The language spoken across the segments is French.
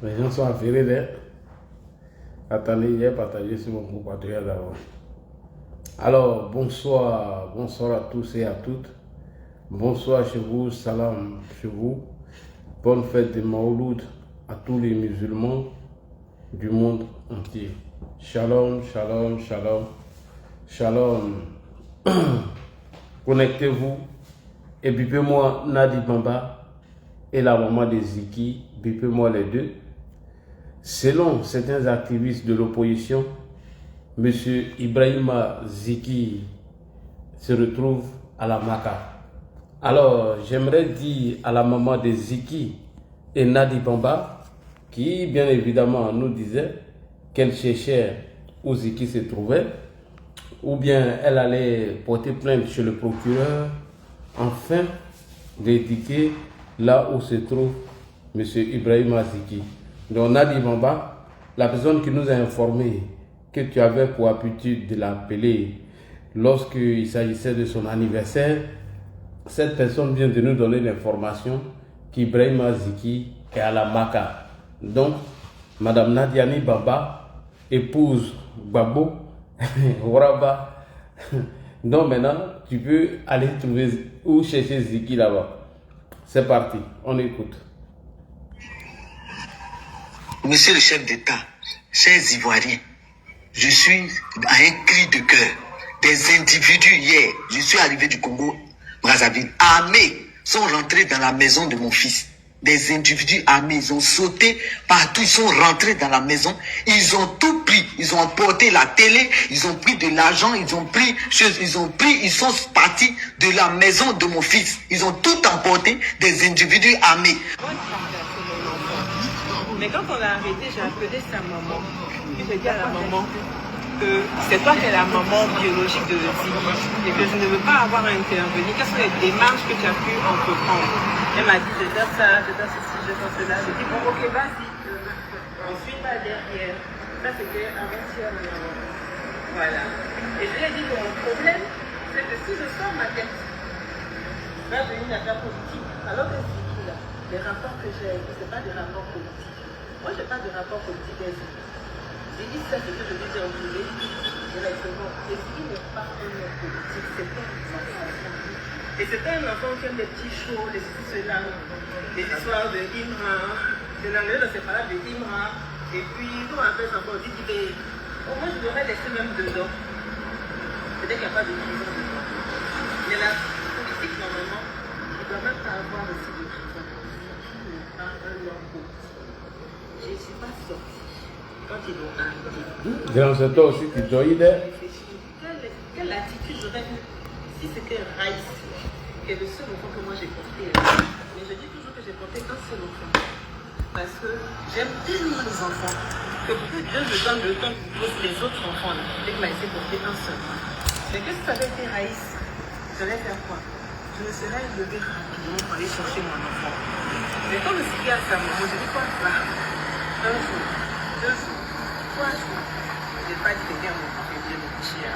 Les gens sont affairés là. Attendez, j'ai partagé sur mon groupe patriote d'abord. Alors, bonsoir à tous et à toutes. Bonsoir chez vous, salam chez vous. Bonne fête de Mawlud à tous les musulmans du monde entier. Shalom, shalom, shalom, shalom. Connectez-vous et bipez-moi Nadi Bamba et la maman de Ziki, bipez-moi les deux. Selon certains activistes de l'opposition, M. Ibrahima Ziki se retrouve à la Maka. Alors, j'aimerais dire à la maman de Ziki et Nadi Bamba, qui bien évidemment nous disait qu'elle cherchait où Ziki se trouvait, ou bien elle allait porter plainte chez le procureur, afin d'indiquer là où se trouve M. Ibrahima Ziki. Donc Nadi Bamba, la personne qui nous a informé que tu avais pour habitude de l'appeler lorsqu'il s'agissait de son anniversaire, cette personne vient de nous donner l'information qu'Ibrahima Ziki est à la Maka. Donc, Madame Nadiani Bamba, épouse Babo, Waraba. Donc maintenant, tu peux aller trouver ou chercher Ziki là-bas. C'est parti, on écoute. Monsieur le chef d'État, chers Ivoiriens, je suis à un cri de cœur. Des individus hier, je suis arrivé du Congo, Brazzaville, armés, sont rentrés dans la maison de mon fils. Des individus armés, ils ont sauté partout, ils sont rentrés dans la maison, ils ont tout pris, ils ont emporté la télé, ils ont pris de l'argent, ils sont partis de la maison de mon fils. Ils ont tout emporté, des individus armés. Mais quand on l'a arrêté, j'ai appelé sa maman. Puis j'ai dit à la maman que c'est toi qui es la maman biologique de Ziki et que je ne veux pas avoir à intervenir. Quelles sont les démarches que tu as pu entreprendre? Elle m'a dit, je dois ça, je dois ceci, je dois cela. J'ai dit, bon, ok, vas-y. On suit pas derrière. Ça, c'était avant-hier. Voilà. Et je lui ai dit que mon problème, c'est que si je sors ma tête, va venir la faire politique. Alors que Ziki, là, les rapports que j'ai, ce n'est pas des rapports politiques. Moi, je n'ai pas de rapport politique avec Ziki. J'ai dit ça, c'est ce que je disais au privé directement. Et Ziki n'est pas un homme politique, c'est pas un enfant. Et c'est pas un enfant qui aime des petits shows, des cela, des histoires de Imra. De l'anglais, c'est pas là de Imra. Et puis, comment on appelle ça encore, dit au moins, je devrais laisser même dedans. Peut-être qu'il n'y a pas de prison dedans. Mais la politique, normalement, il ne doit même pas avoir aussi de prison. Ziki n'est pas un homme politique. Je ne suis pas sortie quand ils m'ont arrêté. C'est toi aussi qui dois y aller. Quelle attitude j'aurais eu si c'était Raïs, qui est le seul enfant que moi j'ai porté. Mais je dis toujours que j'ai porté un seul enfant. Parce que j'aime tellement les enfants que pour que Dieu me donne le temps pour les autres enfants, dès qu'il m'a laissé porter un seul. Mais que si ça avait été Raïs, j'allais faire quoi? Je me serais levée rapidement pour aller chercher mon enfant. Mais quand je suis à sa maman, je dis quoi? Un jour, 2 jours, 3 jours. Je n'ai pas dit que mon enfant est me coucher à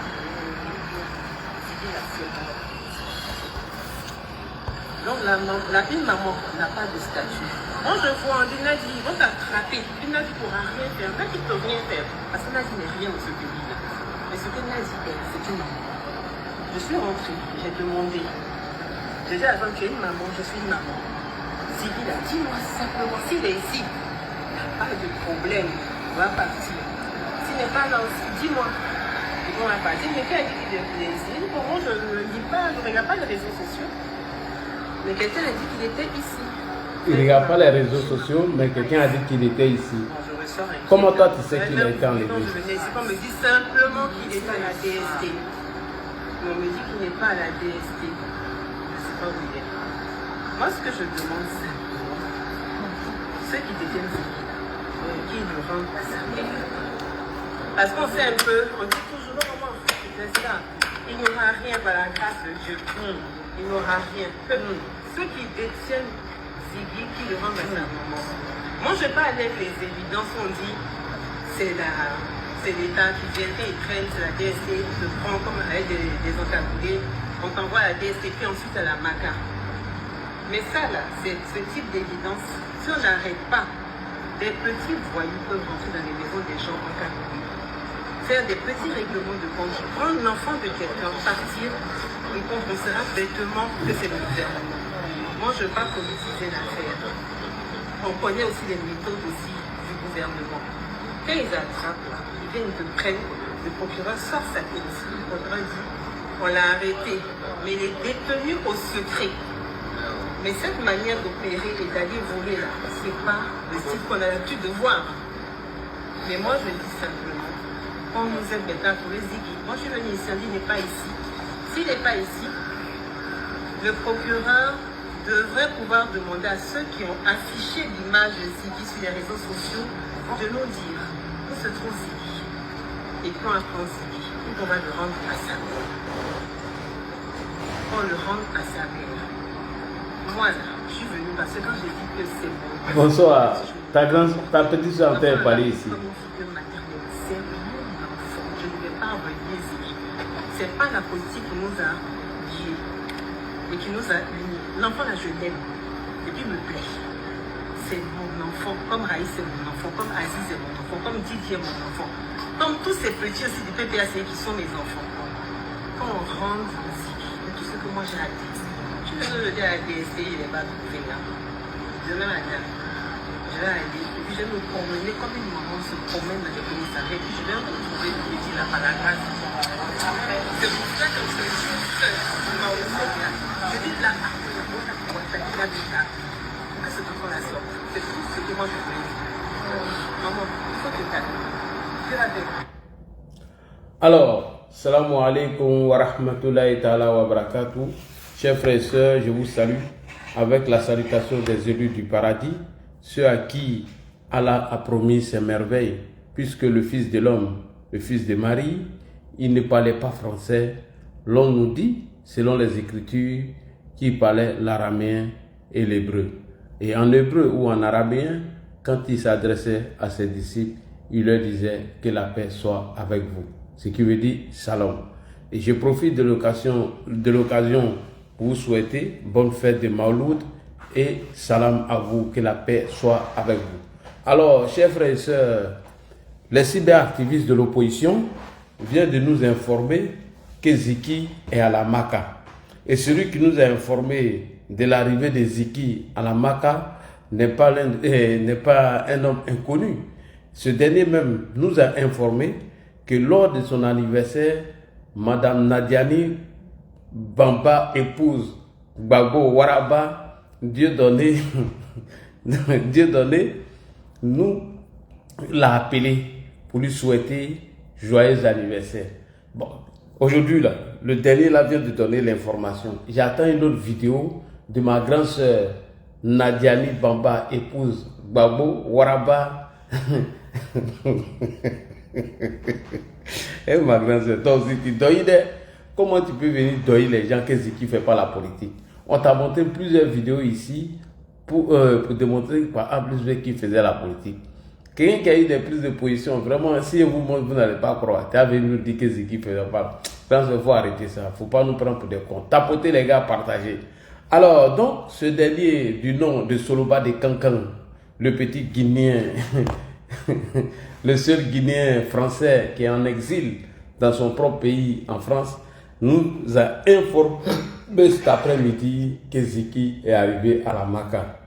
donc une maman n'a pas de statut. Moi je vois, on dit Nadi, ils vont t'attraper. Puis Nadi ne pourra rien faire. Nadi ne peut rien faire. Parce que Nadi n'est rien dans ce pays-là. Mais ce que Nadi est, c'est une maman. Je suis rentrée, j'ai demandé. J'ai dit à la femme, tu es une maman, je suis une maman. Ziki, dis-moi simplement, s'il est ici, pas de problème, on va partir. S'il n'est pas là aussi, dis-moi. On va partir. Mais quelqu'un a dit qu'il est ici. Pour moi, je ne dis pas, je ne regarde pas les réseaux sociaux. Mais quelqu'un a dit qu'il était ici. Il ne regarde pas les réseaux sociaux, mais quelqu'un a dit qu'il était ici. Comment toi tu sais qu'il a été enlevé? Quand je venais ici, on me dit simplement qu'il est à la DST. Mais on me dit qu'il n'est pas à la DST. Je ne sais pas où il est. Moi, ce que je demande simplement, ceux qui détiennent ce qui le rendent à sa mère. Parce qu'on sait un peu, on dit toujours, non, maman, c'est ça. Il n'y aura rien par la grâce de Dieu. Il n'y aura rien. Ceux qui détiennent Ziki, qui le rendent à sa maman. Moi, je ne vais pas aller avec les évidences, on dit, c'est l'État qui vient, ils prennent, c'est la DST, ils te prend comme avec des encaboulés, on t'envoie à la DST, puis ensuite à la MACA. Mais ça, là, c'est ce type d'évidence. Si on n'arrête pas des petits voyous peuvent rentrer dans les maisons des gens en cas de nuit, faire des petits règlements de compte, prendre l'enfant de quelqu'un, partir et qu'on pensera bêtement que c'est le gouvernement. Moi, je ne veux pas politiser l'affaire. On connaît aussi les méthodes aussi du gouvernement. Quand ils attrapent là, ils viennent te prendre, le procureur sort sa tête ici, le procureur dit on l'a arrêté, mais il est détenu au secret. Mais cette manière d'opérer et d'aller voler là, c'est pas le style qu'on a l'habitude de voir. Mais moi je dis simplement, quand nous aide maintenant pour les équipes, moi je suis venu ici, il n'est pas ici. S'il n'est pas ici, le procureur devrait pouvoir demander à ceux qui ont affiché l'image de Ziggy sur les réseaux sociaux de nous dire où se trouve Ziggy et quand apprend Ziggy, on va le rendre à sa mère. On le rende à sa mère. Moi là, je suis venue parce que quand j'ai dit que c'est bon. Bonsoir, ta petite soeur est parlée ici. C'est mon enfant, je ne vais pas envoyer Ziggy. C'est pas la politique qui nous a liés et qui nous a unis. L'enfant là, je l'aime et puis il me plaît. C'est mon enfant, comme Raïs c'est mon enfant, comme Aziz est mon enfant, comme Didier est mon enfant, comme tous ces petits aussi du PPAC qui sont mes enfants. Quand on rentre Ziggy, tout ce que moi j'ai à dire, je vais le dire à la DST, il n'est pas trouvé là. Demain matin, je vais aller et puis je vais me promener comme une maman se promène dans les commissariats et puis je vais retrouver le petit là par la grâce. C'est pour ça que je suis seule. Je dis là, c'est tout ce que moi je voulais dire. Maman, il faut que tu calmes. Alors, salam alaikum wa rahmatullahi ta'ala wa barakatuh. Chers frères et sœurs, je vous salue avec la salutation des élus du paradis, ceux à qui Allah a promis ses merveilles, puisque le Fils de l'homme, le Fils de Marie, il ne parlait pas français. L'on nous dit, selon les Écritures, qu'il parlait l'araméen et l'hébreu. Et en hébreu ou en araméen, quand il s'adressait à ses disciples, il leur disait que la paix soit avec vous. Ce qui veut dire shalom. Et je profite de l'occasion pour vous souhaiter bonne fête de Mawlud et salam à vous, que la paix soit avec vous. Alors, chers frères et sœurs, les cyberactivistes de l'opposition viennent de nous informer que Ziggy est à la Maka. Et celui qui nous a informé de l'arrivée de Ziggy à la Maka n'est pas un homme inconnu. Ce dernier même nous a informé que lors de son anniversaire, Madame Nadiani Bamba, épouse Gbagbo Waraba, Dieu donné, nous l'a appelé pour lui souhaiter joyeux anniversaire. Bon, aujourd'hui, là, le dernier là vient de donner l'information. J'attends une autre vidéo de ma grande sœur Nadiani Bamba, épouse Gbagbo Waraba. Et ma grande sœur, toi aussi tu dois comment tu peux venir doyer les gens que Ziggy ne fait pas la politique? On t'a montré plusieurs vidéos ici pour démontrer par A+B qui faisait la politique. Quelqu'un qui a eu des prises de position, vraiment, si vous montre, vous n'allez pas croire. Tu as venu nous dire que Ziggy ne faisait pas. Je pense qu'il faut arrêter ça. Il ne faut pas nous prendre pour des cons. Tapoter les gars, partager. Alors, donc, ce dernier du nom de Soloba de Kankan, le petit Guinéen, le seul Guinéen français qui est en exil dans son propre pays, en France, nous a informé cet après-midi que Ziggy est arrivé à la Maka.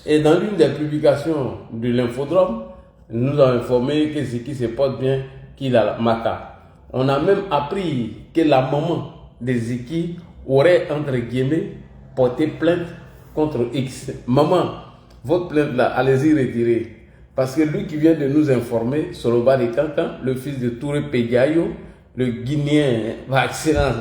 Et dans l'une des publications de l'Infodrome, nous a informé que Ziggy se porte bien, qu'il est à la Maka. On a même appris que la maman de Ziggy aurait, entre guillemets, porté plainte contre X. Maman, votre plainte là, allez-y retirer. Parce que lui qui vient de nous informer, Soloba de Kankan, le fils de Touré Pédiayo, le Guinéen par excellence,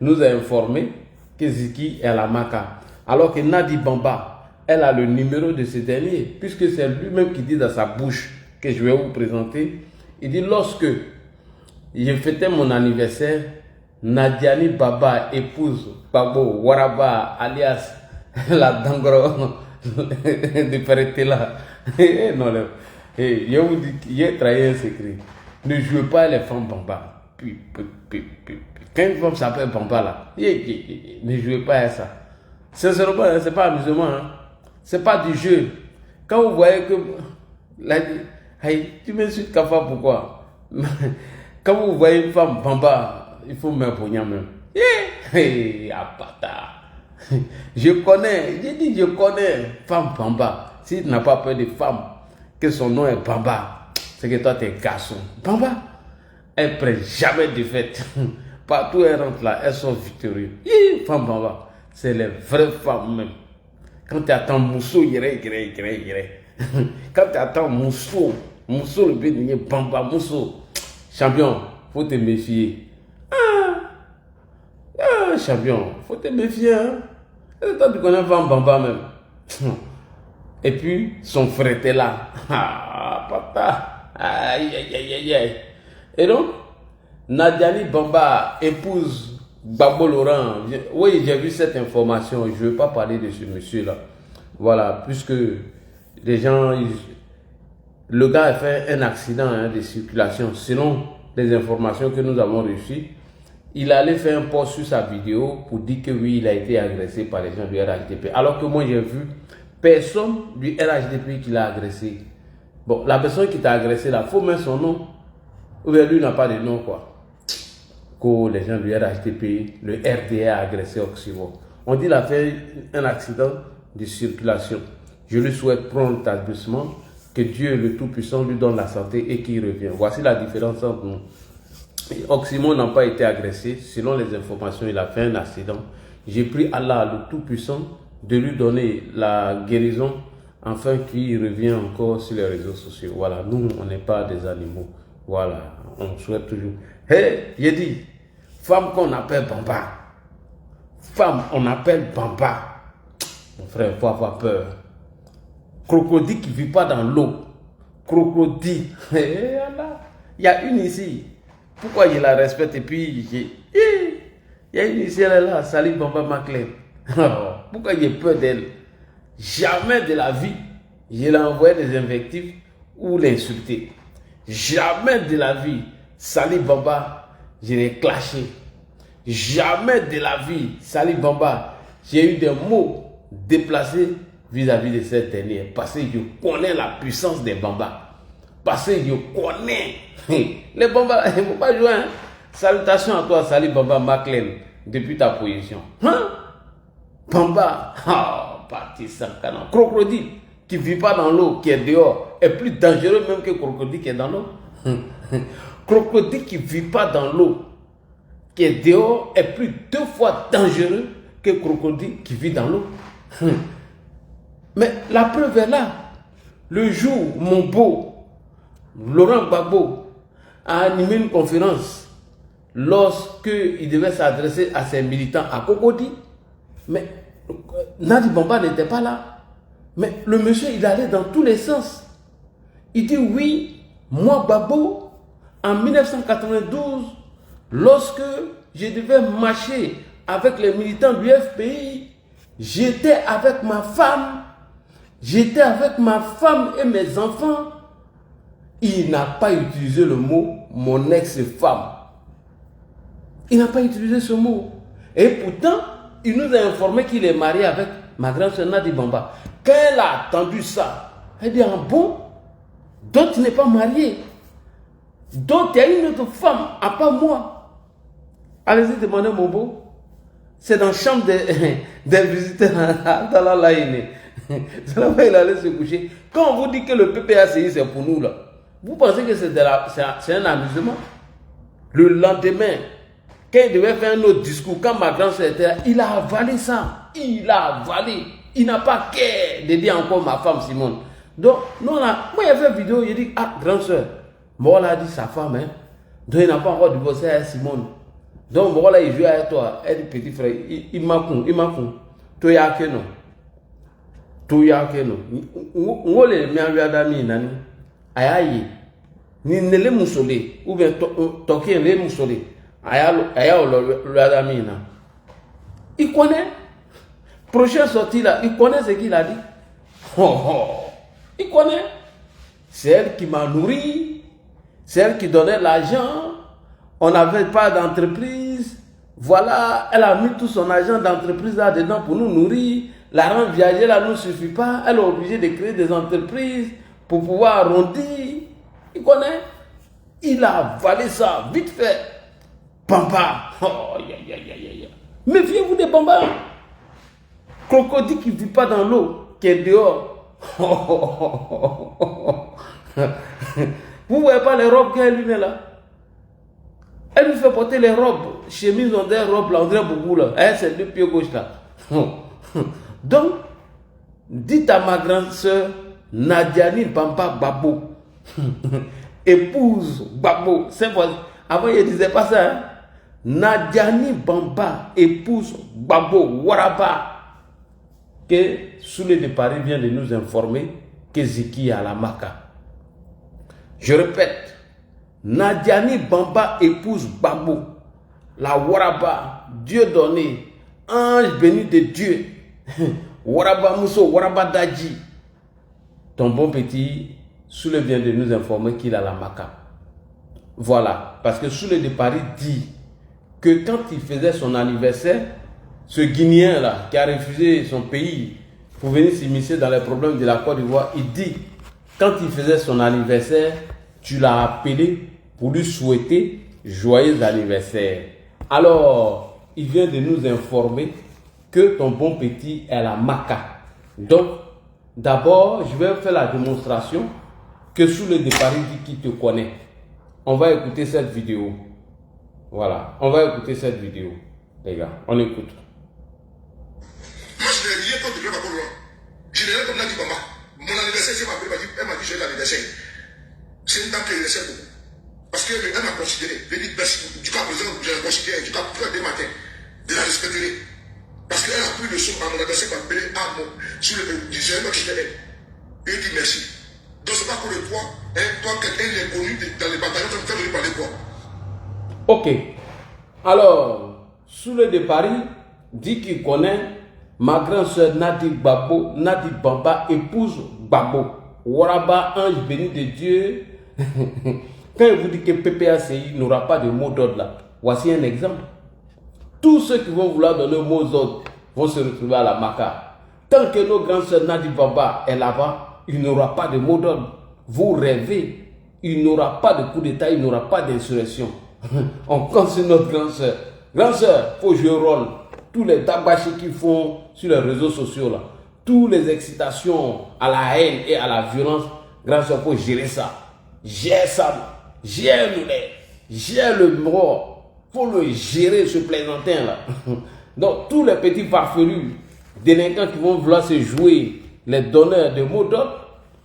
nous a informé que Ziggy est à la Maka. Alors que Nadi Bamba, elle a le numéro de ce dernier, puisque c'est lui-même qui dit dans sa bouche, que je vais vous présenter. Il dit, lorsque je fêtais mon anniversaire, Nadiani Baba, épouse Gbagbo Waraba, alias la Dangro de Peretela. Non, non. Je vous dis, j'ai trahi un secret. Ne jouez pas les femmes Bamba. Quand une femme s'appelle Bamba là, ne jouez pas à ça. Sincèrement, c'est pas amusement. Hein. C'est pas du jeu. Quand vous voyez que Il a dit, hey, tu m'insultes Kafa, pourquoi? Quand vous voyez une femme bamba, il faut me pogner même. Hey, apata. Je connais, j'ai dit je connais femme bamba. Si tu n'as pas peur de femme, que son nom est Bamba, c'est que toi tu es garçon. Bamba, elle ne prend jamais de fête. Partout où elles rentrent là, elles sont victorieuses. Femme Bamba, c'est les vraies femmes même. Quand tu attends Mousso, quand tu attends Mousso le béni, Bamba, Mousso, champion, faut te méfier. Champion, faut te méfier. Hein? Et toi, tu connais Femme Bamba même. Et puis, son frère était là. Ah, papa. Aïe, aïe, aïe, aïe, aïe. Et donc, Nadiani Bamba épouse Babo Laurent. Oui, j'ai vu cette information. Je ne veux pas parler de ce monsieur-là. Voilà, puisque les gens... Le gars a fait un accident de circulation. Selon les informations que nous avons reçues, il allait faire un post sur sa vidéo pour dire que oui, il a été agressé par les gens du RHDP. Alors que moi, j'ai vu personne du RHDP qui l'a agressé. Bon, la personne qui t'a agressé là, il faut mettre son nom. Ou bien lui n'a pas de nom, quoi. Que les gens du RHDP, le RDA a agressé Oximo. On dit qu'il a fait un accident de circulation. Je lui souhaite prompt rétablissement, que Dieu le Tout-Puissant lui donne la santé et qu'il revienne. Voici la différence entre nous. Oximo n'a pas été agressé. Selon les informations, il a fait un accident. J'ai pris Allah, le Tout-Puissant, de lui donner la guérison afin qu'il revienne encore sur les réseaux sociaux. Voilà, nous, on n'est pas des animaux. Voilà, on souhaite toujours. Hé, j'ai dit, femme qu'on appelle Bamba. Femme, on appelle Bamba. Mon frère, il faut avoir peur. Crocodile qui ne vit pas dans l'eau. Crocodile. Il y a une ici. Pourquoi je la respecte et puis il y a une ici, elle est là, Sali Bamba Maclean. Pourquoi j'ai peur d'elle? Jamais de la vie, je l'ai envoyé des invectives ou l'insulter. Jamais de la vie, Sali Bamba, je l'ai clashé. Jamais de la vie, Sali Bamba, j'ai eu des mots déplacés vis-à-vis de cette dernière. Parce que je connais la puissance des Bamba. Parce que je connais. Les Bamba, il ne faut pas jouer. Hein? Salutations à toi, Sali Bamba Maclean, depuis ta position. Hein? Bamba, parti sans canon. Crocodile qui ne vit pas dans l'eau, qui est dehors, est plus dangereux même que crocodile qui est dans l'eau. Crocodile qui ne vit pas dans l'eau, qui est dehors, est plus 2 fois dangereux que crocodile qui vit dans l'eau. Mais la preuve est là. Le jour où mon beau Laurent Gbagbo a animé une conférence lorsqu'il devait s'adresser à ses militants à Cocody, mais Nadi Bamba n'était pas là. Mais le monsieur, il allait dans tous les sens. Il dit oui, moi Gbagbo, en 1992, lorsque je devais marcher avec les militants du FPI, j'étais avec ma femme et mes enfants. Il n'a pas utilisé le mot mon ex-femme. Il n'a pas utilisé ce mot. Et pourtant, il nous a informé qu'il est marié avec ma grande-sœur Nadi Bamba. Quand elle a entendu ça, elle dit, ah bon? Donc tu n'es pas marié. Donc il y a une autre femme, à part moi. Allez-y demander mon beau. C'est dans la chambre des visiteurs dans la laïne. C'est là-bas il allait se coucher. Quand on vous dit que le PPACI c'est pour nous là, vous pensez que c'est un amusement? Le lendemain, quand il devait faire un autre discours, quand ma grand-sœur était là, il a avalé ça. Il a avalé. Il n'a pas qu'à de dire encore ma femme Simone. Donc, nous, moi, il a fait une vidéo, il dit, ah, grand-sœur, moi, là, a dit sa femme, hein. Donc, il n'a pas encore divorcé avec Simone. Donc, moi, là, il joue avec toi, elle dit, petit frère, il m'a con. Toi, il y a que non. On les met en adami, nani. Aïe, ni ne le moussolé, ou bien toqué le moussolé. Aïe, le adami, na. Il connaît. Prochaine sortie là, il connaît ce qu'il a dit. Il connaît. C'est elle qui m'a nourri. C'est elle qui donnait l'argent. On n'avait pas d'entreprise. Voilà, elle a mis tout son argent d'entreprise là-dedans pour nous nourrir. L'argent viager là ne suffit pas. Elle est obligée de créer des entreprises pour pouvoir arrondir. Il connaît. Il a avalé ça vite fait. Bamba. Oh, méfiez-vous des bambas. Crocodile qui ne vit pas dans l'eau, qui est dehors. Vous ne voyez pas les robes qu'elle lui met là? Elle lui fait porter les robes. Chemise, on dirait robe là, on dirait beaucoup là. Hein, c'est deux pieds gauche là. Donc, dites à ma grande soeur, Nadiani Bamba Babo, épouse Babo. Avant, il ne disait pas ça. Hein? Nadiani Bamba, épouse Babo, Waraba. Que Soulé de Paris vient de nous informer que Ziki est à la Maka. Je répète, Nadiani Bamba, épouse Babo, la Waraba, Dieu donné, ange béni de Dieu. Waraba Mousso, Waraba Daji. Ton bon petit Soulé vient de nous informer qu'il a la Maka. Voilà, parce que Soulé de Paris dit que quand il faisait son anniversaire, ce Guinéen là qui a refusé son pays pour venir s'immiscer dans les problèmes de la Côte d'Ivoire, il dit, quand il faisait son anniversaire, tu l'as appelé pour lui souhaiter joyeux anniversaire. Alors, il vient de nous informer que ton bon petit est la Maka. Donc, d'abord, je vais faire la démonstration que Soulé de Paris dit qu'il te connaît. On va écouter cette vidéo. Voilà, on va écouter cette vidéo. Les gars, on écoute. Moi, je n'ai rien contre le Baba. Je n'ai rien comme Nadi Bamba. Mon anniversaire, elle m'a dit j'ai l'anniversaire. C'est une dame qui l'anniversaire beaucoup. Parce qu'elle m'a considéré. Du cas présent, je l'ai considéré. Du cas dès le matin. De la respecter. Parce qu'elle a pris le son à mon adresse pour appeler à mon. Sur le pays. Je n'ai pas quitté elle. Et il dit merci. Donc, c'est pas pour le toi. Toi, quelqu'un est connu dans les bataillons, tu me fais venir parler quoi. Ok. Alors, Soulé de Paris dit qu'il connaît ma grande soeur Nadi Bamba, épouse Babo. Waraba, ange béni de Dieu. Quand il vous dit que PPACI n'aura pas de mot d'ordre là, voici un exemple. Tous ceux qui vont vouloir donner un mot d'ordre vont se retrouver à la Maka. Tant que nos grandes soeurs Nadi Bamba est là-bas, il n'aura pas de mot d'ordre. Vous rêvez, il n'aura pas de coup d'état, il n'aura pas d'insurrection. On compte sur notre grande soeur. Grande soeur, il faut jouer le rôle. Tous les tabachis qu'ils font sur les réseaux sociaux, là, toutes les excitations à la haine et à la violence, grande soeur, il faut gérer ça. Gère ça, gère le mort. Il faut le gérer, ce plaisantin là. Donc, tous les petits farfelus, délinquants qui vont vouloir se jouer, les donneurs de mots d'ordre,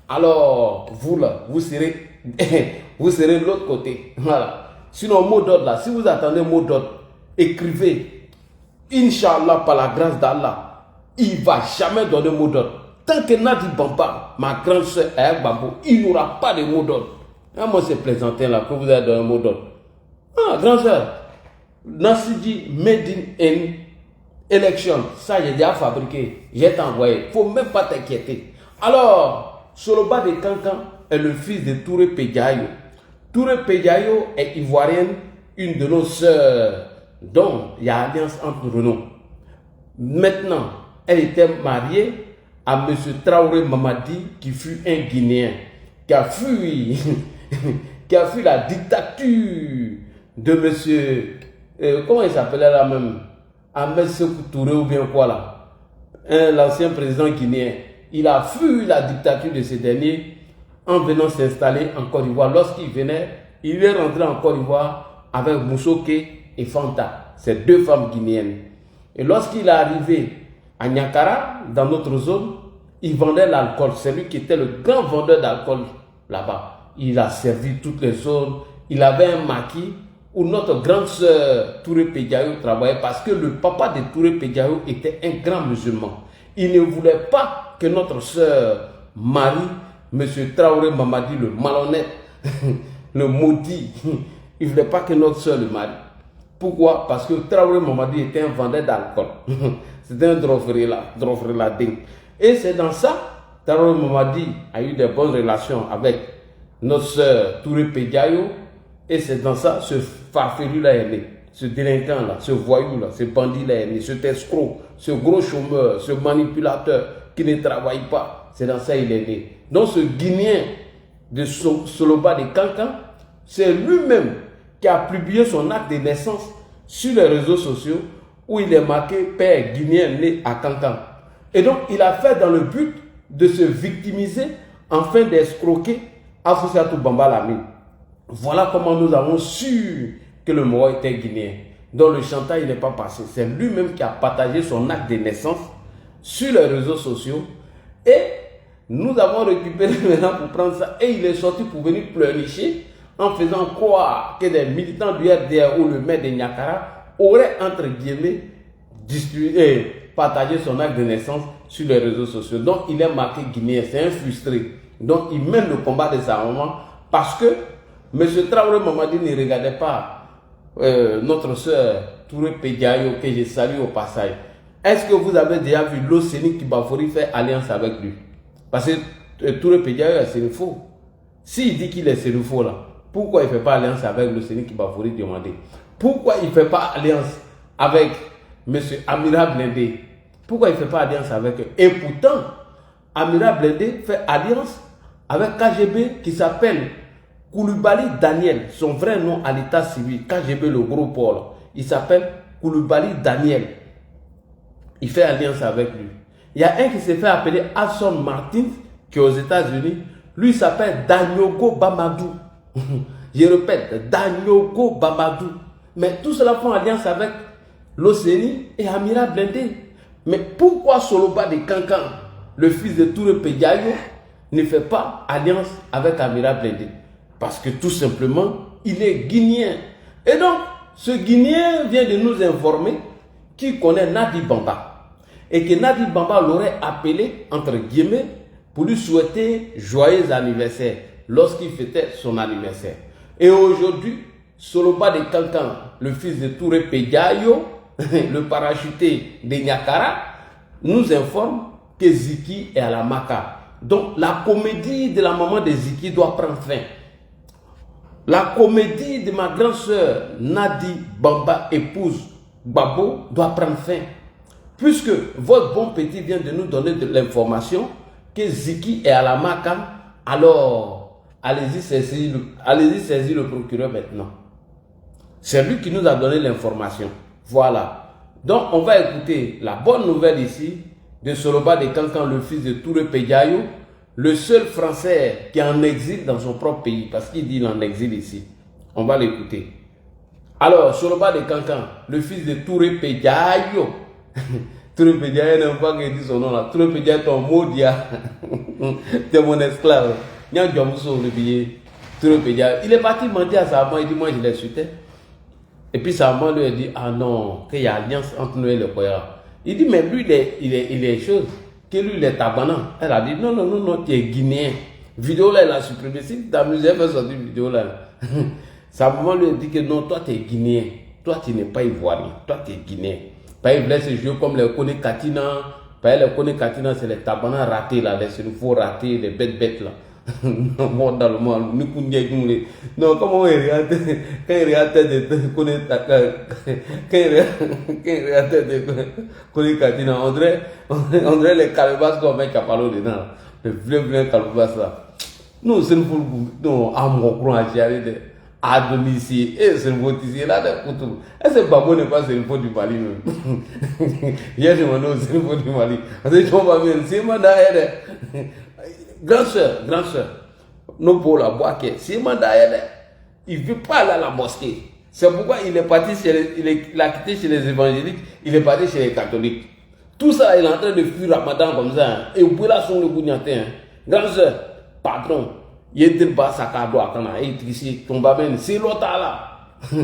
alors vous là, vous serez de l'autre côté. Voilà. Sinon, mot d'ordre là, si vous attendez mot d'ordre, écrivez. Inch'Allah, par la grâce d'Allah, il ne va jamais donner mot d'ordre. Tant que Nadi Bamba, ma grande soeur, est avec Babo, il n'aura pas de mot d'ordre. Moi, c'est plaisantin là que vous avez donné un mot d'ordre. Ah, grande soeur, Nassidi Made in Election, ça j'ai déjà fabriqué, j'ai envoyé. Il ne faut même pas t'inquiéter. Alors, Soloba de Kankan est le fils de Touré Pédiayo. Touré Pédiayo est ivoirienne, une de nos sœurs. Donc, il y a alliance entre nous. Maintenant, elle était mariée à M. Traoré Mamadi, qui fut un Guinéen, qui a fui la dictature de M. Comment il s'appelait là même? Ahmed Sékou Touré ou bien quoi là? L'ancien président guinéen. Il a fui la dictature de ce dernier en venant s'installer en Côte d'Ivoire. Lorsqu'il venait, il est rentré en Côte d'Ivoire avec Moussoké et Fanta, ces deux femmes guinéennes. Et lorsqu'il est arrivé à Niakara, dans notre zone, il vendait l'alcool. C'est lui qui était le grand vendeur d'alcool là-bas. Il a servi toutes les zones. Il avait un maquis où notre grande sœur Touré Pédiayo travaillait parce que le papa de Touré Pédiayo était un grand musulman. Il ne voulait pas que notre sœur marie M. Traoré Mamadi, le malhonnête, le maudit. Il ne voulait pas que notre sœur le marie. Pourquoi? Parce que Traoré Mamadi était un vendeur d'alcool. C'était un drofrela dingue. Et c'est dans ça, Traoré Mamadi a eu des bonnes relations avec notre sœur Touré Pédiayo. Et c'est dans ça, ce farfelu-là est né. Ce délinquant-là, ce voyou-là, ce bandit-là est né. Cet escroc, ce gros chômeur, ce manipulateur qui ne travaille pas. c'est dans ça qu'il est né. Donc ce Guinéen de Soloba de Kankan, c'est lui-même qui a publié son acte de naissance sur les réseaux sociaux où il est marqué père guinéen né à Kankan. Et donc il a fait dans le but de se victimiser afin d'escroquer Afoussata Bamba Lamine. Voilà comment nous avons su que le Moro était guinéen. Donc le chantage n'est pas passé. C'est lui-même qui a partagé son acte de naissance sur les réseaux sociaux. Et nous avons récupéré maintenant pour prendre ça. Et il est sorti pour venir pleurnicher en faisant croire que des militants du RDR ou le maire de Niakara auraient, entre guillemets, partagé son acte de naissance sur les réseaux sociaux. Donc il est marqué guinéen. C'est un frustré. Donc il mène le combat de sa maman parce que M. Traoré Mamadi ne regardait pas notre soeur Touré Pédiayo, que je salue au passage. Est-ce que vous avez déjà vu l'Océnie Kibafori faire alliance avec lui? Parce que Touré Pédiayo est sénifo. S'il dit qu'il est sénifo là, pourquoi il ne fait pas alliance avec l'Océnie Kibafori demandé? Pourquoi il ne fait pas alliance avec M. Amira Blindé? Pourquoi il ne fait pas alliance avec eux? Et pourtant, Amira Blindé fait alliance avec KGB qui s'appelle Koulibaly Daniel, son vrai nom à l'état civil, KGB le gros pôle, il s'appelle Koulibaly Daniel. Il fait alliance avec lui. Il y a un qui s'est fait appeler Hassan Martin, qui est aux États-Unis. Lui, il s'appelle Danyogo Bamadou. Je répète, Danyogo Bamadou. Mais tout cela font alliance avec l'Océanie et Amira Blindé. Mais pourquoi Soloba de Kankan, le fils de Touré Pédiayo, ne fait pas alliance avec Amira Blindé? Parce que tout simplement, il est guinéen. Et donc, ce Guinéen vient de nous informer qu'il connaît Nadi Bamba. Et que Nadi Bamba l'aurait appelé, entre guillemets, pour lui souhaiter joyeux anniversaire lorsqu'il fêtait son anniversaire. Et aujourd'hui, Soloba de Kankan, le fils de Touré Pédiayo, le parachuté de Niakara, nous informe que Ziki est à la Maka. Donc, la comédie de la maman de Ziki doit prendre fin. La comédie de ma grande sœur Nadi Bamba, épouse Babo, doit prendre fin. Puisque votre bon petit vient de nous donner de l'information que Ziki est à la Maka, alors allez-y saisir le procureur maintenant. C'est lui qui nous a donné l'information. Voilà. Donc on va écouter la bonne nouvelle ici de Soloba de Kankan, le fils de Touré Pédiayo, le seul Français qui est en exil dans son propre pays, parce qu'il dit qu'il est en exil ici. On va l'écouter. Alors, Soloba de Kankan, le fils de Touré Pédiayo. Touré Pédiayo n'aime pas qu'il dise son nom là. Touré Pédiayo, ton maudit. Tu es mon esclave. Il est parti mentir à sa maman, il dit moi je l'ai suité. Et puis sa maman lui a dit ah non, qu'il y a alliance entre nous et le Koya. Il dit mais lui il est chose. Que lui, il est tabanant. Elle a dit, non, tu es guinéen. Vidéo là, elle a supprimé. Si tu t'amuses, elle fait sortir vidéo là. Sa maman lui a dit que non, toi, tu es guinéen. Toi, tu n'es pas ivoirien. Toi, tu es guinéen. Par exemple, il voulait se jouer comme les Kone Katina. Par exemple, les Kone Katina, c'est les tabanans ratés là, les sénifaux ratés, les bêtes là. Non, dans le monde, non, comment il regarde quand il regarde de Kone Katina, on dirait les calebasses qu'on met Capalo dedans, le vieux calebasses là. Non, c'est non, à mon courant à gérer à domicile, et c'est le ici là, est-ce que Babo n'est pas le faux du Mali même? Hier, je m'en ai c'est le faux du Mali. C'est mon d'ailleurs. Grand soeur, non pour la boîte, c'est mandat, il ne veut pas aller à la mosquée. C'est pourquoi il est parti il a quitté chez les évangéliques, il est parti chez les catholiques. Tout ça, il est en train de fuir Ramadan comme ça. Et vous pouvez la son le gougnatin. Grand soeur, patron, il est de bas à cadeau à Kana, il est ici, tombe à même, c'est l'autre là. Il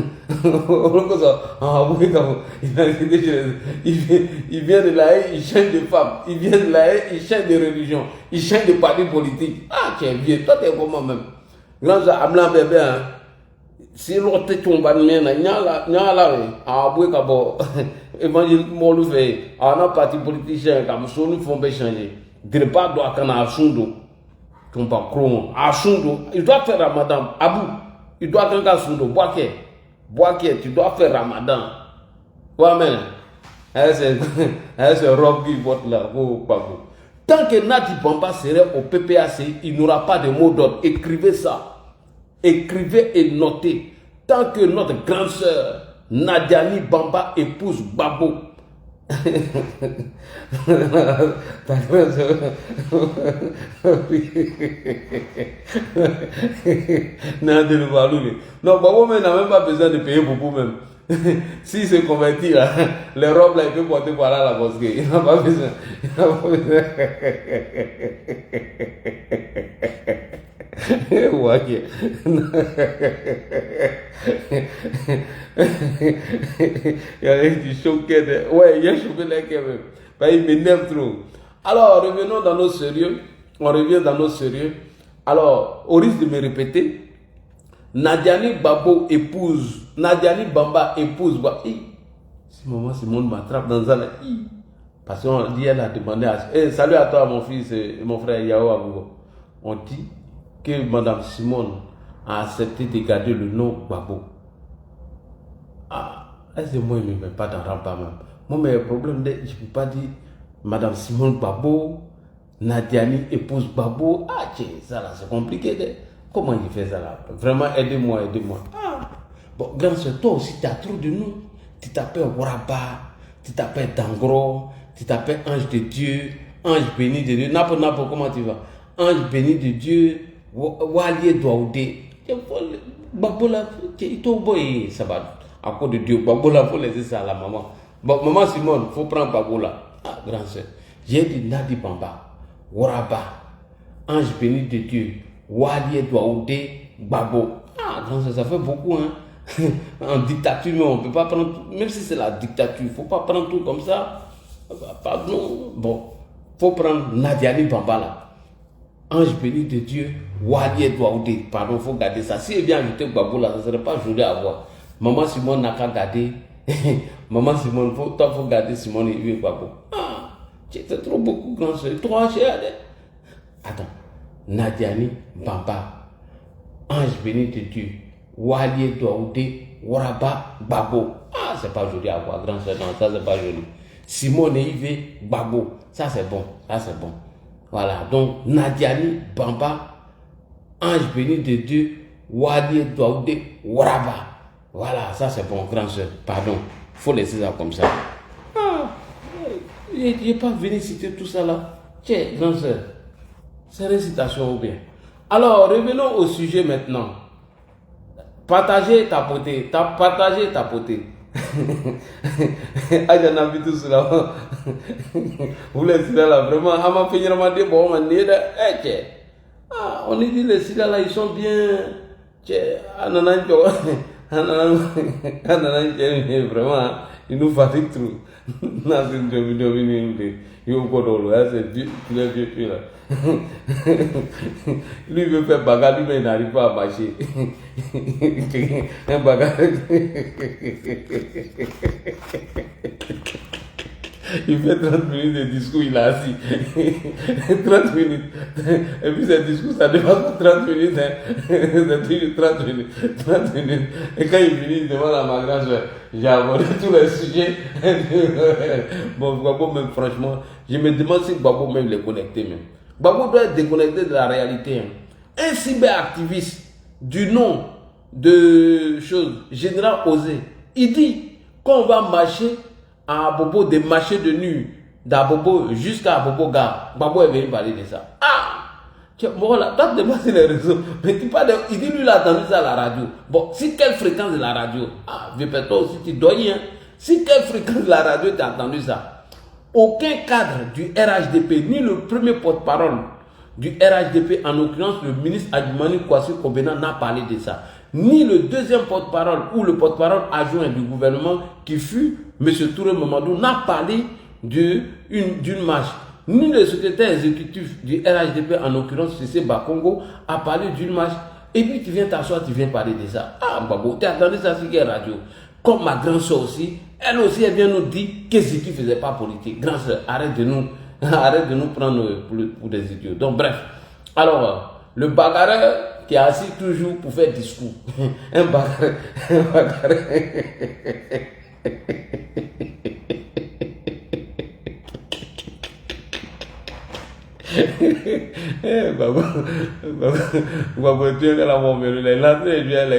vient de la haie, il change de femme. Il vient de la haie, il change de religion. Il change de parti politique. Ah, tu es vieux, toi tu es comment même. Grand ça, Amlan bébé, si l'autre tombe à nous, évangélique Molu fait, on a parti politicien, comme ça, nous font changer. De ne pas doit qu'on a un sundo. Qu'on pas chrome. Un sundo, il doit faire Ramadan. Abou, il doit faire un sundo. Boaké, tu dois faire Ramadan. Ouais, mais, c'est robe qui vote là, oh, pardon. Tant que Nadi Bamba serait au PPAC, il n'aura pas de mot d'ordre. Écrivez ça. Écrivez et notez. Tant que notre grande sœur Nadiani Bamba épouse Babo. Non, Babo n'a même pas besoin de payer beaucoup même. S'il se convertit là, les robes là, il peut porter par là à la mosquée. Il n'a pas besoin. Il n'a pas besoin. Ouais. Il y a du choqué. Ouais, il y a choqué là quand même. Il m'énerve trop. Alors, revenons dans nos sérieux. On revient dans nos sérieux. Alors, au risque de me répéter, Nadiani Babo épouse, Nadiani Bamba épouse. Si maman Simone m'attrape dans un. Parce qu'on dit, elle a demandé à. Salut à toi, mon fils et mon frère Yao Abougo. On dit que Madame Simone a accepté de garder le nom Babo. Ah, est-ce que moi, il ne me met pas dans rampa même. Moi, mais le problème, je ne peux pas dire Madame Simone Babo, Nadiani épouse Babo. Ah, tiens, ça là, c'est compliqué. Comment il fait ça là? Vraiment, aidez-moi, aidez-moi. Ah. Bon, grand soeur, toi aussi, tu as trop de noms. Tu t'appelles Waraba, tu t'appelles Dangro, tu t'appelles Ange de Dieu, Ange béni de Dieu. Napo, comment tu vas? Ange béni de Dieu, Walié Douaoudé. Babo là, il t'a envoyé, ça va. À cause de Dieu, Babo là, il faut laisser ça à la maman. Bon, maman Simone, il faut prendre Babo là. Ah, grand soeur. J'ai dit Nadi Bamba, Waraba, Ange béni de Dieu. Walié Douaoudé, Babo. Ah, donc ça fait beaucoup, hein. En dictature, mais on ne peut pas prendre tout. Même si c'est la dictature, il ne faut pas prendre tout comme ça. Pardon. Bon, il faut prendre Nadiani Bamba là. Ange béni de Dieu, Walié Douaoudé. Pardon, il faut garder ça. Si elle vient ajouter Babo là, ça ne serait pas joli à voir. Maman Simone n'a qu'à garder. Maman Simone, toi, il faut garder Simone et Babo. Ah, c'est trop beaucoup, grand soeur. Trop cher. Attends. Nadiani Bamba, Ange béni de Dieu, Walié Douaoudé, Waraba, Babo. Ah, c'est pas joli à voir, grand soeur, non, ça c'est pas joli. Simone Yves, Babo, ça c'est bon, ça c'est bon. Voilà, donc Nadiani Bamba, Ange béni de Dieu, Walié Douaoudé, Waraba. Voilà, ça c'est bon, grand soeur, pardon, faut laisser ça comme ça. Ah, il n'est pas venu citer tout ça là. Tiens, grand soeur. C'est récitation ou bien. Alors, revenons au sujet maintenant. Partagez, tapotez. Partagez, tapotez. Ah, j'en ai vu tout cela. Vous les Sida là, vraiment, à ma fille, on m'a dit, bon, on est là. Ah, on est dit, les Sida là, ils sont bien. Vraiment, ils nous fatiguent trop. Lui veut faire bagarre, lui mais il n'arrive pas à marcher. Un bagarre. Il fait 30 minutes de discours, il est assis. 30 minutes. Et puis ce discours, ça dépasse pas 30 minutes. Hein. C'est toujours 30 minutes. 30 minutes. Et quand il finit, il demande à ma grande soeur, j'ai abordé tous les sujets. Bon, Babo, même franchement, je me demande si Babo même les connecter même. Babo doit être déconnecté de la réalité. Hein. Un cyberactiviste du nom de Général Osé, il dit qu'on va marcher à Bobo, de marcher de nuit d'Abobo jusqu'à Bobo Gare. Babo est venu parler de ça. Ah! Bon, là, toi, tu dépasses les réseaux. Mais tu parles, il dit lui, il a entendu ça à la radio. Bon, si quelle fréquence de la radio? Ah, toi aussi, tu dois y, hein. Si quelle fréquence de la radio tu as entendu ça? Aucun cadre du RHDP, ni le premier porte-parole du RHDP, en l'occurrence le ministre Adjumani Kwasi Kobena, n'a parlé de ça. Ni le deuxième porte-parole ou le porte-parole adjoint du gouvernement qui fut M. Touré Mamadou n'a parlé d'une marche. Ni le secrétaire exécutif du RHDP, en l'occurrence C.C. Bakongo, a parlé d'une marche. Et puis tu viens t'asseoir, tu viens parler de ça. Ah, Babo, tu as entendu ça sur quelle radio? Comme ma grande soeur aussi, elle aussi, elle vient nous dire que Ziki ne faisait pas politique. Grande soeur, arrête de nous prendre pour des idiots. Donc bref, alors, le bagarreur qui est assis toujours pour faire discours. Un bagarreur. Tu es là, mon mère, les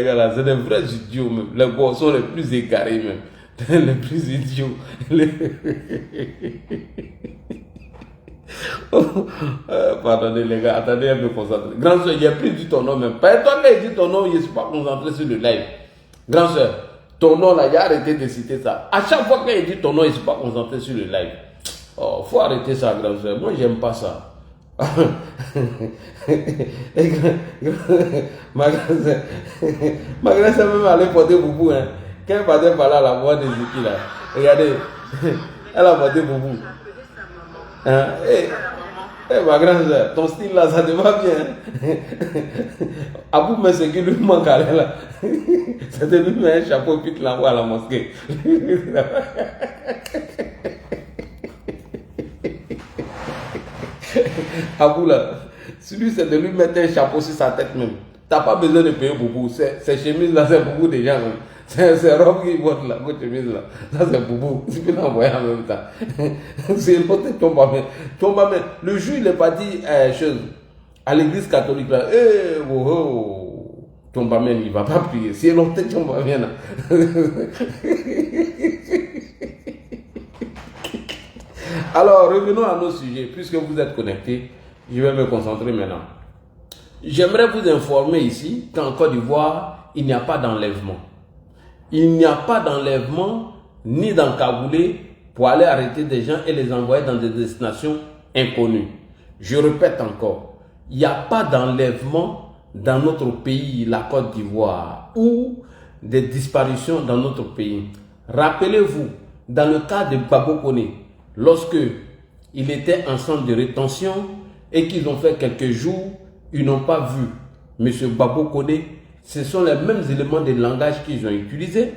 gars là, c'est des vrais idiots même. Les gars sont les plus égarés même. Les plus idiots. Pardonnez les gars, attendez un peu concentré. Grand soeur, j'ai plus dit ton nom même. Pas toi qui as dit ton nom, je ne suis pas concentré sur le live. Grand soeur, ton nom là, j'ai arrêté de citer ça. À chaque fois qu'il dit ton nom, je ne suis pas concentré sur le live. Oh, faut arrêter ça, grand soeur. Moi, j'aime pas ça. Ma grand-soeur même allait porter boubou. Hein. Quand elle partait par là, la voix de Ziki là. Regardez, elle a porté boubou. Hein? Ma grand-soeur, ton style là, ça te va bien. Abou, mais ce qui lui manque là, ça te lui met un chapeau et puis tu l'envoies à la mosquée. Abou là, celui c'est de lui mettre un chapeau sur sa tête même. T'as pas besoin de payer boubou. Ces chemises là, c'est boubou déjà même. C'est robe qui porte là, votre chemise là. Ça c'est boubou. Tu peux l'envoyer en même temps. C'est l'autre Tombamène. Tombamène. Le juge il est parti à l'église catholique là. Tombamène, il va pas prier. C'est l'autre Tombamène là. Alors, revenons à nos sujets. Puisque vous êtes connectés, je vais me concentrer maintenant. J'aimerais vous informer ici qu'en Côte d'Ivoire, il n'y a pas d'enlèvement. Il n'y a pas d'enlèvement ni d'encagoulé pour aller arrêter des gens et les envoyer dans des destinations inconnues. Je répète encore, il n'y a pas d'enlèvement dans notre pays, la Côte d'Ivoire, ou des disparitions dans notre pays. Rappelez-vous, dans le cas de Babo Koné, lorsque il était en centre de rétention et qu'ils ont fait quelques jours, ils n'ont pas vu M. Babo Koné. Ce sont les mêmes éléments de langage qu'ils ont utilisés.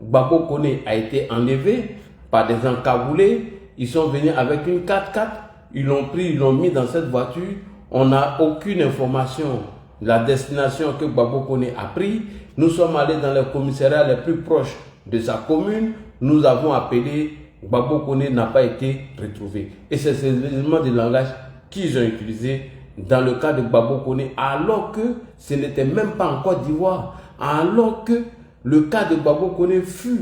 Babo Koné a été enlevé par des encagoulés. Ils sont venus avec une 4x4. Ils l'ont pris, ils l'ont mis dans cette voiture. On n'a aucune information de la destination que Babo Koné a pris. Nous sommes allés dans les commissariats les plus proches de sa commune. Nous avons appelé. Babo Koné n'a pas été retrouvé. Et c'est ces éléments de langage qu'ils ont utilisés dans le cas de Babo Koné, alors que ce n'était même pas en Côte d'Ivoire, alors que le cas de Babo Koné s'est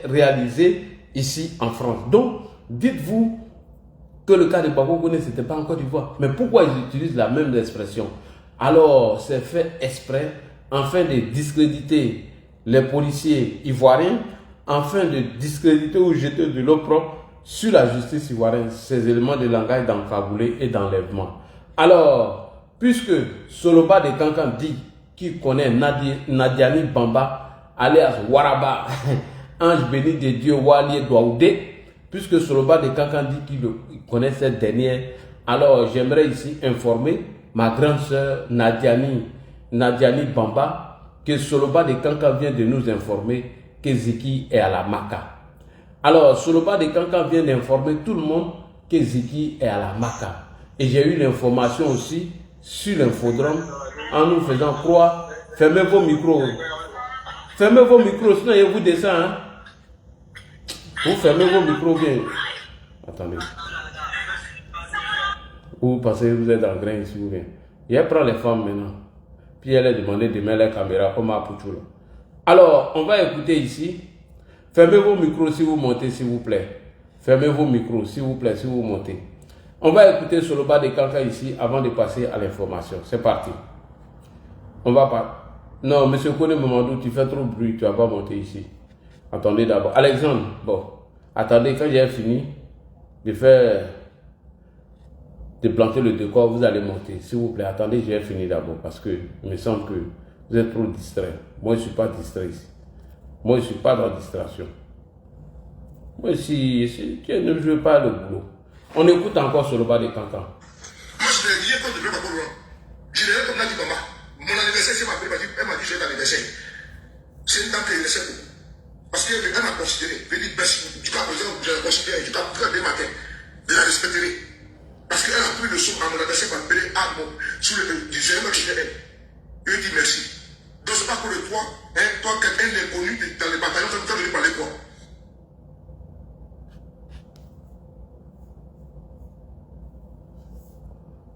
réalisé ici en France. Donc, dites-vous que le cas de Babo Koné, ce n'était pas en Côte d'Ivoire. Mais pourquoi ils utilisent la même expression? Alors, c'est fait exprès, afin de discréditer les policiers ivoiriens, afin de discréditer ou jeter de l'eau propre sur la justice ivoirienne, ces éléments de langage d'encagoulé et d'enlèvement. Alors, puisque Soloba de Kankan dit qu'il connaît Nadiani Bamba, alias Waraba, ange béni de Dieu, Wali Douaoudé, puisque Soloba de Kankan dit qu'il connaît cette dernière, alors j'aimerais ici informer ma grande sœur Nadiani Bamba que Soloba de Kankan vient de nous informer que Ziki est à la Maka. Alors, Soloba de Kankan vient d'informer tout le monde que Ziki est à la Maka. Et j'ai eu l'information aussi sur l'infodrome en nous faisant croire. Fermez vos micros. Fermez vos micros, sinon je vous descends. Hein? Vous fermez vos micros bien. Attendez. Vous pensez que vous êtes en grain ici ou bien. Je prends les femmes maintenant. Puis elle a demandé de mettre la caméra comme à Pouchoula. Alors, on va écouter ici. Fermez vos micros si vous montez, s'il vous plaît. Fermez vos micros, s'il vous plaît, si vous montez. On va écouter Soloba de Kankan ici avant de passer à l'information. C'est parti. On va pas. Non, monsieur Kone Momandou, tu fais trop de bruit, tu vas pas monter ici. Attendez d'abord. Alexandre, bon. Attendez, quand j'ai fini de faire. De planter le décor, vous allez monter. S'il vous plaît, attendez, j'ai fini d'abord. Parce que il me semble que vous êtes trop distrait. Moi, je ne suis pas distrait ici. Moi, je ne suis pas dans la distraction. Moi, si tu ne veux pas le boulot. On écoute encore sur le bas de Kankan. Moi, je n'ai rien contre le peuple congolais. Je n'ai rien comme Nadi Bamba. Mon anniversaire, c'est ma fille, elle m'a dit j'ai l'anniversaire. C'est une dame qui est laissée. Parce qu'elle m'a considéré. Elle dit, du cas présent, je l'ai considéré, du cas très bien matin. Je la respecterai. Parce qu'elle a pris le son à mon adresse, elle m'a appelé à mon. Sous le. Je n'ai pas quitté elle. Je lui ai dit merci. Donc, c'est pas pour le toi, hein, toi, quelqu'un d'inconnu dans les bataillons, ça ne veut pas parler quoi.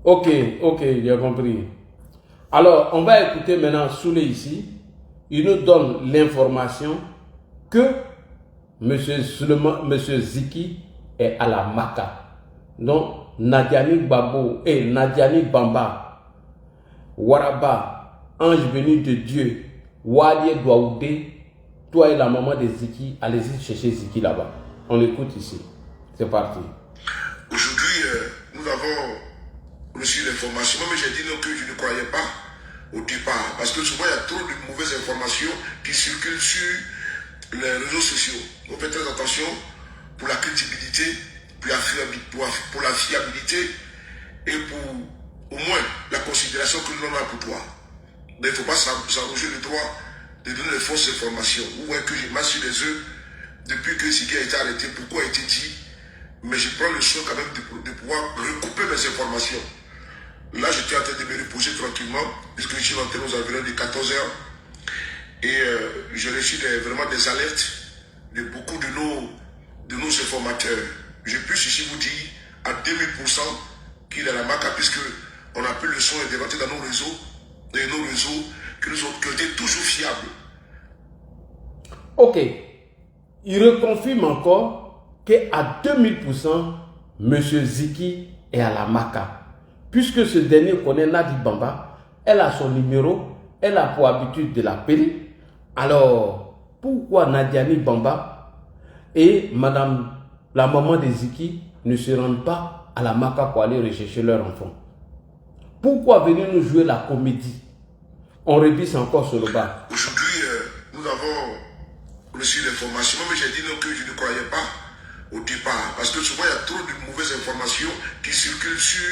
Ok, j'ai compris. Alors, on va écouter maintenant Soulé ici. Il nous donne l'information que Monsieur Ziki est à la Maka. Donc, Nadiani Babo et Nadiani Bamba, Waraba, ange venu de Dieu, Walié Douaoudé, toi et la maman de Ziki, allez-y chercher Ziki là-bas. On écoute ici. C'est parti. Aujourd'hui, nous avons reçu l'information, mais j'ai dit non que je ne croyais pas au départ, parce que souvent il y a trop de mauvaises informations qui circulent sur les réseaux sociaux. On fait très attention pour la crédibilité, pour la fiabilité et pour au moins la considération que nous avons pour toi. Mais il ne faut pas s'arroger le droit de donner de fausses informations. Ou que j'ai marché sur les œufs depuis que Ziki a été arrêté, pourquoi a été dit, mais je prends le soin quand même de pouvoir recouper mes informations. Là, j'étais en train de me reposer tranquillement, puisque je suis rentré aux environs de 14 h. Et j'ai reçu vraiment des alertes de beaucoup de nos informateurs. Je peux ici vous dire à 2000% qu'il est à la Maka, puisque on a pris le son et débattu dans nos réseaux, qui ont été toujours fiables. Ok. Il reconfirme encore qu'à 2000%, M. Ziki est à la Maka. Puisque ce dernier connaît Nadi Bamba, elle a son numéro, elle a pour habitude de l'appeler. Alors, pourquoi Nadiani Bamba et madame, la maman de Ziki, ne se rendent pas à la Maka pour aller rechercher leur enfant? Pourquoi venir nous jouer la comédie? On rebisse encore sur le bas. Aujourd'hui, nous avons reçu l'information, mais j'ai dit non que je ne croyais pas au départ, parce que souvent il y a trop de mauvaises informations qui circulent sur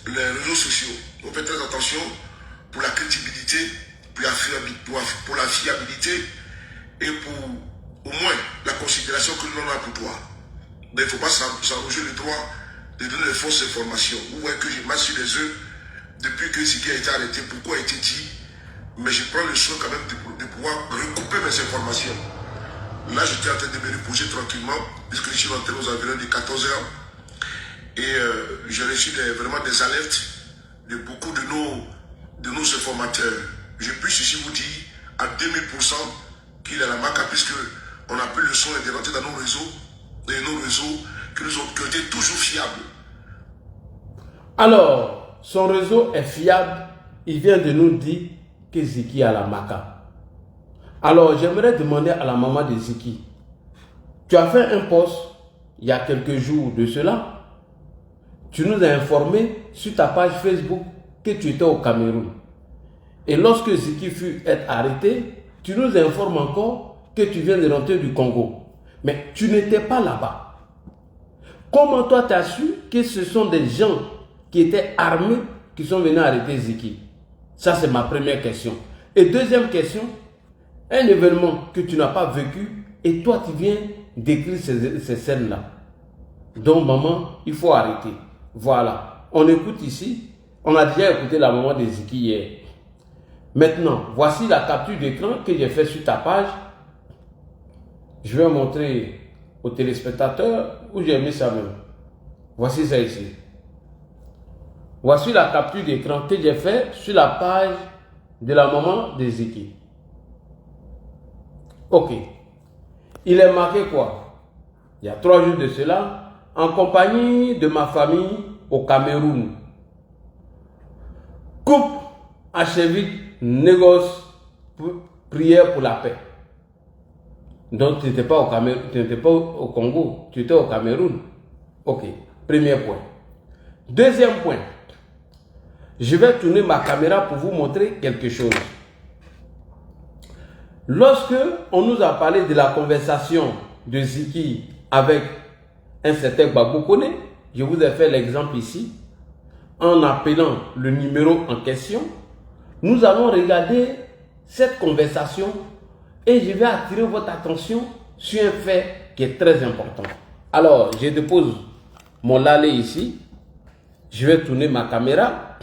les réseaux sociaux. On fait très attention pour la crédibilité, pour la fiabilité et pour au moins la considération que nous avons pour toi. Mais il ne faut pas s'arroger le droit de donner de fausses informations. Ou que j'ai marché sur les œufs depuis que Ziki a été arrêté, pourquoi a été dit, mais je prends le soin quand même de pouvoir recouper mes informations. Là, j'étais en train de me reposer tranquillement, puisque je suis rentré aux environs de 14 h. Et j'ai reçu vraiment des alertes de beaucoup de nos informateurs. Je peux ici vous dire à 2000% qu'il est à la Maka, puisque on a pris le son et débattu dans nos réseaux, qui ont été toujours fiables. Alors, son réseau est fiable. Il vient de nous dire que Ziki est à la Maka. Alors, j'aimerais demander à la maman de Ziki. Tu as fait un post il y a quelques jours de cela. Tu nous as informé sur ta page Facebook que tu étais au Cameroun. Et lorsque Ziki fut arrêté, tu nous informes encore que tu viens de rentrer du Congo. Mais tu n'étais pas là-bas. Comment toi tu as su que ce sont des gens qui étaient armés qui sont venus arrêter Ziki? Ça c'est ma première question. Et deuxième question, un événement que tu n'as pas vécu et toi tu viens décrire ces scènes-là. Donc maman, il faut arrêter. Voilà, on écoute ici. On a déjà écouté la maman de Ziki hier. Maintenant, voici la capture d'écran que j'ai fait sur ta page. Je vais montrer aux téléspectateurs où j'ai mis ça même. Voici ça ici. Voici la capture d'écran que j'ai fait sur la page de la maman de Ziki. Ok. Il est marqué quoi? Il y a 3 jours de cela. En compagnie de ma famille au Cameroun. Couple achevite, négoce, prière pour la paix. Donc tu n'étais pas au Cameroun, tu n'étais pas au Congo, tu étais au Cameroun. Ok, premier point. Deuxième point. Je vais tourner ma caméra pour vous montrer quelque chose. Lorsque on nous a parlé de la conversation de Ziki avec un certain Gbagbo Kone, je vous ai fait l'exemple ici, en appelant le numéro en question, nous allons regarder cette conversation et je vais attirer votre attention sur un fait qui est très important. Alors, je dépose mon lalé ici, je vais tourner ma caméra.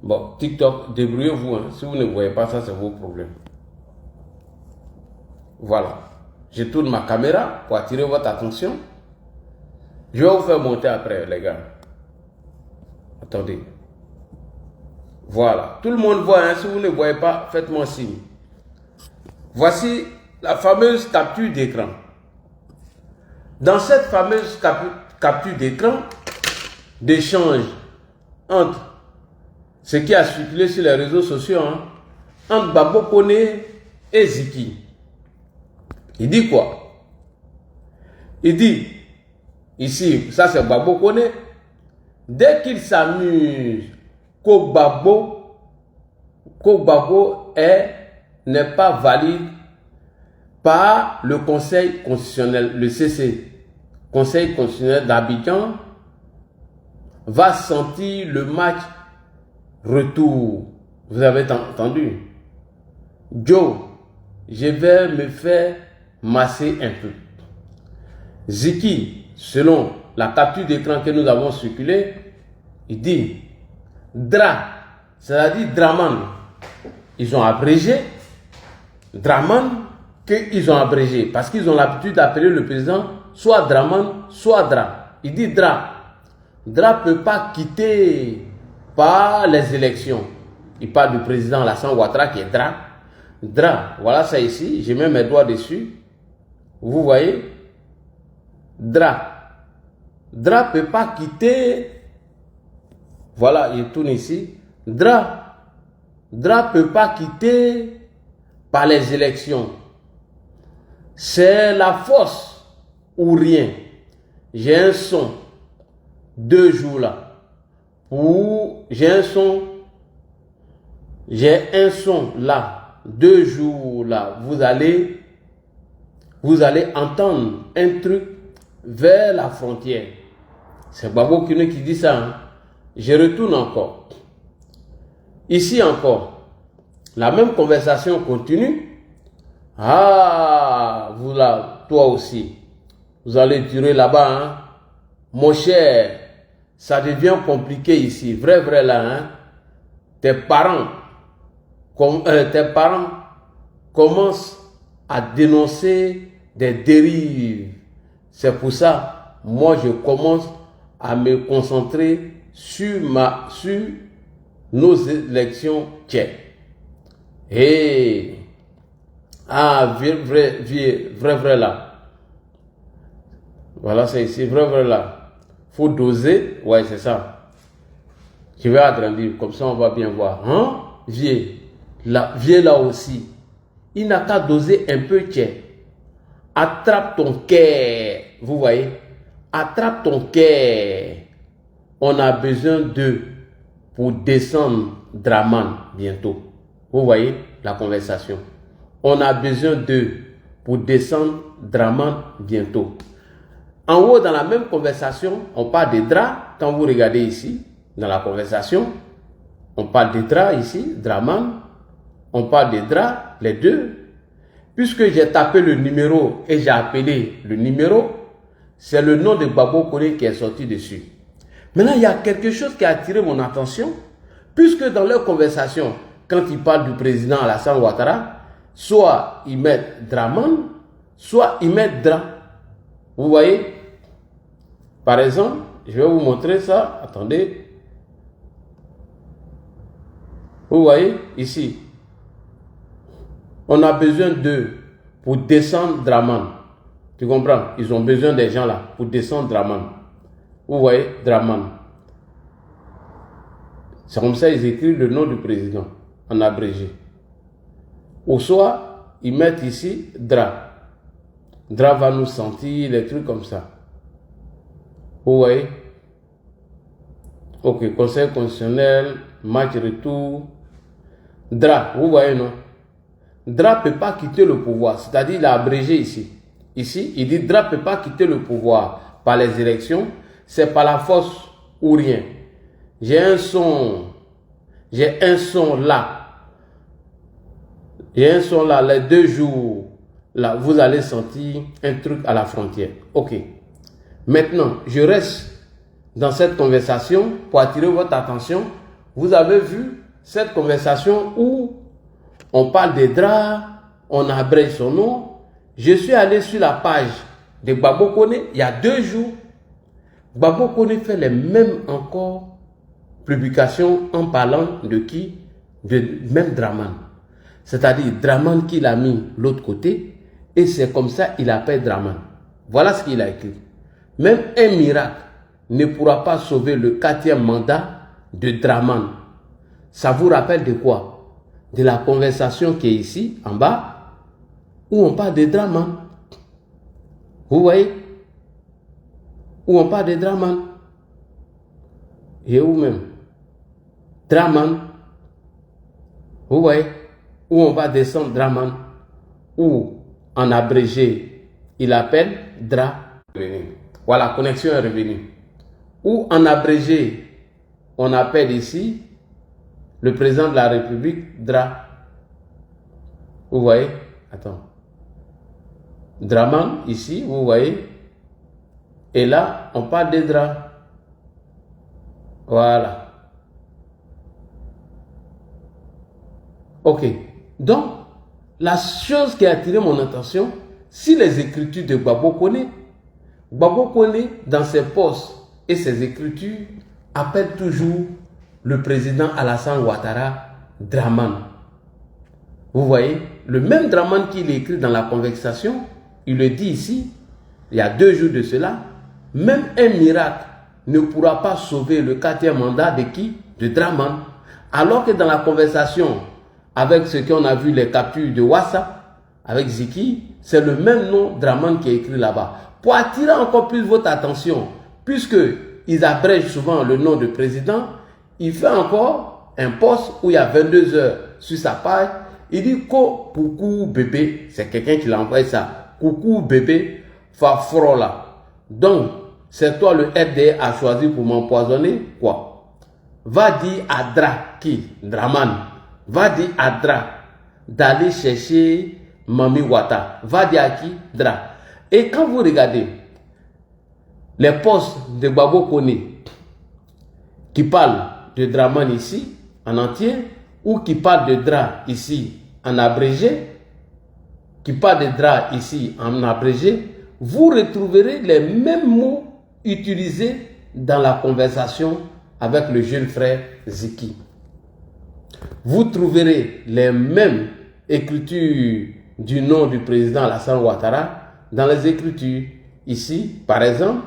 Bon, TikTok, débrouillez-vous, hein. Si vous ne voyez pas ça, c'est vos problèmes. Voilà. Je tourne ma caméra pour attirer votre attention. Je vais vous faire monter après, les gars. Attendez. Voilà. Tout le monde voit, hein. Si vous ne voyez pas, faites-moi signe. Voici la fameuse capture d'écran. Dans cette fameuse capture d'écran, d'échange entre ce qui a circulé sur les réseaux sociaux, hein, entre Gbagbo Koné et Ziki. Il dit quoi? Il dit, ici, ça c'est Gbagbo Koné, dès qu'il s'amuse qu'au Gbagbo n'est pas valide par le Conseil constitutionnel, le CC, Conseil constitutionnel d'Abidjan, va sentir le match retour. Vous avez entendu? Joe, je vais me faire masser un peu. Ziki, selon la capture d'écran que nous avons circulée, il dit Dra, c'est-à-dire Draman. Ils ont abrégé Draman, qu'ils ont abrégé parce qu'ils ont l'habitude d'appeler le président soit Draman, soit Dra. Il dit Dra. Dra ne peut pas quitter par les élections. Il parle du président Alassane Ouattara qui est Dra. Dra, voilà ça ici, j'ai mis mes doigts dessus. Vous voyez? Dra. Dra ne peut pas quitter. Voilà, il tourne ici. Dra ne peut pas quitter par les élections. C'est la force ou rien. J'ai un son 2 jours là. J'ai un son là 2 jours là. Vous allez entendre un truc vers la frontière. C'est Gbagbo Koné qui dit ça. Hein? Je retourne encore. Ici encore. La même conversation continue. Ah, vous là, toi aussi. Vous allez durer là-bas. Hein? Mon cher, ça devient compliqué ici. Vrai là. Hein? Tes parents commencent à dénoncer des dérives. C'est pour ça, moi, je commence à me concentrer sur nos élections tchèques. Et vrai là. Voilà, c'est ici, vrai là. Faut doser, ouais, c'est ça. Je vais agrandir, comme ça on va bien voir. Hein? Viens là aussi. Il n'a qu'à doser un peu tchèque. Attrape ton cœur. Vous voyez? Attrape ton cœur. On a besoin d'eux pour descendre Draman bientôt. Vous voyez la conversation. On a besoin d'eux pour descendre Draman bientôt. En haut, dans la même conversation, on parle des draps. Quand vous regardez ici, dans la conversation, on parle des draps ici, Draman. On parle des draps, les deux. Puisque j'ai tapé le numéro et j'ai appelé le numéro, c'est le nom de Gbagbo Koné qui est sorti dessus. Maintenant, il y a quelque chose qui a attiré mon attention, puisque dans leur conversation, quand ils parlent du président Alassane Ouattara, soit ils mettent Draman, soit ils mettent Dra. Vous voyez? Par exemple, je vais vous montrer ça. Attendez. Vous voyez? Ici. On a besoin d'eux pour descendre Draman. Tu comprends? Ils ont besoin des gens là pour descendre Draman. Vous voyez? Draman. C'est comme ça qu'ils écrivent le nom du président en abrégé. Ou soit, ils mettent ici Dra. Dra va nous sentir, les trucs comme ça. Vous voyez? Ok, Conseil constitutionnel, match retour. Dra, vous voyez, non? Dra ne peut pas quitter le pouvoir, c'est-à-dire il a abrégé ici. Ici, il dit Dra ne peut pas quitter le pouvoir par les élections, c'est par la force ou rien. J'ai un son là. J'ai un son là, les 2 jours, là, vous allez sentir un truc à la frontière. Ok. Maintenant, je reste dans cette conversation pour attirer votre attention. Vous avez vu cette conversation où on parle des draps, on abrège son nom. Je suis allé sur la page de Gbagbo Koné il y a 2 jours. Gbagbo Koné fait les mêmes encore publication en parlant de qui? De même Draman. C'est-à-dire Draman qui l'a mis l'autre côté et c'est comme ça qu'il appelle Draman. Voilà ce qu'il a écrit. Même un miracle ne pourra pas sauver le 4e mandat de Draman. Ça vous rappelle de quoi? De la conversation qui est ici, en bas, où on parle de Draman. Vous voyez? Où on parle de Draman. Et où même? Draman. Vous voyez? Où on va descendre Draman. Ou en abrégé, il appelle Dra. Voilà, connexion est revenue. Ou en abrégé, on appelle ici le président de la République Dra. Vous voyez? Attends. Draman, ici, vous voyez? Et là, on parle de Dra. Voilà. Ok. Donc, la chose qui a attiré mon attention, si les écritures de Gbagbo Kone, dans ses postes et ses écritures, appelle toujours le président Alassane Ouattara Draman. Vous voyez, le même Draman qu'il écrit dans la conversation, il le dit ici, il y a 2 jours de cela, même un miracle ne pourra pas sauver le 4e mandat de qui? De Draman. Alors que dans la conversation, avec ce qu'on a vu, les captures de WhatsApp, avec Ziki, c'est le même nom Draman qui est écrit là-bas. Pour attirer encore plus votre attention, puisque ils abrègent souvent le nom de président, il fait encore un post où il y a 22 heures sur sa page. Il dit coucou bébé, c'est quelqu'un qui l'a envoyé ça. Coucou bébé, Fafrola. Donc, c'est toi le RDA a choisi pour m'empoisonner quoi? Va dire à Dra, qui? Draman. Va dire à Dra d'aller chercher Mami Wata. Va dire à qui? Dra. Et quand vous regardez les posts de Gbagbo Kone qui parlent de Draman ici en entier ou qui parlent de Dra ici en abrégé, qui parlent de Dra ici en abrégé, vous retrouverez les mêmes mots utilisés dans la conversation avec le jeune frère Ziki. Vous trouverez les mêmes écritures du nom du président Alassane Ouattara dans les écritures. Ici, par exemple,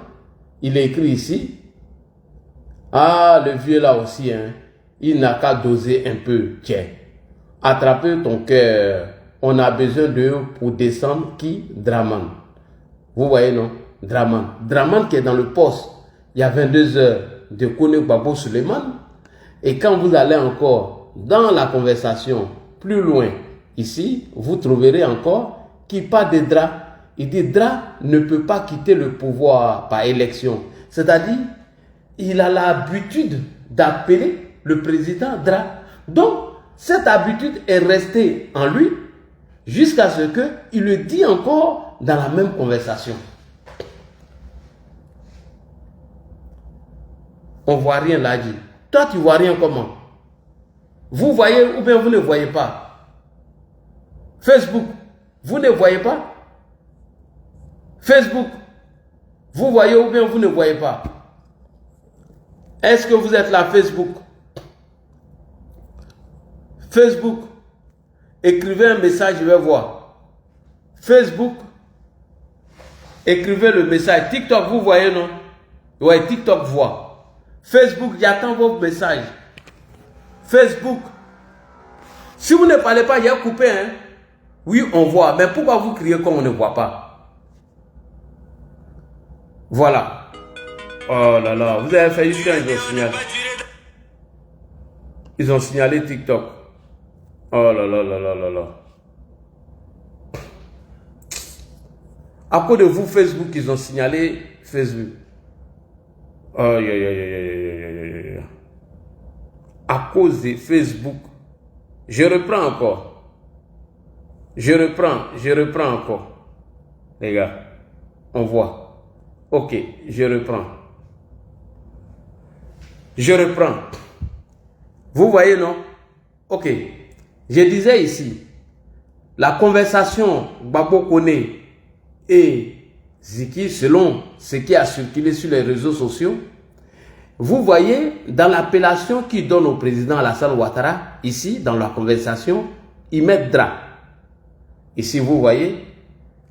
il est écrit ici, ah, le vieux là aussi, hein, il n'a qu'à doser un peu. Tiens, attrapez ton cœur, on a besoin d'eux pour descendre qui? Draman. Vous voyez, non? Draman. Draman qui est dans le poste, il y a 22 heures de Kone Gbagbo Suleiman. Et quand vous allez encore dans la conversation plus loin, ici, vous trouverez encore qui parle de Dra. Il dit Dra ne peut pas quitter le pouvoir par élection. C'est-à-dire, il a l'habitude d'appeler le président Dra. Donc, cette habitude est restée en lui jusqu'à ce qu'il le dit encore dans la même conversation. On ne voit rien là dit. Toi, tu ne vois rien comment? Vous voyez ou bien vous ne voyez pas? Facebook, vous ne voyez pas? Facebook, vous voyez ou bien vous ne voyez pas? Est-ce que vous êtes là, Facebook? Facebook, écrivez un message, je vais voir. Facebook, écrivez le message. TikTok, vous voyez, non? Oui, TikTok voit. Facebook, j'attends vos messages. Facebook, si vous ne parlez pas, il y a coupé, hein? Oui, on voit. Mais pourquoi vous criez comme on ne voit pas? Voilà. Oh là là, vous avez fait juste quand ils ont signalé. Ils ont signalé TikTok. Oh là là là là là là. À cause de vous, Facebook, ils ont signalé Facebook. Oh, à cause de Facebook. Je reprends encore. Je reprends encore. Les gars, on voit. Ok, je reprends. Je reprends. Vous voyez, non? Ok. Je disais ici, la conversation Gbagbo Kone et Ziki, selon ce qui a circulé sur les réseaux sociaux, vous voyez, dans l'appellation qu'il donne au président Alassane Ouattara, ici, dans la conversation, ils mettent DRA. Ici, vous voyez,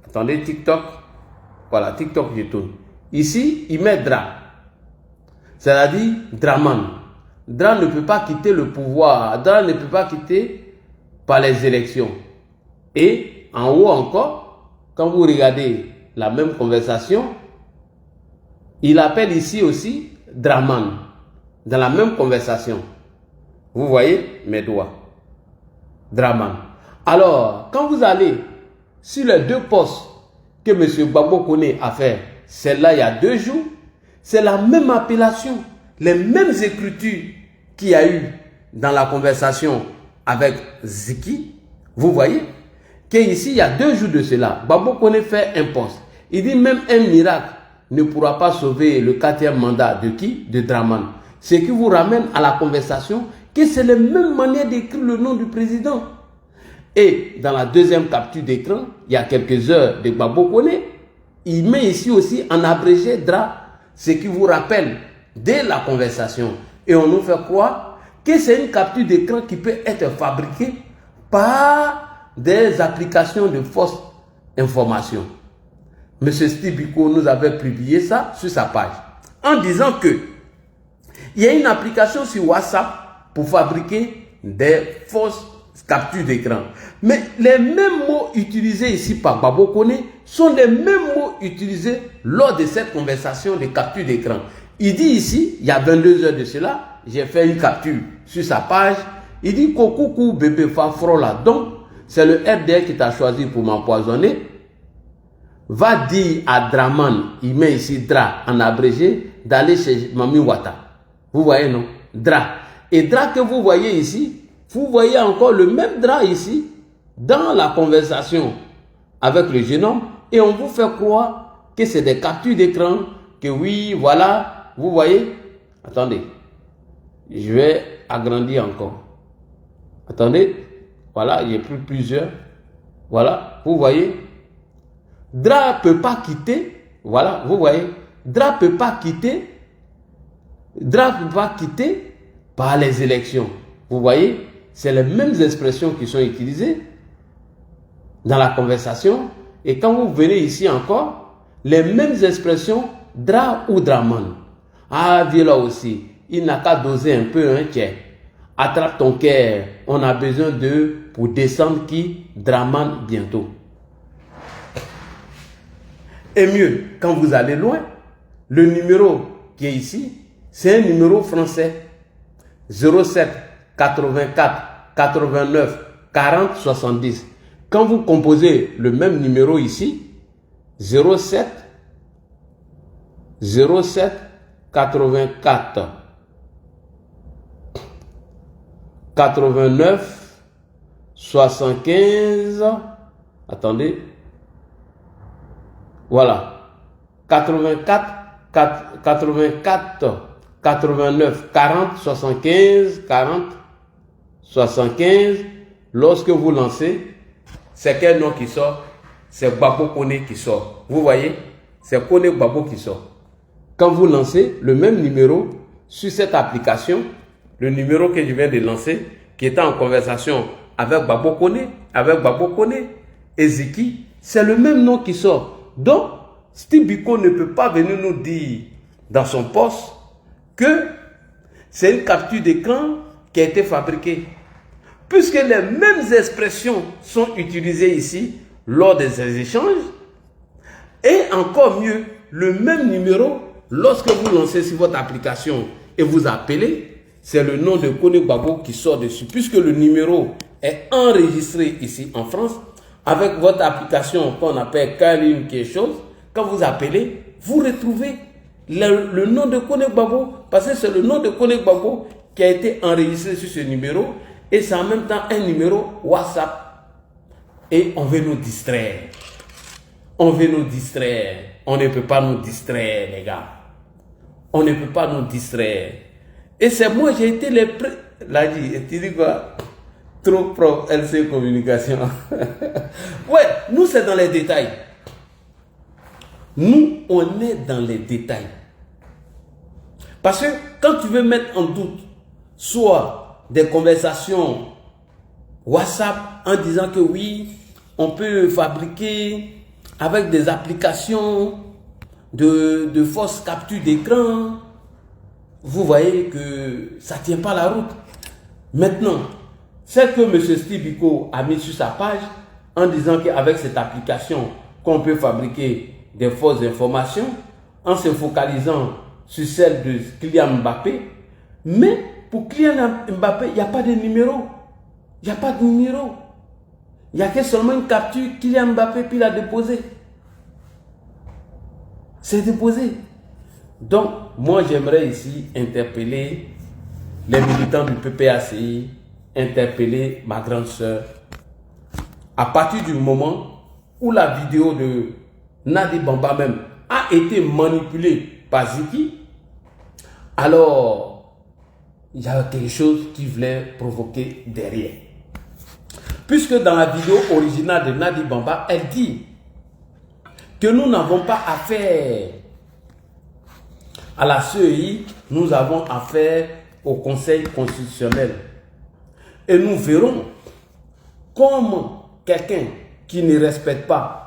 attendez, TikTok, voilà, TikTok, je tourne. Ici, ils mettent DRA. C'est-à-dire Draman. DRA ne peut pas quitter le pouvoir. DRA ne peut pas quitter par les élections. Et en haut encore, quand vous regardez la même conversation, il appelle ici aussi Draman. Dans la même conversation. Vous voyez mes doigts. Draman. Alors, quand vous allez sur les deux postes que M. Gbagbo Koné a fait, celle-là il y a 2 jours, c'est la même appellation, les mêmes écritures qu'il y a eu dans la conversation avec Ziki. Vous voyez qu'ici, il y a 2 jours de cela, Gbagbo Koné fait un poste. Il dit même un miracle ne pourra pas sauver le 4e mandat de qui? De Draman. Ce qui vous ramène à la conversation que c'est la même manière d'écrire le nom du président. Et dans la deuxième capture d'écran, il y a quelques heures de Gbagbo Koné, il met ici aussi en abrégé DRA, ce qui vous rappelle dès la conversation. Et on nous fait croire que c'est une capture d'écran qui peut être fabriquée par des applications de fausses informations. M. Steve Biko nous avait publié ça sur sa page en disant que il y a une application sur WhatsApp pour fabriquer des fausses captures d'écran. Mais les mêmes mots utilisés ici par Gbagbo Koné sont les mêmes mots utilisés lors de cette conversation de capture d'écran. Il dit ici, il y a 22 heures de cela, j'ai fait une capture sur sa page. Il dit Kokoukou bébé Fafrola, donc c'est le RDR qui t'a choisi pour m'empoisonner. Va dire à Draman, il met ici DRA en abrégé, d'aller chez Mami Ouattara. Vous voyez, non? DRA. Et DRA que vous voyez ici, vous voyez encore le même DRA ici, dans la conversation avec le jeune homme, et on vous fait croire que c'est des captures d'écran, que oui, voilà, vous voyez. Attendez, je vais agrandir encore. Attendez, voilà, il y a plusieurs. Voilà, vous voyez. DRA ne peut pas quitter, voilà, vous voyez, DRA ne peut pas quitter par les élections. Vous voyez, c'est les mêmes expressions qui sont utilisées dans la conversation. Et quand vous venez ici encore, les mêmes expressions, DRA ou Draman. Ah, viens là aussi, il n'a qu'à doser un peu, hein, tiens. Attrape ton cœur, on a besoin d'eux pour descendre qui? Draman bientôt. Et mieux, quand vous allez loin, le numéro qui est ici, c'est un numéro français. 07 84 89 40 70. Quand vous composez le même numéro ici, 07 84 89 75. Attendez. Voilà, 84, 89, 40, 75, 40, 75. Lorsque vous lancez, c'est quel nom qui sort? C'est Gbagbo Koné qui sort. Vous voyez? C'est Koné Gbagbo qui sort. Quand vous lancez le même numéro sur cette application, le numéro que je viens de lancer, qui était en conversation avec Gbagbo Koné, et Ziki, c'est le même nom qui sort. Donc, Steve Biko ne peut pas venir nous dire dans son poste que c'est une capture d'écran qui a été fabriquée. Puisque les mêmes expressions sont utilisées ici lors des échanges. Et encore mieux, le même numéro, lorsque vous lancez sur votre application et vous appelez, c'est le nom de Koné Gbagbo qui sort dessus. Puisque le numéro est enregistré ici en France, avec votre application qu'on appelle Kaline quelque chose, quand vous appelez, vous retrouvez le nom de Koné Gbagbo, parce que c'est le nom de Koné Gbagbo qui a été enregistré sur ce numéro, et c'est en même temps un numéro WhatsApp. Et on veut nous distraire. On veut nous distraire. On ne peut pas nous distraire, les gars. On ne peut pas nous distraire. Et c'est moi, j'ai été le là, tu dis quoi? Trop prof, LC Communication. Ouais, nous c'est dans les détails. Nous, on est dans les détails. Parce que quand tu veux mettre en doute soit des conversations WhatsApp en disant que oui, on peut fabriquer avec des applications de fausses captures d'écran, vous voyez que ça ne tient pas la route. Maintenant, c'est que M. Steve Biko a mis sur sa page en disant qu'avec cette application, qu'on peut fabriquer des fausses informations en se focalisant sur celle de Kylian Mbappé. Mais pour Kylian Mbappé, il n'y a pas de numéro. Il n'y a pas de numéro. Il n'y a que seulement une capture, Kylian Mbappé, puis l'a déposé. C'est déposé. Donc, moi, j'aimerais ici interpeller les militants du PPACI, interpeller ma grande sœur. À partir du moment où la vidéo de Nadi Bamba même a été manipulée par Ziki, alors il y a quelque chose qui voulait provoquer derrière. Puisque dans la vidéo originale de Nadi Bamba, elle dit que nous n'avons pas affaire à la CEI, nous avons affaire au Conseil constitutionnel. Et nous verrons comment quelqu'un qui ne respecte pas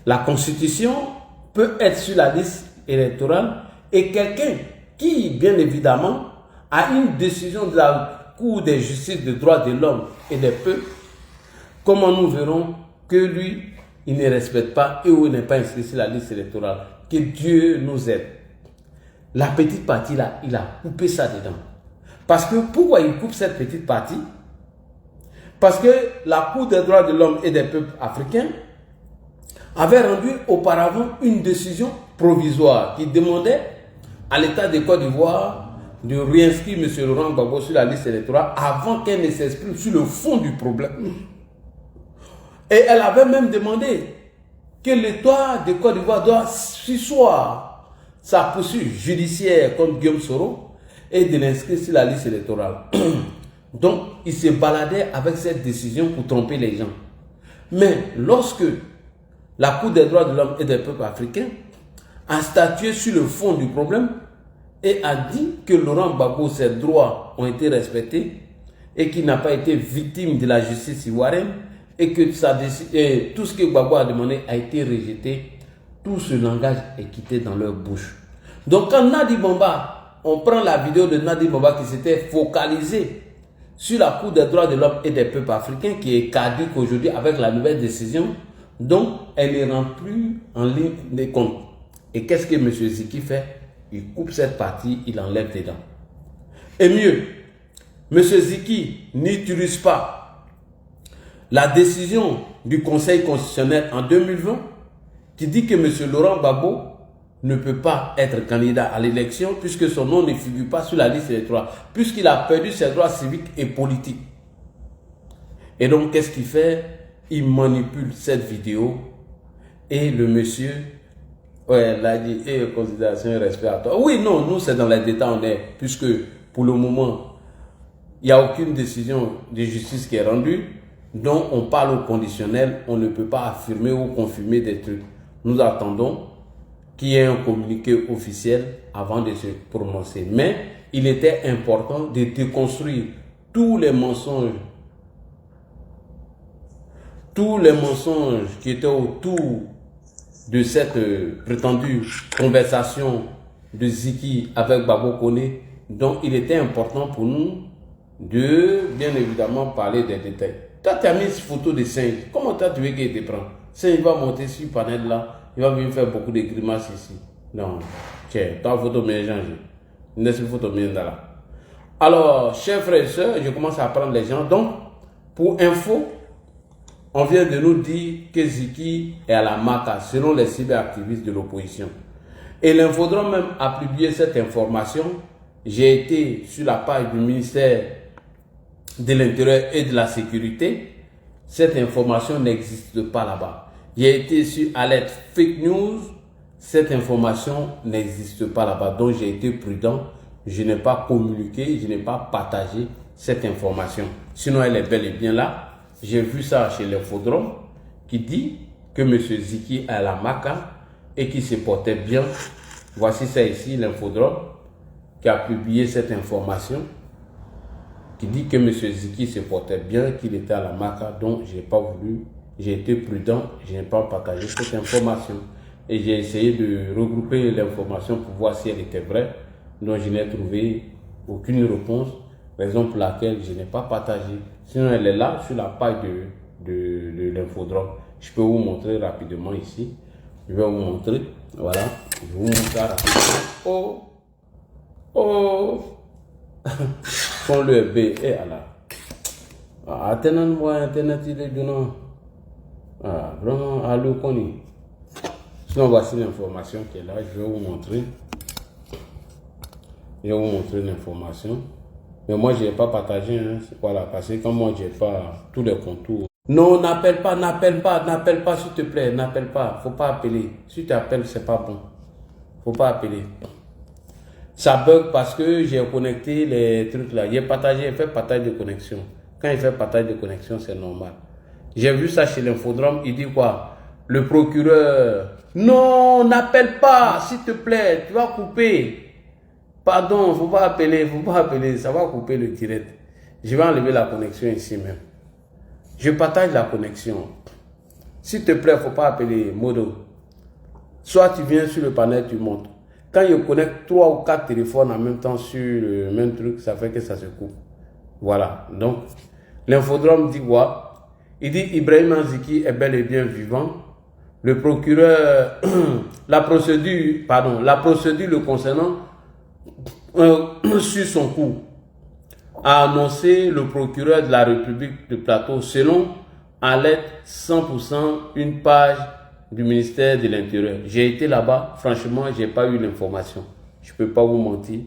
la Constitution peut être sur la liste électorale et quelqu'un qui, bien évidemment, a une décision de la Cour de justice des droits de l'homme et des peuples, comment nous verrons que lui, il ne respecte pas et où il n'est pas inscrit sur la liste électorale. Que Dieu nous aide. La petite partie là, il a coupé ça dedans. Parce que pourquoi il coupe cette petite partie? Parce que la Cour des droits de l'homme et des peuples africains avait rendu auparavant une décision provisoire qui demandait à l'État de Côte d'Ivoire de réinscrire M. Laurent Gbagbo sur la liste électorale avant qu'elle ne s'exprime sur le fond du problème. Et elle avait même demandé que l'État de Côte d'Ivoire doit surseoir sa poursuite judiciaire contre Guillaume Soro et de l'inscrire sur la liste électorale. Donc, il se baladait avec cette décision pour tromper les gens. Mais lorsque la Cour des droits de l'homme et des peuples africains a statué sur le fond du problème et a dit que Laurent Gbagbo, ses droits ont été respectés et qu'il n'a pas été victime de la justice ivoirienne et que tout ce que Gbagbo a demandé a été rejeté, tout ce langage est quitté dans leur bouche. Donc quand Nadi Bamba, on prend la vidéo de Nadi Bamba qui s'était focalisée sur la Cour des droits de l'homme et des peuples africains qui est caduque aujourd'hui avec la nouvelle décision, donc elle ne rentre plus en ligne des comptes. Et qu'est-ce que M. Ziki fait? Il coupe cette partie, il enlève dedans. Et mieux, M. Ziki n'utilise pas la décision du Conseil constitutionnel en 2020 qui dit que M. Laurent Gbagbo ne peut pas être candidat à l'élection puisque son nom ne figure pas sur la liste électorale, puisqu'il a perdu ses droits civiques et politiques. Et donc, qu'est-ce qu'il fait? Il manipule cette vidéo et le monsieur, ouais, l'a dit, et considération et respect à toi. Oui, non, nous c'est dans les détails, on est, puisque pour le moment, il n'y a aucune décision de justice qui est rendue, donc on parle au conditionnel, on ne peut pas affirmer ou confirmer des trucs. Nous attendons qu'il y ait un communiqué officiel avant de se prononcer. Mais il était important de déconstruire tous les mensonges qui étaient autour de cette prétendue conversation de Ziki avec Gbagbo Koné. Donc il était important pour nous de bien évidemment parler des détails. Toi tu as mis une photo de singe, comment toi tu veux qu'il te prenne? Singe va monter sur le panel là, il va venir faire beaucoup de grimaces ici. Non, tiens, ta photo m'est changée. N'est-ce pas photo m'est là? Alors, chers frères et sœurs, je commence à apprendre les gens. Donc, pour info, on vient de nous dire que Ziki est à la MACA, selon les cyberactivistes de l'opposition. Et l'Infodrome même a publié cette information. J'ai été sur la page du ministère de l'Intérieur et de la Sécurité. Cette information n'existe pas là-bas. J'ai été sur Alert Fake News. Cette information n'existe pas là-bas. Donc j'ai été prudent. Je n'ai pas communiqué, je n'ai pas partagé cette information. Sinon, elle est bel et bien là. J'ai vu ça chez l'Infodrome qui dit que M. Ziki est à la MACA et qui se portait bien. Voici ça ici, l'Infodrome. qui a publié cette information, qui dit que M. Ziki se portait bien, qu'il était à la Maca, donc je n'ai pas voulu, j'ai été prudent, je n'ai pas partagé cette information. Et j'ai essayé de regrouper l'information pour voir si elle était vraie, donc je n'ai trouvé aucune réponse, raison pour laquelle je n'ai pas partagé. Sinon elle est là sur la page de l'infodrome. Je peux vous montrer rapidement ici. Je vais vous montrer, voilà, je vais vous montrer rapidement. Oh font le B et alors Internet il est de non. Vraiment à le connaître. Sinon voici l'information qui est là, je vais vous montrer. Je vais vous montrer l'information. Mais moi je n'ai pas partagé, hein. Voilà, parce que comme moi je n'ai pas tous les contours. Non, n'appelle pas s'il te plaît, n'appelle pas, faut pas appeler. Si tu appelles, c'est pas bon. Faut pas appeler. Ça bug parce que j'ai connecté les trucs là. J'ai fait partage de connexion. Quand il fait partage de connexion, c'est normal. J'ai vu ça chez l'infodrome, il dit quoi? Le procureur, non, n'appelle pas, s'il te plaît, tu vas couper. Pardon, faut pas appeler, ça va couper le direct. Je vais enlever la connexion ici même. Je partage la connexion. S'il te plaît, faut pas appeler Modo. Soit tu viens sur le panel, tu montes. Quand je connecte 3 ou 4 téléphones en même temps sur le même truc, ça fait que ça se coupe. Voilà. Donc, l'infodrome dit quoi? Il dit Ibrahim Ziki est bel et bien vivant. Le procureur, la procédure le concernant sur son coup a annoncé le procureur de la République de Plateau selon à l'aide 100% une page du ministère de l'Intérieur. J'ai été là-bas, franchement, j'ai pas eu l'information. Je peux pas vous mentir,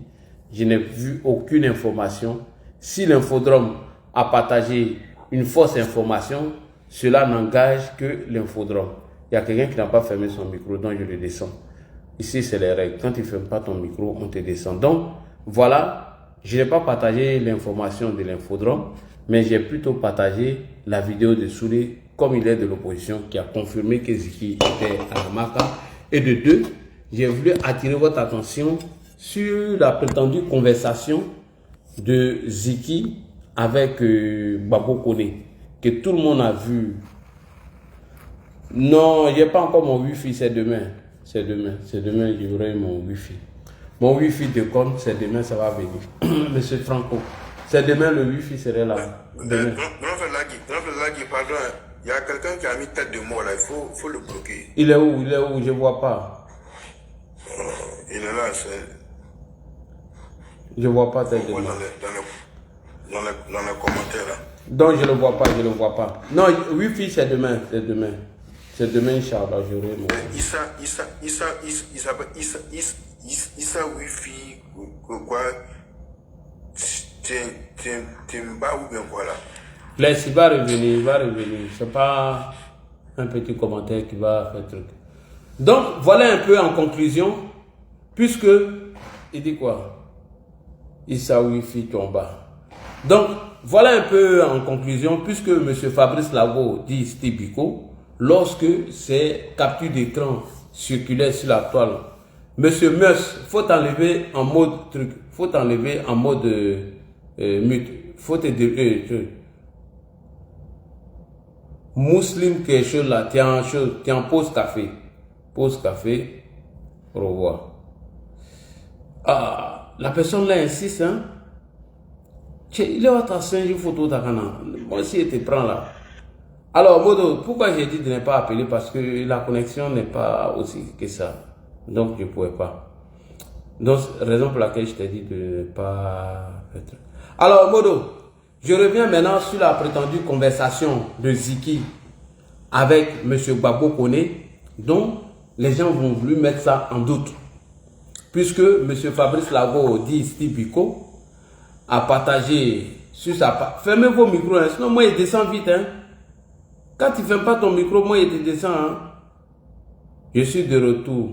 je n'ai vu aucune information. Si l'infodrome a partagé une fausse information, cela n'engage que l'infodrome. Il y a quelqu'un qui n'a pas fermé son micro, donc je le descends. Ici, c'est les règles. Quand tu ne fermes pas ton micro, on te descend. Donc, voilà, je n'ai pas partagé l'information de l'infodrome, mais j'ai plutôt partagé la vidéo de Soulé, comme il est de l'opposition, qui a confirmé que Ziki était à la Maca. Et de deux, j'ai voulu attirer votre attention sur la prétendue conversation de Ziki avec Babo Kone, que tout le monde a vu. Non, j'ai pas encore mon Wi-Fi, c'est demain. C'est demain, j'aurai mon Wi-Fi. Mon Wi-Fi de compte, c'est demain, ça va venir. Monsieur Franco, c'est demain, le Wi-Fi serait là. Demain. Pardon, il y a quelqu'un qui a mis tête de mort là, il faut le bloquer. Il est où? Je vois pas. Il est là, c'est... Je vois pas tête de mort. Dans les commentaires là. Donc je le vois pas. Non, Wi-Fi c'est demain. C'est demain, Inch'Allah, j'aurai mon... Issa Wi-Fi, quoi, Timba ou bien quoi là? Laisse, il va revenir. C'est pas un petit commentaire qui va faire truc. Donc, voilà un peu en conclusion, puisque, il dit quoi? Issa Wi-Fi tomba. Donc, voilà un peu en conclusion, puisque M. Fabrice Lago dit Steve Biko, lorsque ces captures d'écran circulaient sur la toile, Monsieur Meus, faut t'enlever en mode truc, faut t'enlever en mode mute, faut te dire Muslim quelque chose là, t'es en pause café, au revoir. Ah, la personne là insiste, hein. Il est votre 5 photo d'Akana. Moi aussi, je te prends là. Alors, Modo, pourquoi j'ai dit de ne pas appeler? Parce que la connexion n'est pas aussi que ça. Donc, je ne pouvais pas. Donc, raison pour laquelle je t'ai dit de ne pas faire truc. Alors, Modo, je reviens maintenant sur la prétendue conversation de Ziki avec M. Babo Kone, dont les gens vont voulu mettre ça en doute. Puisque M. Fabrice Lago dit Steve Biko a partagé sur sa page. Fermez vos micros, hein, sinon moi il descend vite. Hein. Quand tu ne fermes pas ton micro, moi il te descend. Hein. Je suis de retour.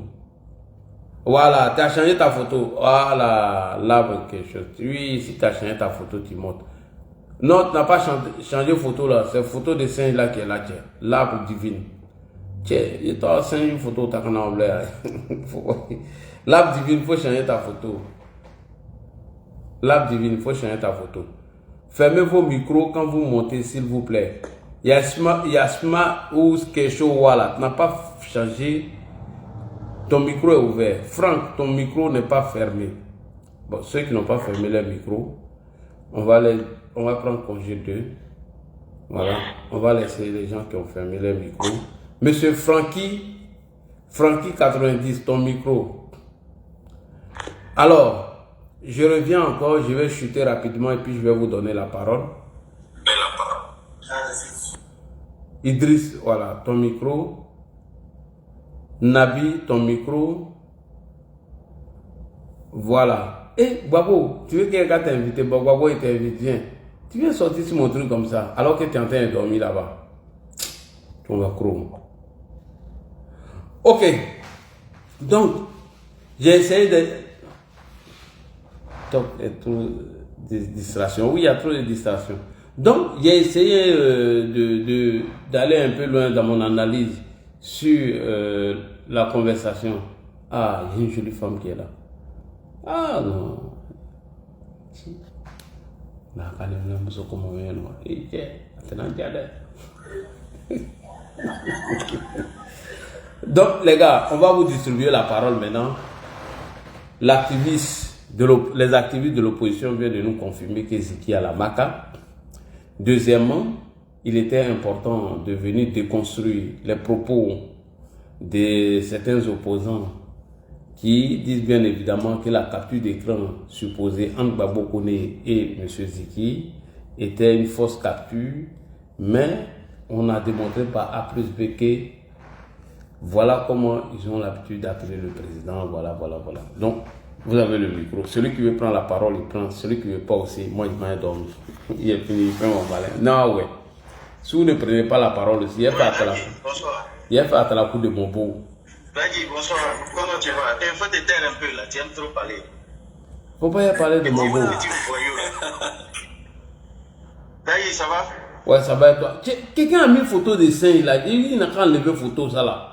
Voilà, tu as changé ta photo. Voilà, là, quelque chose. Oui, si tu as changé ta photo, tu montes. Non, tu n'as pas changé de photo là. C'est photo de singe là qui est là. L'arbre divine. Tiens, il t'a changé une photo, tu as qu'un anglais. L'arbre divine, il faut changer ta photo. L'arbre divine, il faut changer ta photo. Fermez vos micros quand vous montez, s'il vous plaît. Yasma ou Kesho, voilà. Tu n'as pas changé. Ton micro est ouvert. Franck, ton micro n'est pas fermé. Bon, ceux qui n'ont pas fermé leur micro, on va prendre congé d'eux. Voilà. On va laisser les gens qui ont fermé leur micro. Monsieur Francky 90, ton micro. Alors, je reviens encore, je vais chuter rapidement et puis je vais vous donner la parole. Idriss, voilà, ton micro. Nabi, ton micro. Voilà. Eh, Babo, tu veux que quelqu'un t'invite? Babo, il t'invite, viens. Tu viens sortir sur mon truc comme ça, alors que tu es en train de dormir là-bas. On va chrome. Ok. Donc, j'ai essayé de... Donc, il y a trop de distractions. Oui, il y a trop de distractions. Donc, j'ai essayé d'aller un peu loin dans mon analyse sur la conversation. Ah, il y a une jolie femme qui est là. Ah, non. Donc, les gars, on va vous distribuer la parole maintenant. Les activistes de l'opposition viennent de nous confirmer que Ziki a la maca. Deuxièmement, il était important de venir déconstruire les propos de certains opposants qui disent bien évidemment que la capture d'écran supposée entre Babo Kone et M. Ziki était une fausse capture, mais on a démontré par A plus B que voilà comment ils ont l'habitude d'appeler le président, voilà. Donc, vous avez le micro. Celui qui veut prendre la parole, il prend. Celui qui ne veut pas aussi, moi, il m'a dormi. Il est fini, il prend mon balai. Non, ouais. Si vous ne prenez pas la parole aussi, il a fait à la coup de mon beau. Bagui, bonsoir. Comment tu vas? Il faut te taire un peu là, tu aimes trop parler. Faut pas y parler de mon beau. Bagui, ça va? Ouais, ça va et toi. Quelqu'un a mis photo de sein, il a dit, il n'a qu'à enlever photo, ça là.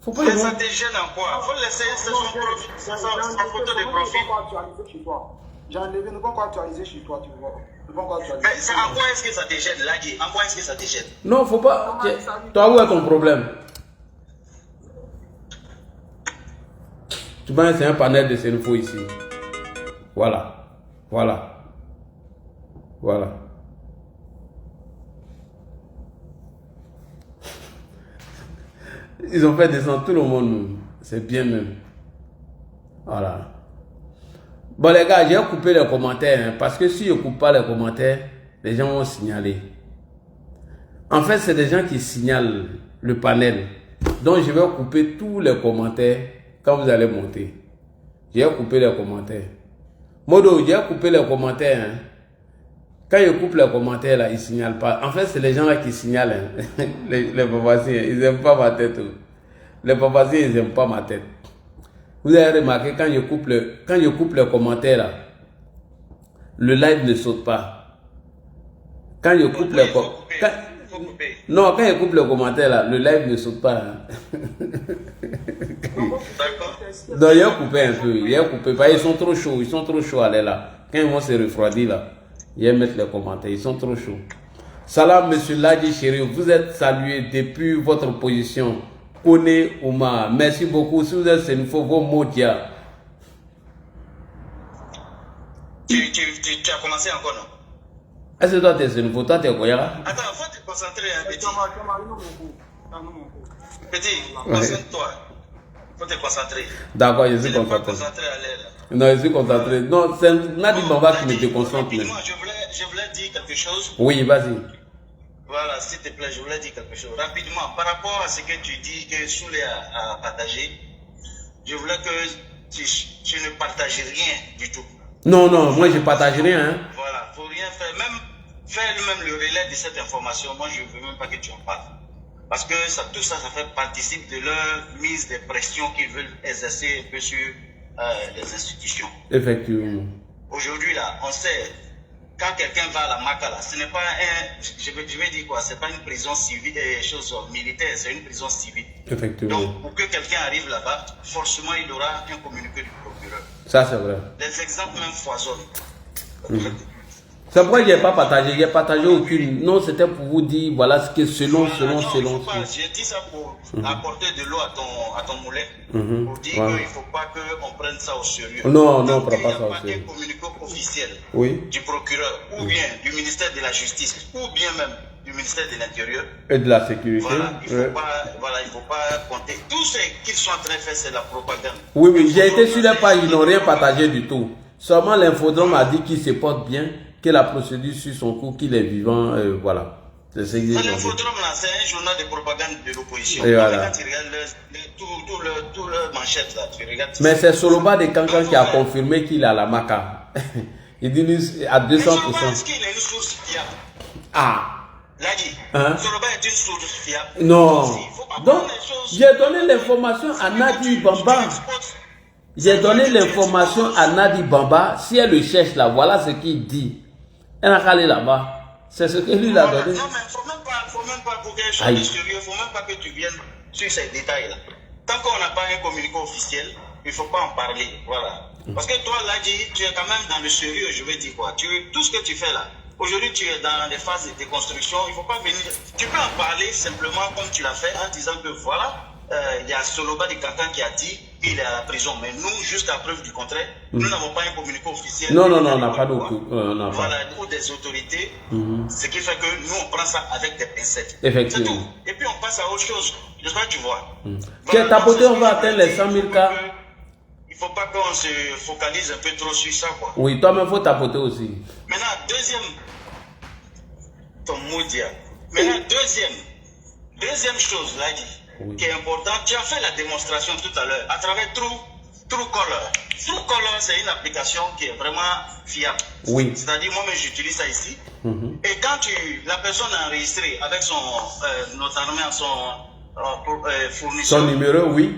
Faut pas ça te gêne en quoi? Faut laisser sa photo de profil. J'ai enlevé, ne pas encore actualiser chez toi, tu vois. Mais en quoi est-ce que ça te gêne, Lagui? En quoi est-ce que ça te gêne? Non, faut pas. Toi, où est ton problème? Tu vois, c'est un panel de Senfo ici. Voilà. Ils ont fait descendre tout le monde. C'est bien même. Voilà. Bon les gars, j'ai coupé les commentaires. Parce que si je ne coupe pas les commentaires, les gens vont signaler. En fait, c'est des gens qui signalent le panel. Donc je vais couper tous les commentaires quand vous allez monter. J'ai coupé les commentaires. Modo, j'ai coupé les commentaires. Quand je coupe les commentaires, là, ils ne signalent pas. En fait, c'est les gens là qui signalent. Les papaziens, ils n'aiment pas ma tête. Les papaziens, ils n'aiment pas ma tête. Vous avez remarqué, quand je coupe les commentaires, là, le live ne saute pas. Quand je coupe les commentaires... Non, quand je coupe le commentaire, là, le live ne saute pas. Donc, il a coupé un peu. Ils sont trop chauds, allez là. Quand ils vont se refroidir, là, ils mettent les commentaires. Ils sont trop chauds. Salam, monsieur Ladji Chéri. Vous êtes salué depuis votre position. Kone Ouma. Merci beaucoup. Si vous êtes Senfo, vos mots dia. Tu as commencé encore, non? Est-ce que toi, tu es Senfo? Toi, tu es Koyara? Attends, il faut te concentrer, hein, petit. Petit, concentre-toi. Il faut te concentrer. D'accord, je suis concentré. Non, je suis concentré. Non, c'est Nadi Bamba qui me déconcentre. Je voulais dire quelque chose. Oui, vas-y. Voilà, s'il te plaît, je voulais dire quelque chose. Rapidement, par rapport à ce que tu dis que Soulé a partagé, je voulais que tu ne partages rien du tout. Non, moi je partage rien. Hein. Voilà, faut rien faire. Même faire le relais de cette information, moi je ne veux même pas que tu en parles. Parce que tout ça fait participe de leur mise de pression qu'ils veulent exercer un peu sur les institutions. Effectivement. Aujourd'hui, là, on sait, quand quelqu'un va à la Maca, là, ce n'est pas je vais dire quoi, c'est pas une prison civile, chose militaire, c'est une prison civile. Effectivement. Donc, pour que quelqu'un arrive là-bas, forcément, il aura un communiqué du procureur. Ça, c'est vrai. Les exemples même foisonnent. C'est pourquoi je n'ai pas partagé. Il n'y a partagé aucune. Non, c'était pour vous dire, voilà ce que selon. J'ai dit ça pour apporter de l'eau à ton moulin. Pour dire qu'il ne faut pas qu'on prenne ça au sérieux. Non, on ne prend pas ça au sérieux. Il n'y a pas de communiqué officiel du procureur, ou bien du ministère de la Justice, ou bien même du ministère de l'Intérieur. Et de la Sécurité. Voilà, il ne faut pas compter. Tout ce qu'ils sont en train de faire, c'est la propagande. Oui, j'ai été sur les pages, ils n'ont rien partagé du tout. Seulement l'infodrome a dit qu'il se porte bien, que la procédure suit son cours, qu'il est vivant, voilà. C'est ce qu'ils ont dit. L'infodrome, c'est un journal de propagande de l'opposition. Et voilà. Quand tu regardes tout le manchette là, tu regardes. Mais c'est Soloba de Kankan qui a confirmé qu'il a la maca. Il dit à 200%. Est-ce qu'il a une source fiable? Ah. L'a dit. Soloba est une source fiable. Non. Donc, j'ai donné l'information à Nadi Bamba. J'ai donné l'information à Nadi Bamba. Si elle le cherche là, voilà ce qu'il dit. Elle a allé là-bas. C'est ce que lui a donné. Non, mais faut même pas pour qu'elle soit sérieux. Il ne faut même pas que tu viennes sur ces détails-là. Tant qu'on n'a pas un communiqué officiel, il ne faut pas en parler. Voilà. Parce que toi, là, tu es quand même dans le sérieux, je vais dire quoi. Tout ce que tu fais là, aujourd'hui, tu es dans des phases de déconstruction. Il ne faut pas venir. Tu peux en parler simplement comme tu l'as fait en disant que voilà, il y a Soloba de Kankan qui a dit qu'il est à la prison. Mais nous, jusqu'à preuve du contraire, nous n'avons pas un communiqué officiel. Non, on n'a pas beaucoup. Voilà, ou des autorités. Ce qui fait que nous, on prend ça avec des pincettes. Effectivement. C'est tout. Et puis, on passe à autre chose. J'espère que tu vois. Voilà, tapoté, on va atteindre les 100 000 cas. Il ne faut pas qu'on se focalise un peu trop sur ça, quoi. Oui, toi-même, il faut tapoter aussi. Maintenant, deuxième. Ton maudit. Maintenant, deuxième chose, là, qui est importante. Tu as fait la démonstration tout à l'heure à travers Truecaller. Truecaller, c'est une application qui est vraiment fiable. Oui. C'est-à-dire, moi-même, j'utilise ça ici. Et quand la personne est enregistrée avec notamment son fournisseur. Son numéro, oui.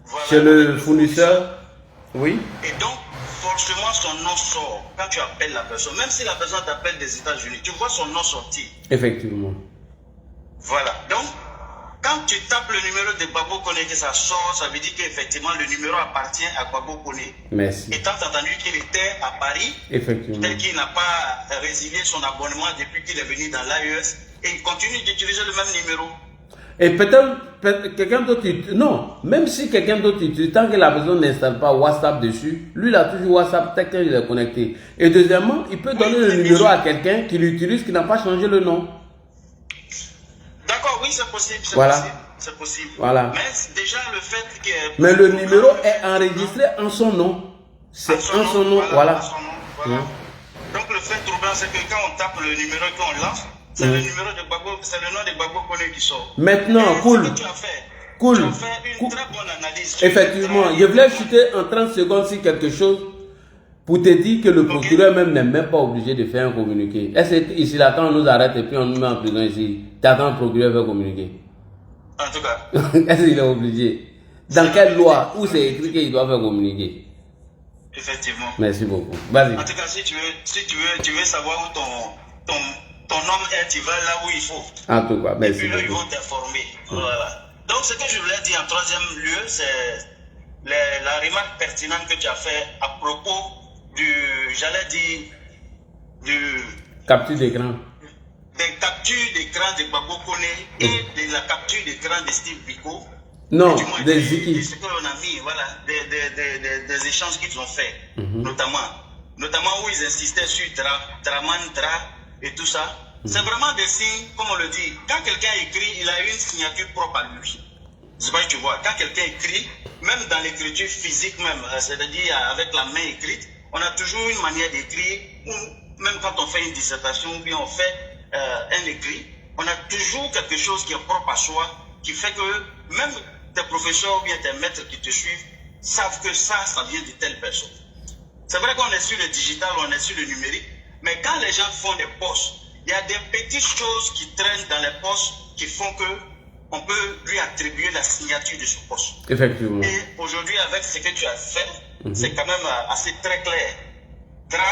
Voilà, chez le fournisseur, oui. Et donc, forcément, son nom sort quand tu appelles la personne. Même si la personne t'appelle des États-Unis, tu vois son nom sortir. Effectivement. Voilà. Donc, quand tu tapes le numéro de Gbagbo Koné que ça sort, ça veut dire qu'effectivement, le numéro appartient à Gbagbo Koné. Merci. Et tant entendu qu'il était à Paris, effectivement, peut-être qu'il n'a pas résilié son abonnement depuis qu'il est venu dans l'AES, et il continue d'utiliser le même numéro. Et peut-être quelqu'un d'autre, non, même si quelqu'un d'autre utilise, tant que la personne n'installe pas WhatsApp dessus, lui il a toujours WhatsApp, peut-être qu'il est connecté. Et deuxièmement, il peut donner le numéro à quelqu'un qui l'utilise, qui n'a pas changé le nom. D'accord, oui, c'est possible, c'est possible. Voilà. Mais déjà le fait que... Mais le numéro est enregistré en son nom. C'est en son nom, voilà. Donc le fait troublant, c'est que quand on tape le numéro et qu'on lance, c'est le numéro de Gbagbo, c'est le nom de Gbagbo Koné qui sort. Maintenant, cool. Tu as fait une très bonne analyse. Effectivement, je voulais chuter en 30 secondes sur quelque chose pour te dire que le procureur n'est même pas obligé de faire un communiqué. Est-ce qu'ici, là, quand on nous arrête et puis on nous met en prison ici, tu attends le procureur faire communiquer? En tout cas. Est-ce qu'il est obligé? Dans quelle loi où c'est écrit qu'il doit faire communiquer? Effectivement. Merci beaucoup. Vas-y. En tout cas, si tu veux savoir où ton homme est, tu vas là où il faut. En tout cas, merci. Et puis là, ils vont t'informer. Voilà. Donc, ce que je voulais dire en troisième lieu, c'est la remarque pertinente que tu as fait à propos j'allais dire, capture d'écran. Des captures d'écran de Gbagbo Koné et de la capture d'écran de Steve Biko. Non, des Ziki. Ce qu'on a mis, voilà, des échanges qu'ils ont fait, notamment où ils insistaient sur Draman, et tout ça. C'est vraiment des signes, comme on le dit. Quand quelqu'un écrit, il a une signature propre à lui. C'est pas que tu vois. Quand quelqu'un écrit, même dans l'écriture physique même, c'est-à-dire avec la main écrite, on a toujours une manière d'écrire, ou même quand on fait une dissertation, ou bien on fait un écrit, on a toujours quelque chose qui est propre à soi, qui fait que même tes professeurs ou bien tes maîtres qui te suivent savent que ça vient de telle personne. C'est vrai qu'on est sur le digital, on est sur le numérique, mais quand les gens font des posts, il y a des petites choses qui traînent dans les posts qui font que on peut lui attribuer la signature de ce poste. Effectivement. Et aujourd'hui, avec ce que tu as fait, c'est quand même assez très clair. Dra,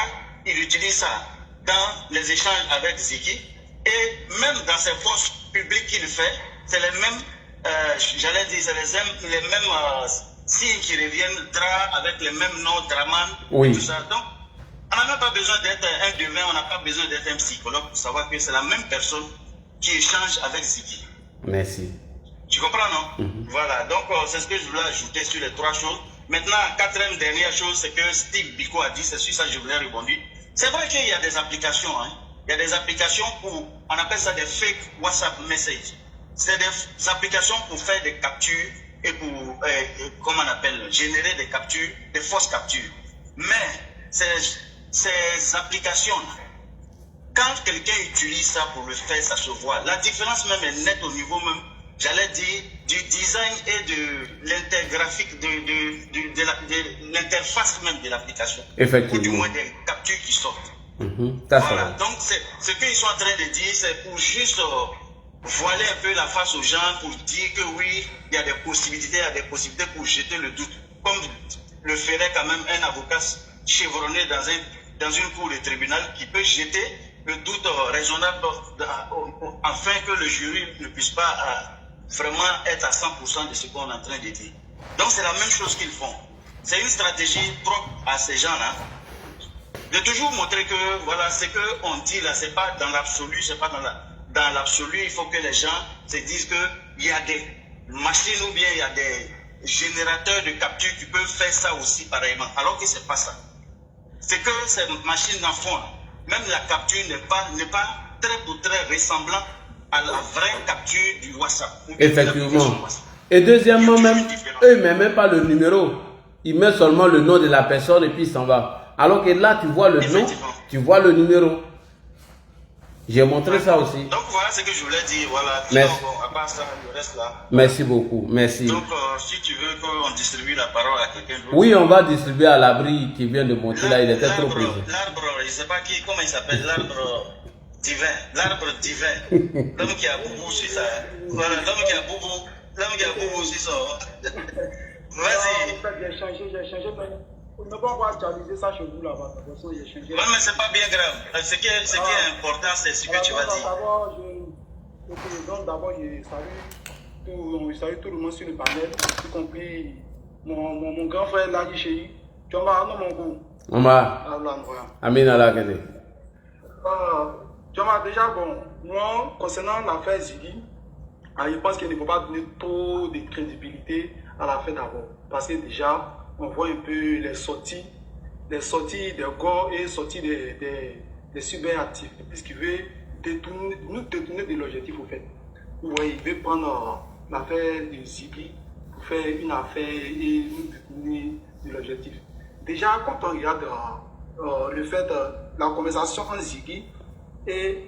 il utilise ça dans les échanges avec Ziki, et même dans ses posts publics qu'il fait, c'est les mêmes, j'allais dire, c'est les mêmes signes qui reviennent, Dra avec les mêmes noms, Draman, oui. Tout ça. Donc, On n'a même pas besoin d'être un devin, on n'a pas besoin d'être un psychologue pour savoir que c'est la même personne qui échange avec Ziggy. Merci. Tu comprends, non? Voilà, donc c'est ce que je voulais ajouter sur les 3 choses. Maintenant, 4e dernière chose, c'est que Steve Biko a dit, c'est sur ça que je voulais rebondir. C'est vrai qu'il y a des applications, hein. Il y a des applications pour, on appelle ça des fake WhatsApp messages. C'est des applications pour faire des captures et pour, comment on appelle, générer des captures, des fausses captures. Mais ces applications-là, quand quelqu'un utilise ça pour le faire, ça se voit. La différence même est nette au niveau même, j'allais dire, du design et de l'intergraphique, de l'interface même de l'application. Effectivement. Ou du moins des captures qui sortent. Voilà. Donc, ce qu'ils sont en train de dire, c'est pour juste voiler un peu la face aux gens, pour dire que oui, il y a des possibilités, pour jeter le doute. Comme le ferait quand même un avocat chevronné dans une cour de tribunal qui peut jeter le doute raisonnable afin que le jury ne puisse pas vraiment être à 100% de ce qu'on est en train de dire. Donc c'est la même chose qu'ils font. C'est une stratégie propre à ces gens-là de toujours montrer que voilà, ce qu'on dit là, c'est pas dans l'absolu, c'est pas dans l'absolu, il faut que les gens se disent qu'il y a des machines ou bien il y a des générateurs de capture qui peuvent faire ça aussi pareillement, alors que c'est pas ça. C'est que ces machines en font, même la capture n'est pas très ressemblant à la vraie capture du WhatsApp. Effectivement. Et deuxièmement, même, eux ne mettent même pas le numéro. Ils mettent seulement le nom de la personne et puis ils s'en vont. Alors que là, tu vois le nom, tu vois le numéro. J'ai montré ça aussi. Donc voilà ce que je voulais dire. Voilà. Merci. Donc, à part ça, le reste là. Merci beaucoup. Merci. Donc si tu veux qu'on distribue la parole à quelqu'un d'autre. Oui, on va distribuer à l'abri qui vient de monter là. Il était trop présent. L'arbre, je ne sais pas qui, comment il s'appelle, l'arbre divin. L'arbre divin. L'homme qui a boubou sur ça. Voilà, l'homme qui a boubou sur ça. Vas-y. J'ai changé, mais on ne va pas actualiser ça chez vous là-bas. De toute façon, j'ai changé. Oui, mais c'est pas bien grave. Ce qui est important, c'est ce que tu vas dire. D'abord, je salue tout le monde sur le panel, y compris mon grand frère Ladi Chéri. Tu m'as non mon goût. Amin Allah Kene. Tu m'as déjà, bon, moi, concernant l'affaire Ziggy, je pense qu'il ne faut pas donner trop de crédibilité à l'affaire d'abord. Parce que déjà, on voit un peu les sorties des gars et sorties des cyberactifs. Puisqu'il veut nous détourner de l'objectif au fait. Ouais, il veut prendre l'affaire de Ziggy pour faire une affaire et nous détourner de l'objectif. Déjà, quand on regarde le fait de la conversation entre Ziggy et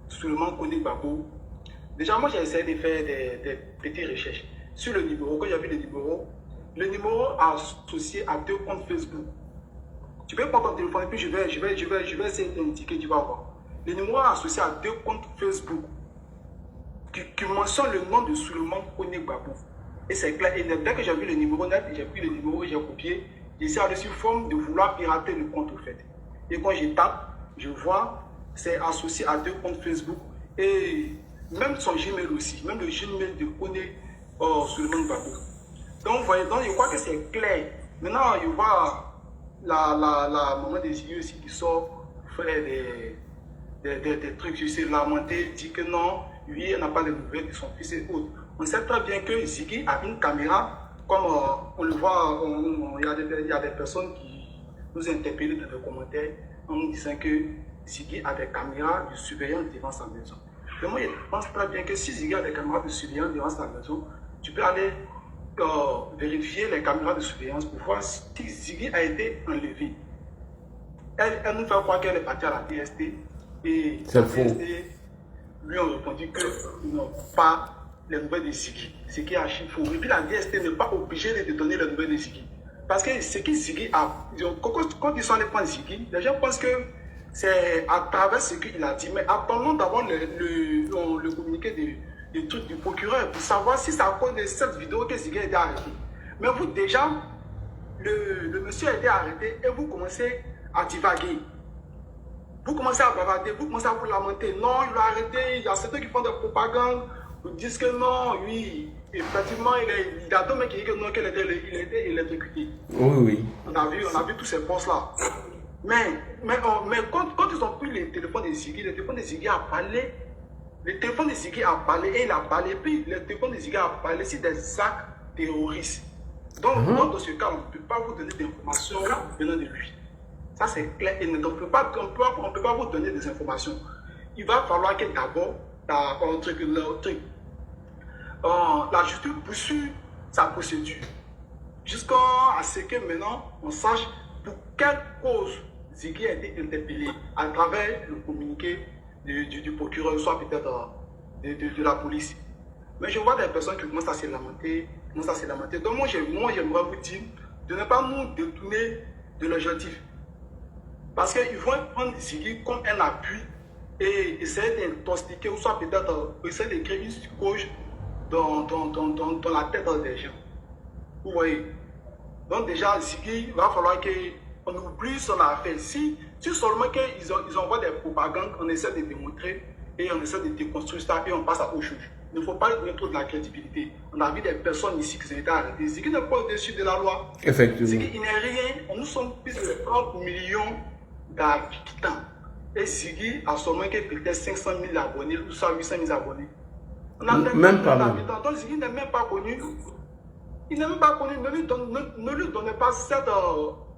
Suleiman Kone Gbagbo, déjà moi j'ai essayé de faire des petites recherches sur le numéro. Quand j'ai vu le numéro associé à 2 comptes Facebook. Tu peux prendre ton téléphone et puis je vais essayer d'indiquer, tu vas voir. Le numéro associé à 2 comptes Facebook qui mentionne le nom de Suleiman Kone Gbagbo. Et c'est clair. Et dès que j'ai vu le numéro net, j'ai pris le numéro et j'ai copié. J'ai reçu forme de vouloir pirater le compte au fait. Et quand je tape, je vois c'est associé à 2 comptes Facebook et même son Gmail aussi, même le Gmail de Kone Suleiman Gbagbo. Donc, vous voyez, donc je crois que c'est clair. Maintenant, je vois la maman des yeux aussi qui sort faire des trucs, je sais, lamenter, dit que non, lui, elle n'a pas de nouvelles de son fils et autres. On sait très bien que Ziggy a une caméra, comme on le voit, il y a des personnes qui nous interpellent dans les commentaires en nous disant que Ziggy a des caméras de surveillance devant sa maison. Mais moi, je pense très bien que si Ziggy a des caméras de surveillance devant sa maison, tu peux aller vérifier les caméras de surveillance pour voir si Ziggy a été enlevé. Elle nous fait croire qu'elle est partie à la DST et la DST lui ont répondu qu'ils n'ont pas les nouvelles de Ziggy. Ce qui est archi faux. Et puis la DST n'est pas obligée de donner les nouvelles de Ziggy. Parce que ce que Ziggy a, quand ils sont allés prendre Ziggy, les gens pensent que c'est à travers ce qu'il a dit. Mais attendons d'avoir le communiqué des trucs du procureur pour savoir si c'est à cause de cette vidéo que Ziggy a été arrêté. Mais vous, déjà, le monsieur a été arrêté et vous commencez à divaguer. Vous commencez à bavarder, vous commencez à vous lamenter. Non, il l'a arrêté, il y a certains qui font des propagandes. Vous dites que non, oui, effectivement, il y a d'autres mecs qui disent que non, qu'il était électrocuté. Oui. On a vu tous ces postes-là. Mais quand ils ont pris les téléphones de Ziggy, le téléphone de Ziggy a parlé. Le téléphone de Ziggy a parlé et il a parlé. Puis le téléphone de Ziggy a parlé sur des actes terroristes. Donc, dans ce cas, on ne peut pas vous donner d'informations venant de lui. Ça, c'est clair. Et on ne peut pas vous donner des informations. Il va falloir que d'abord, la justice poursuive sa procédure. Jusqu'à ce que maintenant, on sache pour quelle cause Ziggy a été interpellé à travers le communiqué du procureur, soit peut-être de la police. Mais je vois des personnes qui commencent à se lamenter. Donc moi, j'aimerais vous dire de ne pas nous détourner de l'objectif. Parce qu'ils vont prendre Ziggy comme un appui et essayer d'intoxiquer ou soit peut-être essayer de créer une psychose dans la tête des gens. Vous voyez? Donc déjà, Ziggy, il va falloir qu'on oublie son affaire. Si seulement qu'ils envoient des propagandes, on essaie de démontrer et on essaie de déconstruire ça et on passe à autre chose. Il ne faut pas lui donner trop de la crédibilité. On a vu des personnes ici qui ont été arrêtées. Ziggy n'est pas au-dessus de la loi. Effectivement. Ziggy, il n'est rien. Nous sommes plus de 30 millions d'habitants. Et Ziggy a seulement peut-être 500 000 abonnés ou 800 000 abonnés. On a même pas d'habitants. Donc Ziggy n'est même pas connu. Il n'est même pas connu. Ne lui donnez pas cette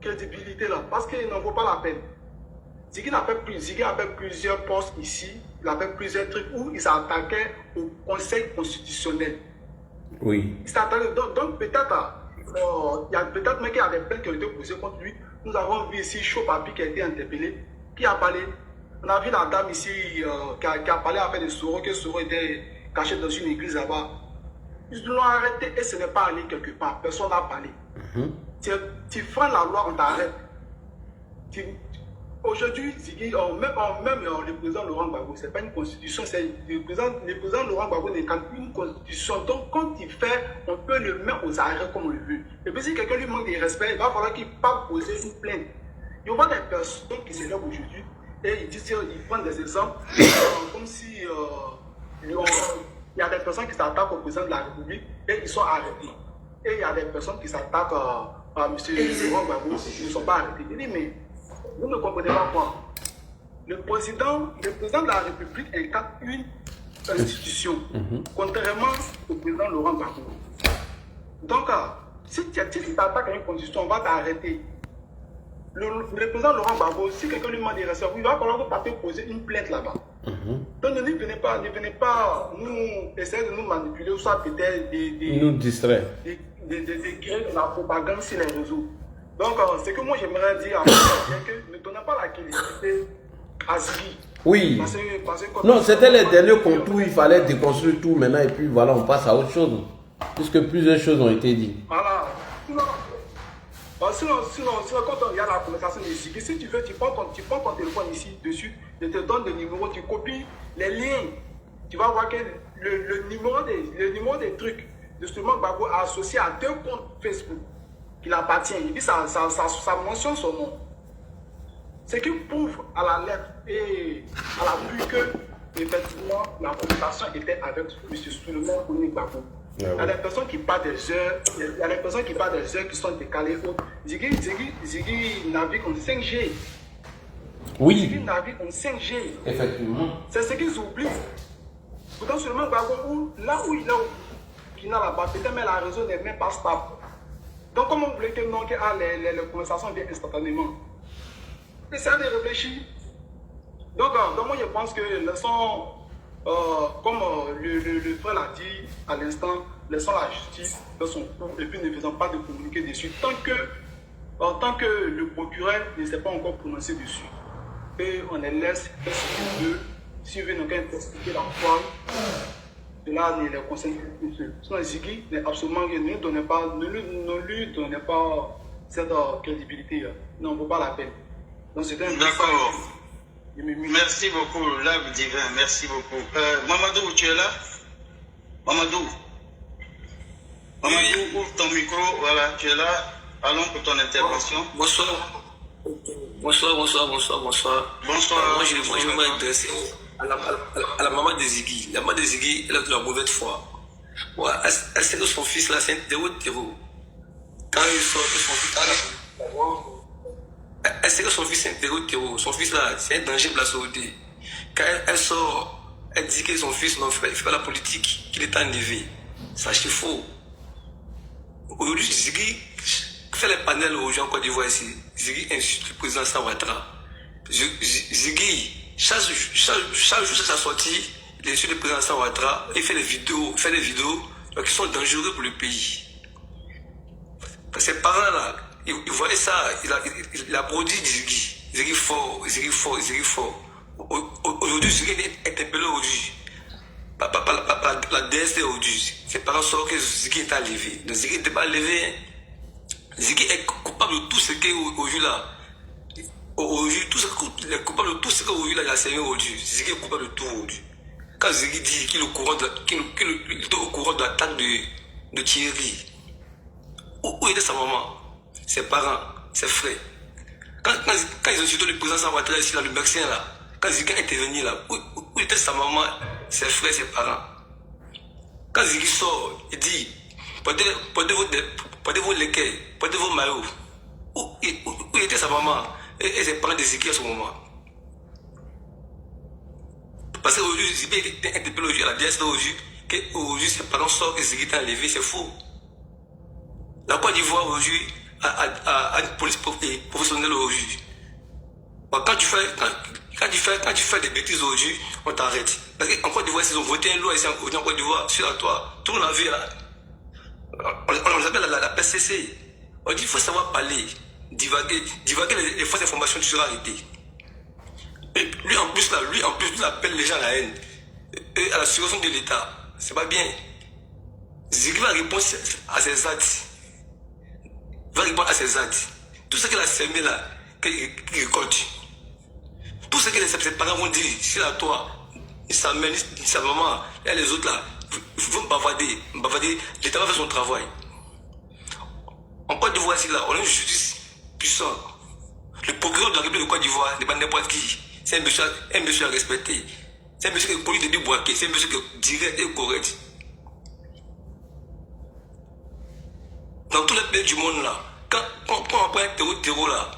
crédibilité-là parce qu'il n'en vaut pas la peine. Ziggy a fait plusieurs postes ici. Il a fait plusieurs trucs où il s'attaquait au Conseil constitutionnel. Oui. Il s'attaquait. Donc peut-être, il y a peut-être même qu'il y a des plaintes qui ont été posées contre lui. Nous avons vu ici Chaud Papi qui a été interpellé. Qui a parlé? On a vu la dame ici qui a parlé avec de Soro, que Soro était caché dans une église là-bas. Ils l'ont arrêté et ce n'est pas allé quelque part. Personne n'a parlé. Tu freines la loi, on t'arrête. Aujourd'hui, même le président Laurent Gbagbo, ce n'est pas une constitution, le président Laurent Gbagbo n'est qu'une constitution. Donc, quand il fait, on peut le mettre aux arrêts comme on le veut. Et puis, si quelqu'un lui manque de respect, il va falloir qu'il parte poser une plainte. Il y aura des personnes qui s'élèvent aujourd'hui et ils prennent des exemples comme si il y a des personnes qui s'attaquent au président de la République et ils sont arrêtés. Et il y a des personnes qui s'attaquent à M. Laurent Gbagbo, ils ne sont pas arrêtés. Il dit, mais vous ne comprenez pas quoi. Le président de la République incarne une institution, contrairement au président Laurent Gbagbo. Donc, si tu t'attaques à une constitution, on va t'arrêter. Le président Laurent Gbagbo, si quelqu'un lui demande des respect, il va falloir que partir poser une plainte là-bas. Donc ne venez pas nous essayer de nous manipuler ou soit peut-être nous distraire. De créer de la propagande sur les réseaux. Donc, ce que moi j'aimerais dire, c'est que ne donnez pas la crédibilité à Ziggy. Oui. Parce que non, c'était les derniers contours, il fallait déconstruire tout maintenant et puis voilà, on passe à autre chose. Puisque plusieurs choses ont été dites. Voilà. Sinon, quand on regarde la conversation de Ziggy, si tu veux, tu prends ton téléphone ici, dessus, je te donne le numéro, tu copies les liens. Tu vas voir que le numéro des trucs de Souleymane Gbagbo est associé à 2 comptes Facebook qui l'appartient. Et puis ça mentionne son nom. Ce qui prouve à la lettre et à la vue que, effectivement, la conversation était avec M. Souleymane Gbagbo. Il y a des personnes qui parlent des heures, qui sont décalées. Ziggy navigue en 5G. Oui. Ziggy navigue en 5G. Effectivement. C'est ce qu'ils oublient. Pourtant, seulement Gbagbo, là où il est, là-bas, peut-être même la réseau n'est même pas stable. Donc, comment vous voulez que non, les conversations viennent instantanément? Essayez de réfléchir. Donc, moi, je pense que laissons. Comme le frère l'a dit à l'instant, laissons la justice dans son cours et puis ne faisons pas de communiquer dessus tant que le procureur ne s'est pas encore prononcé dessus. Et on les laisse faire ce qu'ils veulent. S'ils veulent donc expliquer la foi, cela ne les concerne plus. Sinon, Ziggy n'est absolument rien. Ne lui donnez pas cette crédibilité. Non, on ne vaut pas la peine. D'accord. Merci beaucoup, l'âme divin, merci beaucoup. Mamadou, tu es là? Mamadou, ouvre ton micro, voilà, tu es là. Allons pour ton intervention. Bonsoir. Bonsoir. Moi, je vais m'intéresser à la maman de Ziggy. La maman de Ziggy, elle a de la mauvaise foi. Ouais, elle sait que son fils là, c'est un terreau. Quand il sort de son fils, elle sait que son fils est un terreau. Son fils là, c'est un danger pour la société. Quand elle sort, elle dit que son fils ne fait pas la politique, qu'il est enlevé. Ça, c'est faux. Aujourd'hui, Ziggy fait les panels aux gens en Côte d'Ivoire ici. Ziggy insulte le président Ouattara. Ziggy, chaque jour de sa sortie, il insulte le président Ouattara. Il fait des vidéos qui sont dangereuses pour le pays. Ses parents là, ils voyaient ça, il a produit Ziggy. Ziggy fort. Aujourd'hui, Ziggy est interpellé aujourd'hui. La DST aujourd'hui. Ses parents sortent que Ziggy est enlevé. Donc Ziggy n'était pas enlevé. Ziggy est coupable de tout ce qu'il y a aujourd'hui là. Aujourd'hui, il est coupable de tout ce qu'il y a servi aujourd'hui. Ziggy est coupable de tout aujourd'hui. Quand Ziggy dit qu'il est au courant de l'attaque de Thierry, où était sa maman, ses parents, ses frères? Quand ils ont surtout le président Ouattara ici, là, le Mexicain là, quand Ziggy est intervenu là, où était sa maman, ses frères, ses parents? Quand Ziggy sort, il dit, portez vos léquets, portez vos maillots. Où était sa maman et ses parents de Ziggy à ce moment? Parce qu'aujourd'hui, Ziggy était interpellé aujourd'hui à la DST aujourd'hui, qu'aujourd'hui ses parents sortent et Ziggy est enlevé, c'est faux. La Côte d'Ivoire aujourd'hui a une police professionnelle aujourd'hui. Quand tu fais des bêtises aujourd'hui, on t'arrête. Parce qu'en Côte d'Ivoire, ils ont voté une loi ici en Côte d'Ivoire sur la toit. Tout le monde a vu là. On appelle la PCC. On dit qu'il faut savoir parler, divaguer les fausses informations, tu seras arrêté. Et lui en plus, il appelle les gens à la haine. Et à la surveillance de l'État. C'est pas bien. Ziggy va répondre à ses actes. Tout ce qu'il a semé là, qu'il récolte. Tout ce que ses parents vont dire, c'est à toi, sa mère, sa maman, et les autres là, ils vont bavarder. L'État va faire son travail. En Côte d'Ivoire, ici là, on a une justice puissante. Le procureur de la République de Côte d'Ivoire n'est pas n'importe qui. C'est un monsieur à respecter. C'est un monsieur qui est poli de Boaké. C'est un monsieur qui est direct et correct. Dans tous les pays du monde là, quand on prend un terreau là,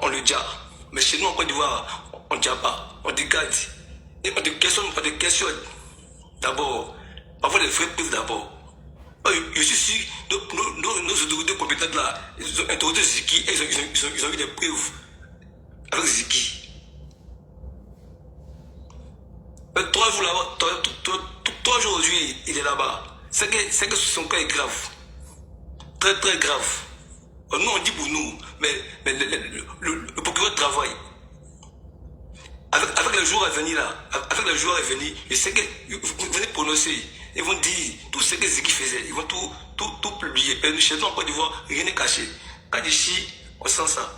on le dit. Mais chez nous en Côte d'Ivoire, on ne dit pas, on dit garde. Et on te questionne d'abord. Parfois les vraies preuves d'abord. Je suis sûr que nos autorités compétentes là, ils ont interrogé Ziggy et ils ont eu des preuves avec Ziggy. 3 jours aujourd'hui, il est là-bas. C'est que son cas est grave. Très très grave. Nous on dit pour nous, mais le procureur travaille. Avec les jours à venir là, je sais que vous venez prononcer, ils vont dire tout ce que Ziggy faisait, ils vont tout publier. Et chez nous en Côte d'Ivoire, rien n'est caché. Quand ici, on sent ça.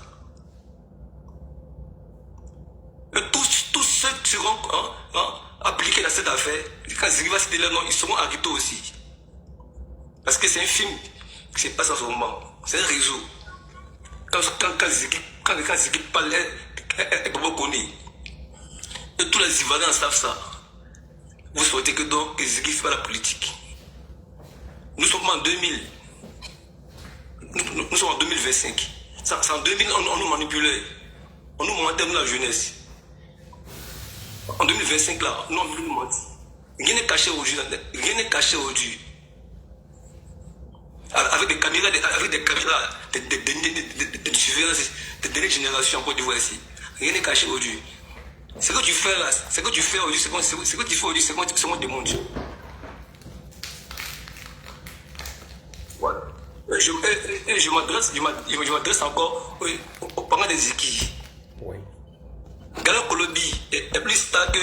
Et tous ceux qui seront appliqués dans cette affaire, quand Ziggy va citer leur nom, ils seront arrêtés aussi. Parce que c'est un film qui se passe en ce moment. C'est un réseau. Quand Ziggy parle, elle peut pas connaître. Et tous les Ivoiriens savent ça. Vous souhaitez que donc Ziggy fasse la politique. Nous sommes en 2000. Nous sommes en 2025. C'est en 2000, on nous manipulait. On nous mentait, nous la jeunesse. En 2025 là, nous on nous mentit. Rien n'est caché aujourd'hui. Avec des caméras, de surveillance, de dernière génération en Côte d'Ivoire ici. Rien n'est caché aujourd'hui. Ce que tu fais là, ce que tu fais aujourd'hui, c'est qu'on te demande. Voilà. Je m'adresse encore aux parents de Ziggy. Oui. Galo Kolobi est plus star que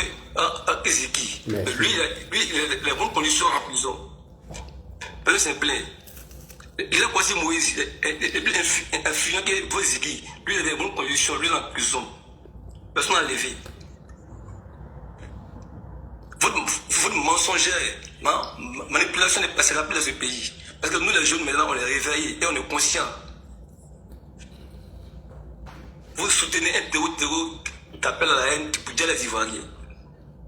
Ziggy. Lui, il a les bonnes conditions en prison. Peu simple. Il a croisé Moïse, il est plus influent que Ziggy. Lui, il a des bonnes conditions, lui, il est en prison. Personne n'a levé. Votre mensongère, manipulation n'est pas rapide dans ce pays. Parce que nous, les jeunes, maintenant, on est réveillés et on est conscients. Vous soutenez un terreau d'appel à la haine pour dire les Ivoiriens.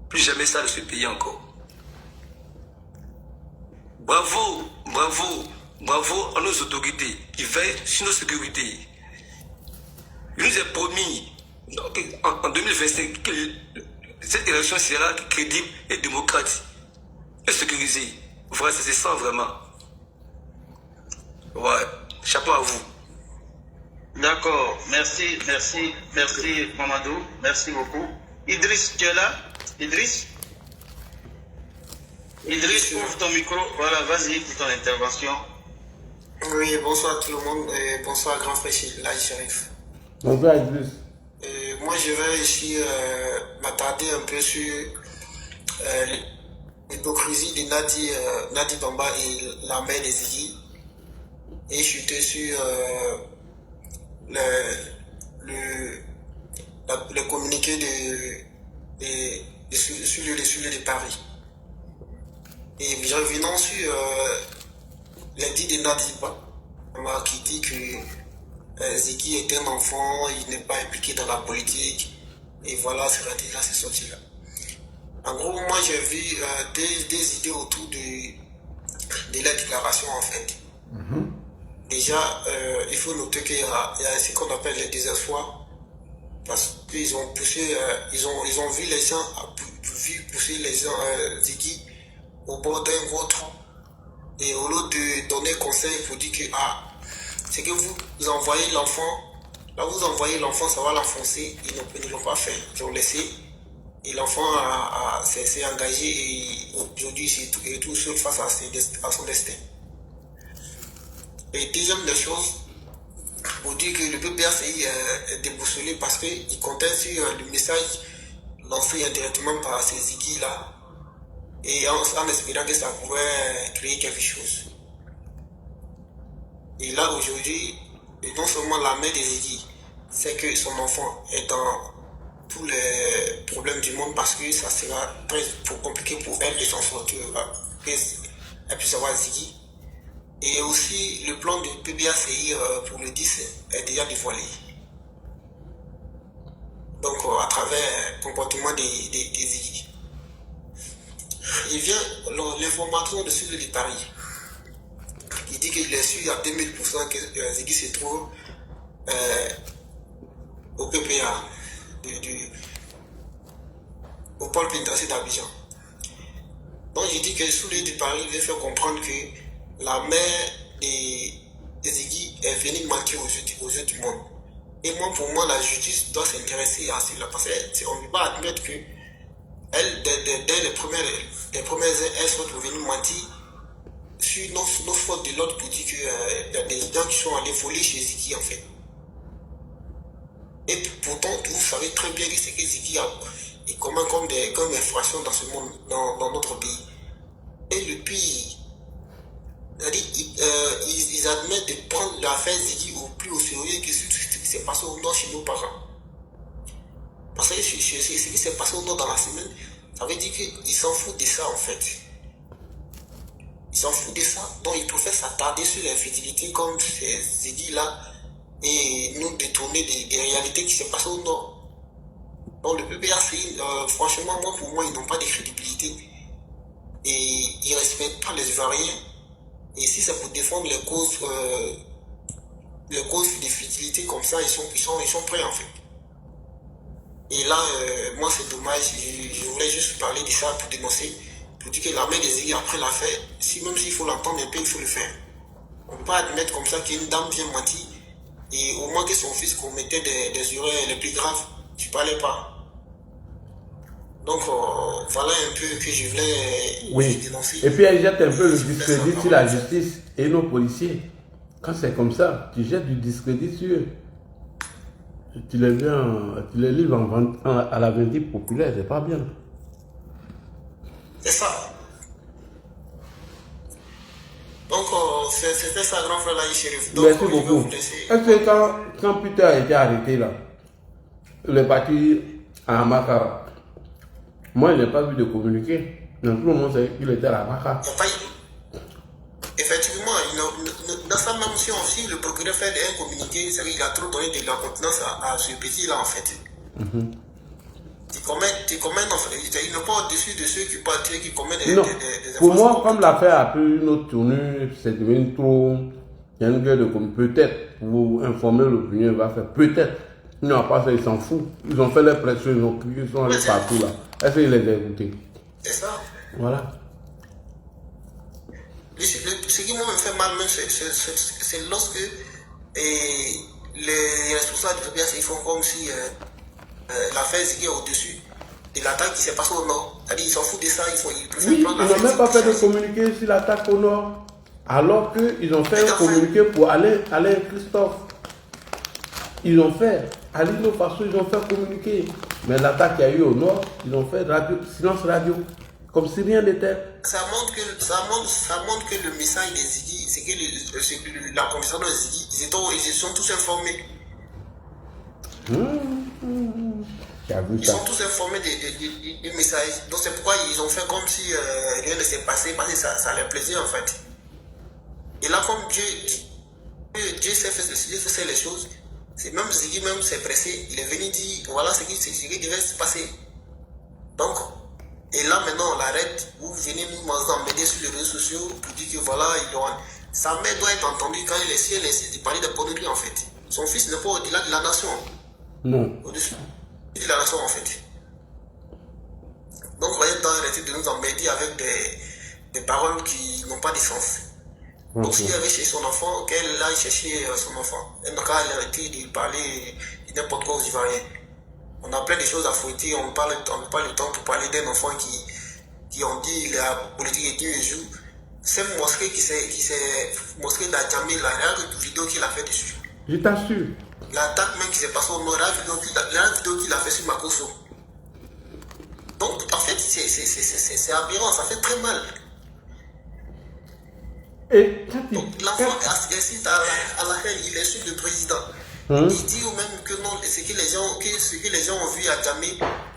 Plus jamais ça dans ce pays encore. Bravo à nos autorités qui veillent sur nos sécurités. il nous est promis en 2025 que cette élection sera crédible et démocratique et sécurisée. Voilà, c'est ça vraiment. Ouais, chapeau à vous. D'accord, merci Mamadou, merci beaucoup. Idriss, tu es là? Idriss, ouvre ton micro, voilà, vas-y pour ton intervention. Oui, bonsoir tout le monde et bonsoir grand frère Laï Sharif. Bonsoir Idriss. Moi je vais ici m'attarder un peu sur l'hypocrisie de Nadi Bamba et la mère des Ziggy et chuter sur le communiqué sur de Paris. Et revenons sur l'indice de Nadi Bamba qui dit que Ziggy est un enfant, il n'est pas impliqué dans la politique, et voilà, c'est sorti là. En gros, moi j'ai vu des idées autour de la déclaration en fait. Déjà, il faut noter qu'il y a ce qu'on appelle le désespoir, parce qu'ils ont poussé, ils ont vu les gens pousser les gens Ziggy au bord d'un gros trou, et au lieu de donner conseil pour dire que c'est que vous envoyez l'enfant, là vous envoyez l'enfant, ça va l'enfoncer, ils ne l'ont pas fait, ils ont laissé, et l'enfant s'est engagé, et aujourd'hui il est tout seul face à son destin. Et deuxième des choses, pour dire que le PPACI est déboussolé parce qu'il comptait sur le message lancé indirectement par ces Ziggy là, et en espérant que ça pourrait créer quelque chose. Et là aujourd'hui, non seulement la mère des Ziggy sait que son enfant est dans tous les problèmes du monde parce que ça sera très compliqué pour elle de s'en sortir, qu'elle puisse avoir Ziggy. Et aussi le plan de PPACI pour le 10 est déjà dévoilé. Donc à travers le comportement des Ziggy. Il vient l'information de celui de Paris. Il dit qu'il est sûr à 2000% que Ziggy se trouve au PPA, au pôle pénitentiaire d'Abidjan. Donc il dit que celui de Paris veut faire comprendre que la mère des Ziggy est venue mentir aux yeux du monde. Et moi, pour moi, la justice doit s'intéresser à cela, parce qu'on ne peut pas admettre que elle, dès les premières elles sont venues mentir sur nos fautes de l'autre pour dire qu'il y a des gens qui sont allés voler chez Ziggy en fait. Et pourtant, vous savez très bien que c'est que Ziggy est commun comme infraction dans ce monde, dans notre pays. Et le pire, ils admettent de prendre l'affaire Ziggy au plus au sérieux que ce qui s'est passé au nord chez nos parents. Parce que ce qui s'est passé au nord dans la semaine, ça veut dire qu'ils s'en foutent de ça en fait. Ils s'en foutent de ça, donc ils préfèrent s'attarder sur l'infidélité comme ces Ziggy là et nous détourner des réalités qui s'est passées au nord. Donc le PPACI, franchement, pour moi, ils n'ont pas de crédibilité. Et ils ne respectent pas les Ivoiriens. Et si c'est pour défendre les causes de fertilité comme ça, ils sont prêts en fait. Et là, moi c'est dommage, je voulais juste parler de ça pour dénoncer, pour dire que la mère des Ziggy après l'a fait, même s'il faut l'entendre un peu, il faut le faire. On ne peut pas admettre comme ça qu'une dame vient mentir, et au moins que son fils commettait des erreurs les plus graves, tu ne parlais pas. Donc voilà un peu que je voulais dénoncer. Et puis elle jette un peu le discrédit sur la justice et nos policiers. Quand c'est comme ça, tu jettes du discrédit sur eux. Tu les livres à la vindicte populaire, c'est pas bien. C'est ça. Donc c'était ça, grand frère Laï Sharif. Merci beaucoup. Est-ce que quand Peter a été arrêté là, il est parti à Amakara? Moi, je n'ai pas vu de communiquer. Donc, tout le monde sait qu'il était à Amakara. Effectivement, dans sa même si le procureur fait un communiqué, c'est qu'il a trop donné de la contenance à ce petit-là, en fait. Tu commets, en fait, il n'est pas au-dessus de ceux qui commettent des pour moi, comme l'affaire a pris une autre tournure, c'est devenu trop... Il y a une guerre de comme peut-être, pour informer l'opinion, il va faire peut-être. Non, pas ça, ils s'en foutent. Ils ont fait leur pression, ils ont crié, ils sont allés partout là. Est-ce qu'il les a écoutés? C'est ça. Voilà. Ce qui m'a fait mal, c'est lorsque les responsables de PPS, ils font comme si l'affaire Ziggy est au-dessus de l'attaque qui s'est passée au nord. C'est-à-dire, ils s'en foutent de ça, ils préfèrent Oui, prendre ils n'ont même pas fait de communiqué sur l'attaque au nord. Alors qu'ils ont fait un communiqué pour Alain Christophe. Ils ont fait, à l'île Faso, ils ont fait communiquer. Mais l'attaque qu'il y a eu au nord, ils ont fait silence radio. Comme si rien n'était. Ça montre que le message des Ziggy, c'est que la commission de Ziggy, ils sont tous informés. Ils sont tous informés du message. Donc c'est pourquoi ils ont fait comme si rien ne s'est passé, parce que ça leur plaisait en fait. Et là, comme Dieu sait faire les choses, c'est même Ziggy même s'est pressé, il est venu dire voilà ce qui devait se passer. Donc, et là maintenant on l'arrête, vous venez nous emmener sur les réseaux sociaux pour dire que voilà, sa mère doit être entendue quand il est parler de bonnerie en fait. Son fils n'est pas au-delà de la nation. Non. Au-dessus de la nation en fait. Donc voyez, temps arrêter de nous emmerder avec des paroles qui n'ont pas de sens. Donc s'il avait cherché son enfant, qu'elle aille chercher son enfant. Elle n'a qu'à arrêter de parler de n'importe quoi aux Ivoiriens. On a plein de choses à fouetter, on n'a pas le temps pour parler d'un enfant qui ont dit la politique est Dieu et jour. Cette mosquée mosquée d'Adjamé, la vidéo qu'il a fait dessus. Je t'assure. L'attaque même qui s'est passée au nord, la vidéo qu'il a fait sur Makosso. Donc en fait, c'est aberrant, ça fait très mal. Et l'enfant incite à la haine, il insulte le président. Il dit ou même que non, ce que les gens ont vu à Djamé,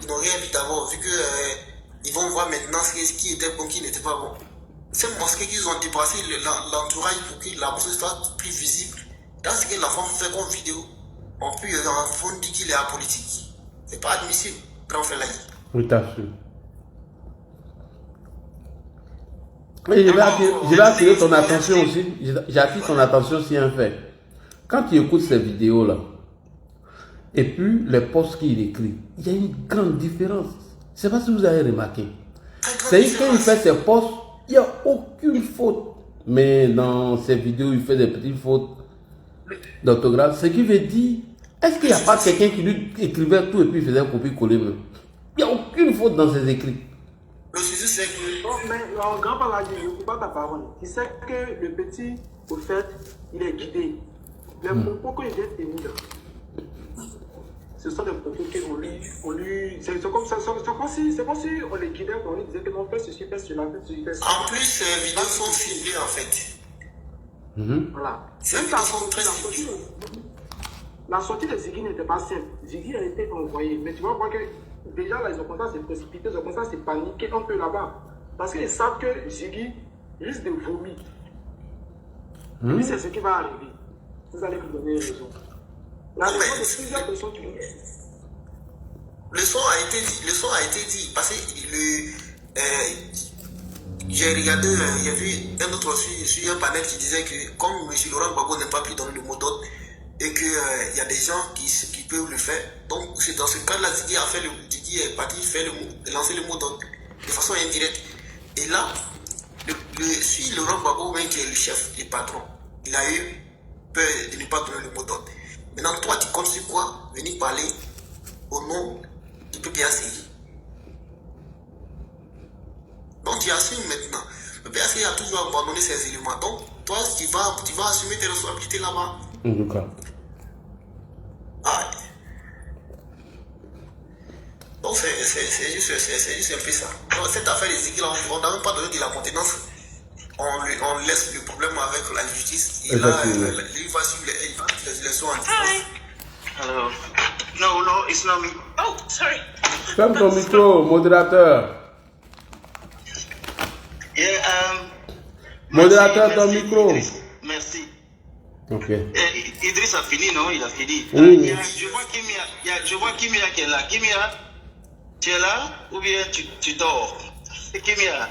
ils n'ont rien vu d'abord, vu qu'ils vont voir maintenant ce qui était bon, qui n'était pas bon. Cette mosquée qu'ils ont dépassé l'entourage pour que la mosquée soit plus visible. Dans ce que l'enfant fait comme vidéo, on peut dire qu'il est apolitique. C'est pas admissible quand on fait la vie. Oui, t'assure. Et je vais attirer ton attention aussi. J'attire ton attention sur un fait. Quand tu écoutes ces vidéos-là, et puis les posts qu'il écrit, il y a une grande différence. Je ne sais pas si vous avez remarqué. C'est que quand il fait ses posts, il n'y a aucune faute. Mais dans ces vidéos, il fait des petites fautes d'orthographe. Ce qui veut dire, est-ce qu'il n'y a pas quelqu'un qui lui écrivait tout et puis faisait un copier-coller même? Il n'y a aucune faute dans ses écrits. Le sujet, c'est que. Oh, mais en grand parlant, je ne coupe pas ta parole. Tu sais que le petit, au fait, il est guidé. Les propos qu'il vient tenir, ce sont des propos qu'on lui. C'est comme si on les guidait, on lui disait que non, fais ceci, fais cela, fais ceci, fais cela. En plus, ces vidéos sont ciblées en fait. Voilà. Ces vidéos sont très ciblées. La sortie de Ziggy n'était pas simple. Ziggy a été envoyé. Mais tu vois que déjà là, ils ont commencé à se précipiter, ils ont commencé à se paniquer un peu là-bas. Parce qu'ils savent que Ziggy risque de vomir. Puis c'est ce qui va arriver. Vous allez lui donner raison. La raison de plusieurs personnes qui vont. Le son a été dit. Parce que j'ai regardé, il y a vu un autre sur un panel qui disait que comme M. Laurent Gbagbo n'est pas plus donné le mot d'ordre, et qu'il y a des gens qui peuvent le faire. Donc, c'est dans ce cas-là, Ziggy est parti lancer le mot d'ordre de façon indirecte. Et là, si Laurent Gbagbo, qui est le chef, le patron, il a eu peur de ne pas donner le mot d'ordre. Maintenant, toi, tu comptes sur quoi? Venir parler au nom du PPACI. Donc, tu assumes maintenant. Le PPACI a toujours abandonné ses éléments. Donc, toi, tu vas assumer tes responsabilités là-bas. En tout cas. Ah. Donc c'est juste un peu ça. Donc, cette affaire des Ziggy, on n'a même pas donné de la contenance. On laisse le problème avec la justice. Et là, il va suivre les élections en distance. Hello. No, it's not me. Oh, sorry. Ferme ton micro, modérateur. Yeah, modérateur, ton micro. Merci. Ok. Idriss a fini, non? Il a fini. Oui. Je vois Kimia qui est là. Kimia, tu es là ou bien tu dors? Kimia.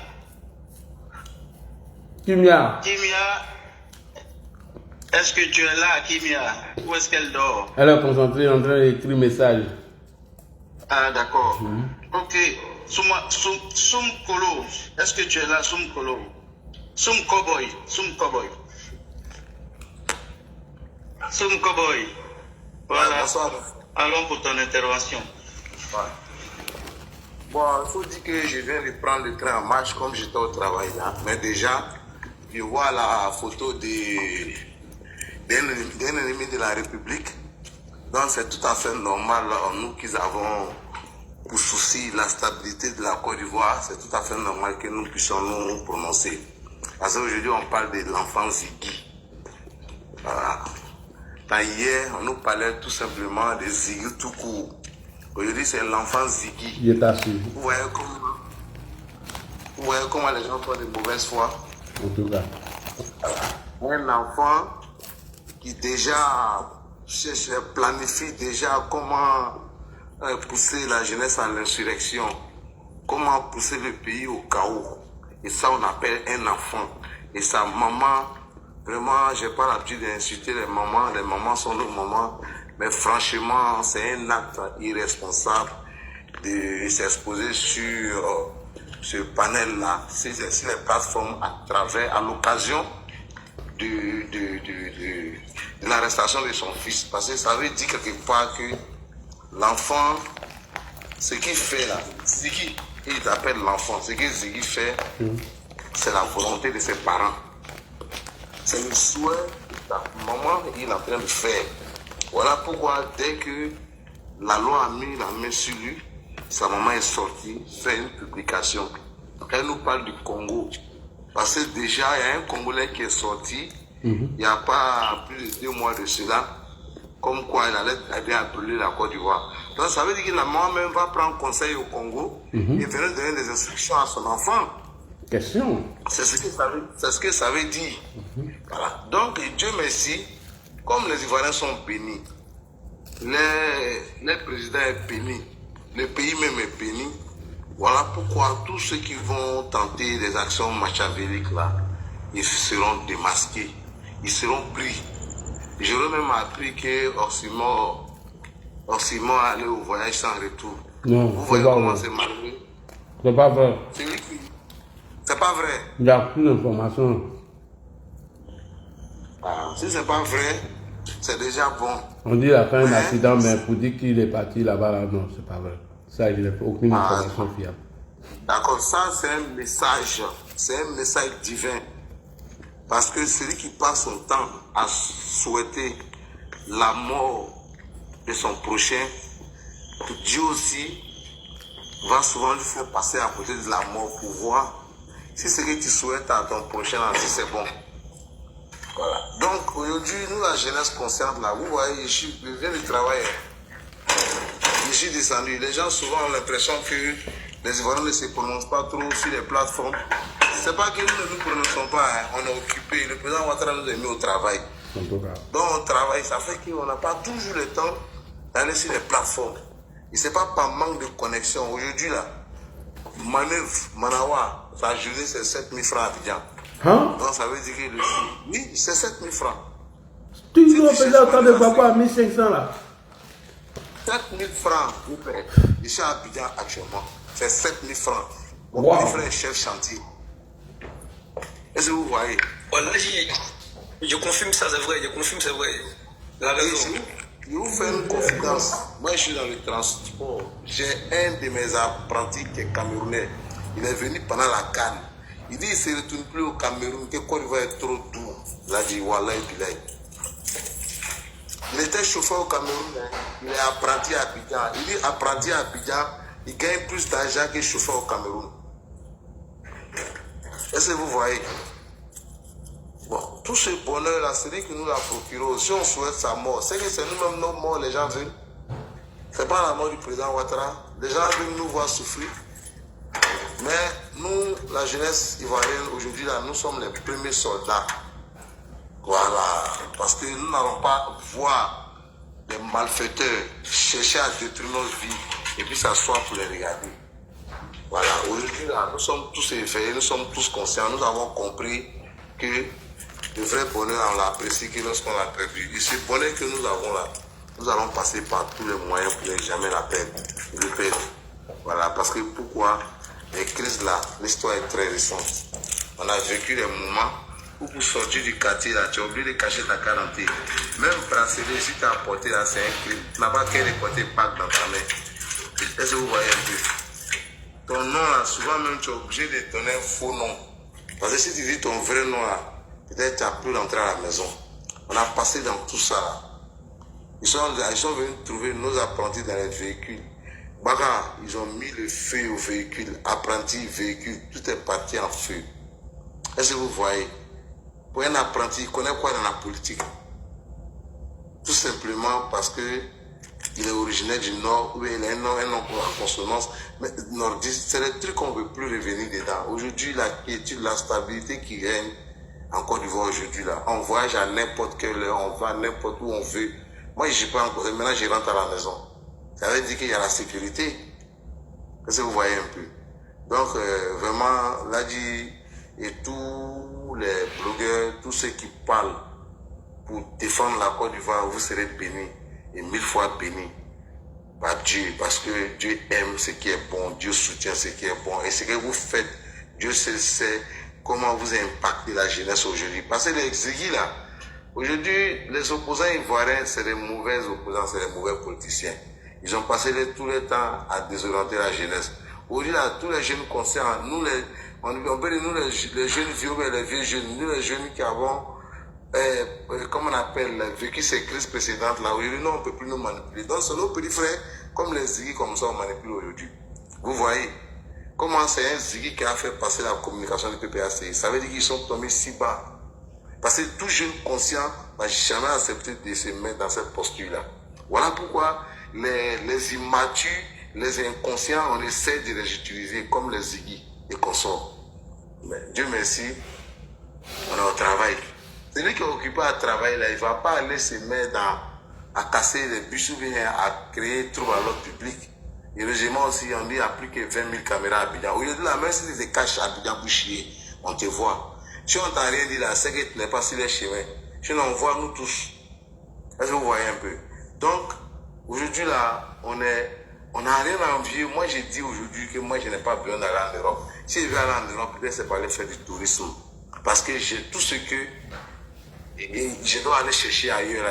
Est-ce que tu es là, Kimia? Où est-ce qu'elle dort? Elle est concentrée en train d'écrire message. Ah, d'accord. Ok. Soum Kolo. Est-ce que tu es là, Soum Kolo? Soum Cowboy. Voilà. Bonsoir. Allons pour ton intervention. Ouais. Bon, il faut dire que je viens de prendre le train en marche comme j'étais au travail là. Mais déjà, je vois la photo d'un ennemi de la République. Donc c'est tout à fait normal, nous qui avons pour souci la stabilité de la Côte d'Ivoire, c'est tout à fait normal que nous puissions nous prononcer. Parce qu'aujourd'hui on parle de l'enfant Ziggy. Voilà. Hier, on nous parlait tout simplement de Ziggy tout court. Aujourd'hui, c'est l'enfant Ziggy. Je t'assure. Vous voyez comment les gens font de mauvaise foi. En tout cas. Un enfant qui déjà planifie déjà comment pousser la jeunesse à l'insurrection, comment pousser le pays au chaos. Et ça, on appelle un enfant. Et sa maman, vraiment, j'ai pas l'habitude d'insulter les mamans sont nos mamans, mais franchement, c'est un acte irresponsable de s'exposer sur ce panel-là, sur les plateformes à l'occasion de l'arrestation de son fils. Parce que ça veut dire quelque part que l'enfant, ce qu'il fait là, Ziggy, il appelle l'enfant, ce que Ziggy fait, c'est la volonté de ses parents. C'est le souhait que ta maman est en train de faire. Voilà pourquoi dès que la loi a mis la main sur lui, sa maman est sortie, fait une publication. Elle nous parle du Congo. Parce que déjà, il y a un Congolais qui est sorti, il n'y a pas plus de 2 mois de cela, comme quoi il allait appeler la Côte d'Ivoire. Donc ça veut dire que la maman même va prendre conseil au Congo et venir donner des instructions à son enfant. Question. C'est ce que ça veut dire. Voilà. Donc, Dieu merci, comme les Ivoiriens sont bénis, les présidents sont bénis, le pays même est béni. Voilà pourquoi tous ceux qui vont tenter des actions machiavéliques là, ils seront démasqués, ils seront pris. J'aurais même appris que Oxymore allait au voyage sans retour. Non, vous voyez comment c'est malheureux. C'est pas vrai. C'est pas vrai. Il n'y a plus d'informations. Si c'est pas vrai, c'est déjà bon. On dit qu'il a fait un accident, mais pour dire qu'il est parti là-bas, là, non, c'est pas vrai. Ça, il n'y a aucune information fiable. D'accord, ça c'est un message divin. Parce que celui qui passe son temps à souhaiter la mort de son prochain, Dieu aussi va souvent lui faire passer à côté de la mort pour voir si ce que tu souhaites à ton prochain, si c'est bon. Voilà. Donc aujourd'hui, nous, la jeunesse consciente, là, vous voyez, je viens du travail. Je suis descendu. Les gens souvent ont l'impression que les Ivoiriens ne se prononcent pas trop sur les plateformes. C'est pas que nous ne nous prononçons pas, hein. On est occupé. Le président Ouattara nous a mis au travail. Donc on travaille, ça fait qu'on n'a pas toujours le temps d'aller sur les plateformes. Et c'est pas par manque de connexion. Aujourd'hui, là, Manœuvre, Manawa, sa journée c'est 7 000 francs à Abidjan. Hein? Donc ça veut dire que oui, c'est 7 000 francs. Tu dois payer autant de papa à 1500 là. 7 000 francs, vous payez. Je suis à Abidjan actuellement. C'est 7 000 francs. Mon petit frère est chef chantier. Est-ce que vous voyez? Voilà, je confirme ça, c'est vrai. Je confirme, c'est vrai. La raison. Je vous fais une confidence. Moi, je suis dans le transport. J'ai un de mes apprentis qui est camerounais. Il est venu pendant la Cannes. Il dit qu'il ne se retourne plus au Cameroun, que Côte d'Ivoire est trop doux. Il a dit, Wallah et Bilay. Il était chauffeur au Cameroun, hein. Il est apprenti à Abidjan. Il dit apprenti à Abidjan, il gagne plus d'argent que chauffeur au Cameroun. Est-ce que vous voyez? Bon, tout ce bonheur-là, c'est lui qui nous l'a procuré. Si on souhaite sa mort, c'est que c'est nous-mêmes nos morts, les gens veulent. C'est pas la mort du président Ouattara. Les gens veulent nous voir souffrir. Mais nous, la jeunesse ivoirienne, aujourd'hui, là, nous sommes les premiers soldats. Voilà. Parce que nous n'allons pas voir les malfaiteurs chercher à détruire nos vies et puis s'asseoir pour les regarder. Voilà. Aujourd'hui, là, nous sommes tous éveillés, nous sommes tous conscients. Nous avons compris que Le vrai bonheur, on l'apprécie que lorsqu'on l'a perdu. Et ce bonheur que nous avons là, nous allons passer par tous les moyens pour ne jamais la perdre. Le perdre. Voilà, parce que pourquoi les crises là, l'histoire est très récente. On a vécu des moments où pour sortir du quartier là, tu es obligé de cacher ta quarantaine. Même bracelet, si tu as apporté là, c'est un crime. Là-bas, quel est côté pack dans ta main. Est-ce que vous voyez un peu? Ton nom là, souvent même tu es obligé de donner un faux nom. Parce que si tu dis ton vrai nom là, peut-être tu n'as plus d'entrer à la maison. On a passé dans tout ça là. Ils sont venus trouver nos apprentis dans les véhicules. Baga, ils ont mis le feu au véhicule. Apprentis, véhicule, tout est parti en feu. Est-ce que vous voyez? Pour un apprenti, il connaît quoi dans la politique? Tout simplement parce que il est originaire du Nord, ou il a un nom en consonance, mais nordiste, c'est le truc qu'on ne veut plus revenir dedans. Aujourd'hui, la quiétude, la stabilité qui règne en Côte d'Ivoire aujourd'hui, là, on voyage à n'importe quelle heure, on va n'importe où on veut. Moi, je n'ai pas encore, maintenant je rentre à la maison. Ça veut dire qu'il y a la sécurité. Est-ce que vous voyez un peu? Donc, vraiment, Ladji et tous les blogueurs, tous ceux qui parlent pour défendre la Côte d'Ivoire, vous serez bénis. Et 1000 fois bénis par Dieu, parce que Dieu aime ce qui est bon, Dieu soutient ce qui est bon. Et ce que vous faites, Dieu sait comment vous impactez la jeunesse aujourd'hui. Parce que les exilés là, aujourd'hui, les opposants ivoiriens, c'est des mauvais opposants, c'est des mauvais politiciens. Ils ont passé tout le temps à désorienter la jeunesse. Aujourd'hui, là, tous les jeunes conscients, nous, on peut dire nous, les jeunes vieux, les vieux jeunes, nous, les jeunes qui avons, comme on appelle, vécu ces crises précédentes, là, aujourd'hui, nous, on ne peut plus nous manipuler. Donc, c'est nos petits frères, comme les Ziggy, comme ça, on manipule aujourd'hui. Vous voyez, comment c'est un Ziggy qui a fait passer la communication du PPACI. Ça veut dire qu'ils sont tombés si bas. Parce que tout jeune conscient n'a jamais accepté de se mettre dans cette posture-là. Voilà pourquoi les immatures, les inconscients, on essaie de les utiliser comme les Ziggy et consorts. Mais Dieu merci, on est au travail. Celui qui est occupé à travailler là, il ne va pas aller se mettre à casser les bus ou bien à créer trouble à l'ordre public. Et heureusement aussi, on dit qu'il n'y a plus que 20 000 caméras à Abidjan. Aujourd'hui, là, même si tu te caches à Abidjan pour chier, on te voit. Si on t'a rien dit là, c'est que tu n'es pas sur les chemins. Sinon, on voit nous tous. Est-ce que vous voyez un peu? Donc, aujourd'hui là, on n'a rien à envier. Moi, j'ai dit aujourd'hui que moi, je n'ai pas besoin d'aller en Europe. Si je vais aller en Europe, peut-être c'est pour aller faire du tourisme. Parce que j'ai tout ce que je dois aller chercher ailleurs.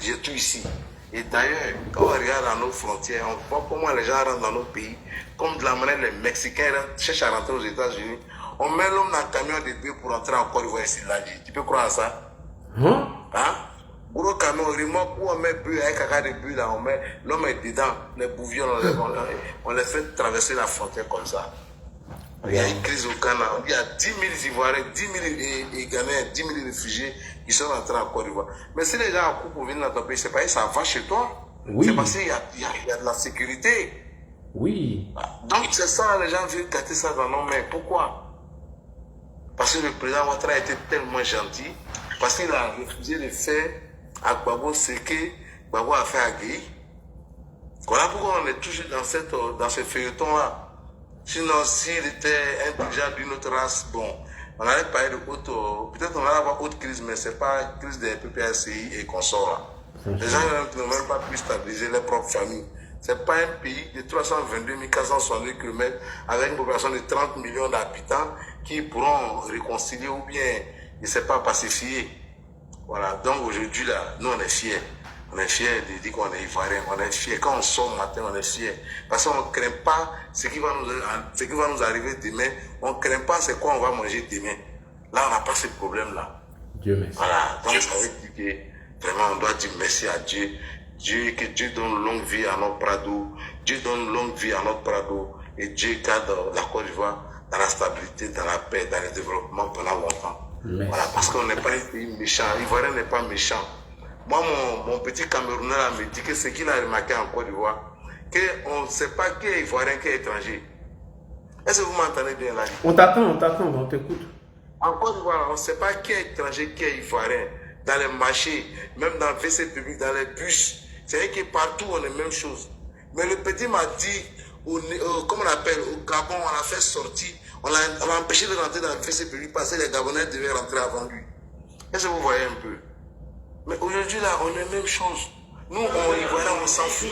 J'ai tout ici. Et d'ailleurs, quand on regarde dans nos frontières, on voit comment les gens rentrent dans nos pays. Comme de la manière les Mexicains cherchent à rentrer aux États-Unis. On met l'homme dans le camion de bœufs pour entrer en Côte d'Ivoire ici. Tu peux croire à ça? Hein? Gros camion, remorque où on met bœuf, avec caca de bœuf là, on met l'homme est dedans, les bouvions, on les fait traverser la frontière comme ça. Il y a une crise au Ghana, il y a 10 000 Ivoiriens, 10 000 Ghanéens, 10 000 réfugiés qui sont rentrés en Côte d'Ivoire. Mais si les gens accourent pour venir dans ton pays, c'est pas ça va chez toi. Oui. C'est parce qu'il y a de la sécurité. Oui. Donc c'est ça, les gens veulent gâter ça dans nos mains. Pourquoi? Parce que le président Ouattara a été tellement gentil, parce qu'il a refusé de faire à Gbagbo ce que Gbagbo a fait à Guy. Voilà pourquoi on est toujours dans ce feuilleton-là. Sinon, s'il était intelligent d'une autre race, bon, on allait parler de haute, peut-être on allait avoir autre crise, mais ce n'est pas une crise des PPACI et consorts. Les gens n'ont même pas pu stabiliser leur propre famille. Ce n'est pas un pays de 322 462 km avec une population de 30 millions d'habitants qui pourront réconcilier ou bien, je ne sais pas, pacifier. Voilà, donc aujourd'hui, là, nous on est fiers. On est fiers de dire qu'on est ivoirien, on est fiers. Quand on sort le matin, on est fiers. Parce qu'on ne craint pas ce qui va nous arriver demain. On ne craint pas ce quoi on va manger demain. Là, on n'a pas ce problème-là. Dieu merci. Voilà, donc ça veut dire que vraiment on doit dire merci à Dieu. Que Dieu donne longue vie à notre Prado. Dieu donne longue vie à notre Prado. Et Dieu garde la Côte d'Ivoire dans la stabilité, dans la paix, dans le développement pendant longtemps. Merci. Voilà, parce qu'on n'est pas un pays méchant. L'Ivoirien n'est pas méchant. Moi, mon petit Camerounais me dit que ce qu'il a remarqué en Côte d'Ivoire, qu'on ne sait pas qui est Ivoirien, qui est étranger. Est-ce que vous m'entendez bien là? On t'attend, on t'écoute. En Côte d'Ivoire, on ne sait pas qui est étranger, qui est Ivoirien. Dans les marchés, même dans le WC public, dans les bus. C'est vrai que partout, on est la même chose. Mais le petit m'a dit, comment on appelle, au Gabon, on l'a fait sortir. On l'a empêché de rentrer dans le WC public parce que les Gabonais devaient rentrer avant lui. Est-ce que vous voyez un peu? Mais aujourd'hui, là, on est la même chose. Nous, on s'en fout.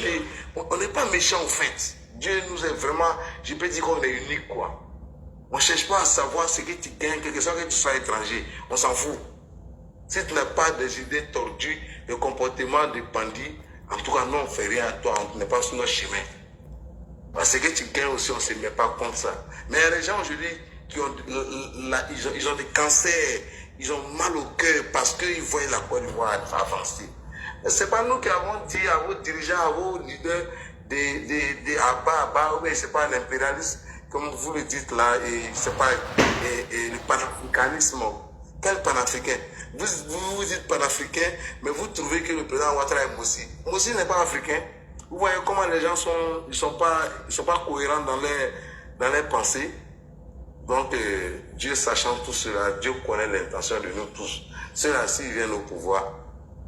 On n'est pas méchants, en fait. Dieu nous est vraiment, je peux dire qu'on est unique, quoi. On ne cherche pas à savoir ce que tu gagnes, quelque chose que tu sois étranger. On s'en fout. Si tu n'as pas des idées tordues, des comportements de bandits, en tout cas, nous, on ne fait rien à toi, on n'est pas sur notre chemin. Parce que tu gagnes aussi, on ne se met pas contre ça. Mais il y a des gens aujourd'hui qui ont, ils ont des cancers, ils ont mal au cœur parce qu'ils voient la Côte d'Ivoire avancer. Ce n'est pas nous qui avons dit à vos dirigeants, à vos leaders, à bas, oui, ce n'est pas l'impérialisme, comme vous le dites là, et c'est pas le panafricanisme. Quel panafricain? Vous dites panafricain, mais vous trouvez que le président Ouattara est Mossi. Mossi n'est pas africain. Vous voyez comment les gens ils sont pas cohérents dans leurs pensées. Donc, Dieu sachant tout cela, Dieu connaît l'intention de nous tous. Ceux-là, s'ils viennent au pouvoir,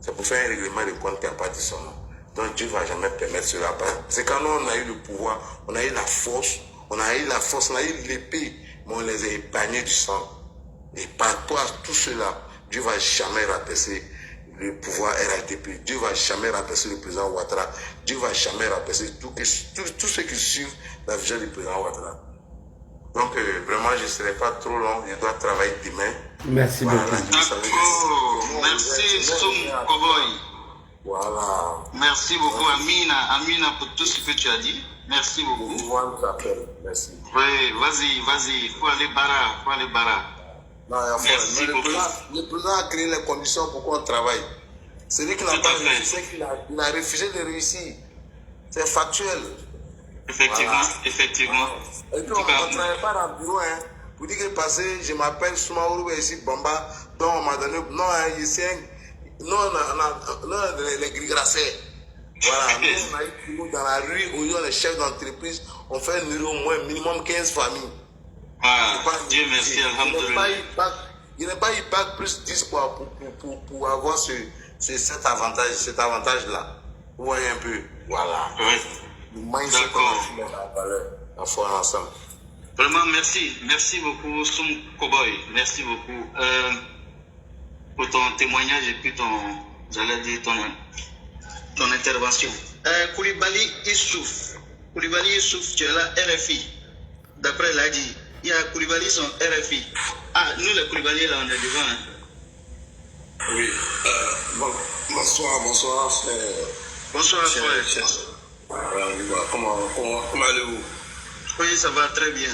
c'est pour faire un règlement de compte qui n'a pas dit son nom. Donc, Dieu ne va jamais permettre cela. C'est quand nous, on a eu le pouvoir, on a eu la force, on a eu l'épée, mais on les a épargnés du sang. Et par rapport à tout cela, Dieu ne va jamais rabaisser le pouvoir RHDP. Dieu ne va jamais rabaisser le président Ouattara. Dieu ne va jamais rabaisser tous ceux qui suivent la vision du président Ouattara. Donc, vraiment, je ne serai pas trop long. Je dois travailler demain. Merci beaucoup. D'accord. Merci, Soum Koboy. Voilà. Merci beaucoup, Amina, pour tout ce que tu as dit. Merci beaucoup. Merci. Oui, vas-y. Faut aller bara. Non, merci beaucoup. Le président a créé les conditions pour qu'on travaille. Celui qui n'a pas réussi, c'est qu'il a refusé de réussir. C'est factuel. Effectivement, voilà. Effectivement. Et puis on ne travaille pas dans le bureau, hein. Vous dites que passé, je m'appelle Soumaourou ici, Bamba, donc on m'a donné, non, ici, non, les gris-grassés. Voilà, nous, dans la rue, où on est chef d'entreprise, on fait nourrir au moins minimum 15 familles. Ah, Dieu merci, alhamdoulilah. Il n'est pas hyper plus 10 pour avoir cet avantage-là. Vous voyez un peu, voilà. Oui. D'accord. La foi ensemble. Vraiment, merci beaucoup, Soum Koboy. Merci beaucoup pour ton témoignage et puis ton intervention. Koulibaly Issouf, tu es là, RFI. D'après l'a dit, il y a Koulibaly son RFI. Ah, nous les Koulibaly là, on est devant. Hein. Oui. Bonsoir, frère. Bonsoir, frère. Comment allez-vous? Oui, ça va très bien.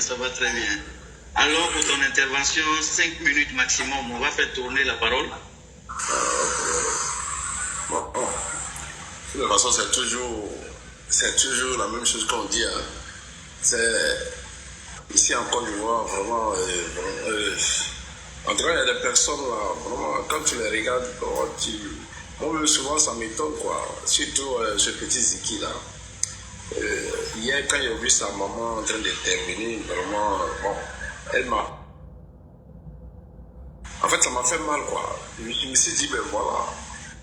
Alors, pour ton intervention, 5 minutes maximum, on va faire tourner la parole. Bon. De toute façon, c'est toujours la même chose qu'on dit. Hein. C'est ici en Côte d'Ivoire, vraiment. En tout cas, il y a des personnes là, vraiment, quand tu les regardes, moi-même souvent ça m'étonne, quoi. Surtout ce petit Ziki là. Hier, quand j'ai vu sa maman en train d'intervenir, vraiment, bon, elle m'a. En fait, ça m'a fait mal, quoi. Je me suis dit, ben voilà,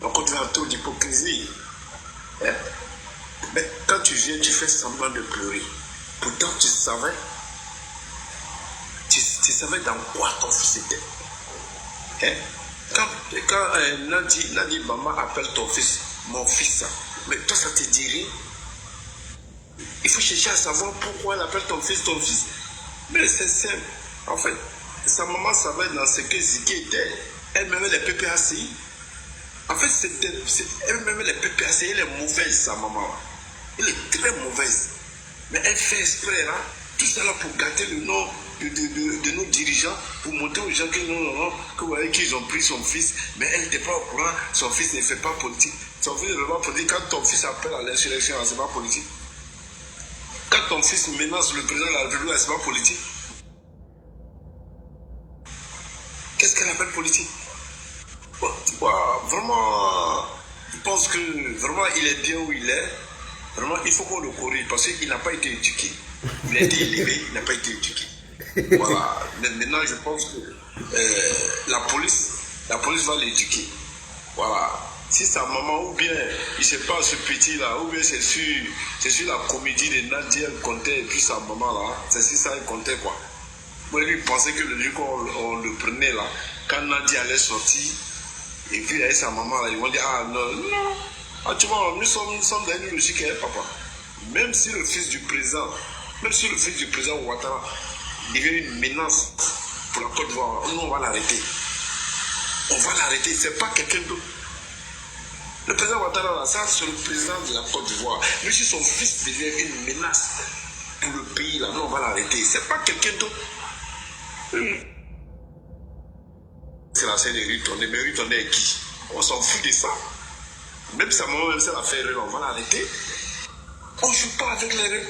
on continue un tour d'hypocrisie. Hein? Mais quand tu viens, tu fais semblant de pleurer. Pourtant, tu savais dans quoi ton fils était. Hein? Quand Nadi, maman appelle ton fils, mon fils, mais toi, ça te dirait. Il faut chercher à savoir pourquoi elle appelle ton fils. Mais c'est simple. En fait, sa maman savait dans ce que Ziki était. Elle m'aimait les PPACI. En fait, elle m'aimait les PPACI. Elle est mauvaise, sa maman. Elle est très mauvaise. Mais elle fait exprès, là. Tout ça là pour gâter le nom de nos dirigeants, pour montrer aux gens que non, que vous voyez qu'ils ont pris son fils. Mais elle n'était pas au courant. Son fils ne fait pas politique. Son fils ne fait pas politique. Quand ton fils appelle à l'insurrection, c'est pas politique. Quand ton fils menace le président de la République, c'est pas politique. Qu'est-ce qu'elle appelle politique? Vraiment, je pense que vraiment il est bien où il est. Vraiment, il faut qu'on le corrige parce qu'il n'a pas été éduqué. Il a été élevé, il n'a pas été éduqué. Voilà. Maintenant, je pense que la police va l'éduquer. Voilà. Si sa maman, ou bien, il ne sait pas ce petit-là, ou bien c'est sur la comédie de Nadia, elle comptait, et puis sa maman-là, c'est sur ça, elle comptait, quoi. Moi, lui, il pensait que le jour qu'on le prenait, là, quand Nadia allait sortir, Et puis avec sa maman, là, ils vont dire, ah non, non. Ah, tu vois, nous sommes dans une logique, hein, papa. Même si le fils du président Ouattara devient une menace pour la Côte d'Ivoire, nous on va l'arrêter. On va l'arrêter, c'est pas quelqu'un d'autre. Le président Ouattara, là, ça c'est le président de la Côte d'Ivoire. Mais si son fils devient une menace pour le pays, là, nous on va l'arrêter. C'est pas quelqu'un d'autre. C'est la scène de Ritourné, mais Ritourné est qui? On s'en fout de ça. Même sa maman, même si elle a fait erreur, on va l'arrêter. On ne joue pas avec les règles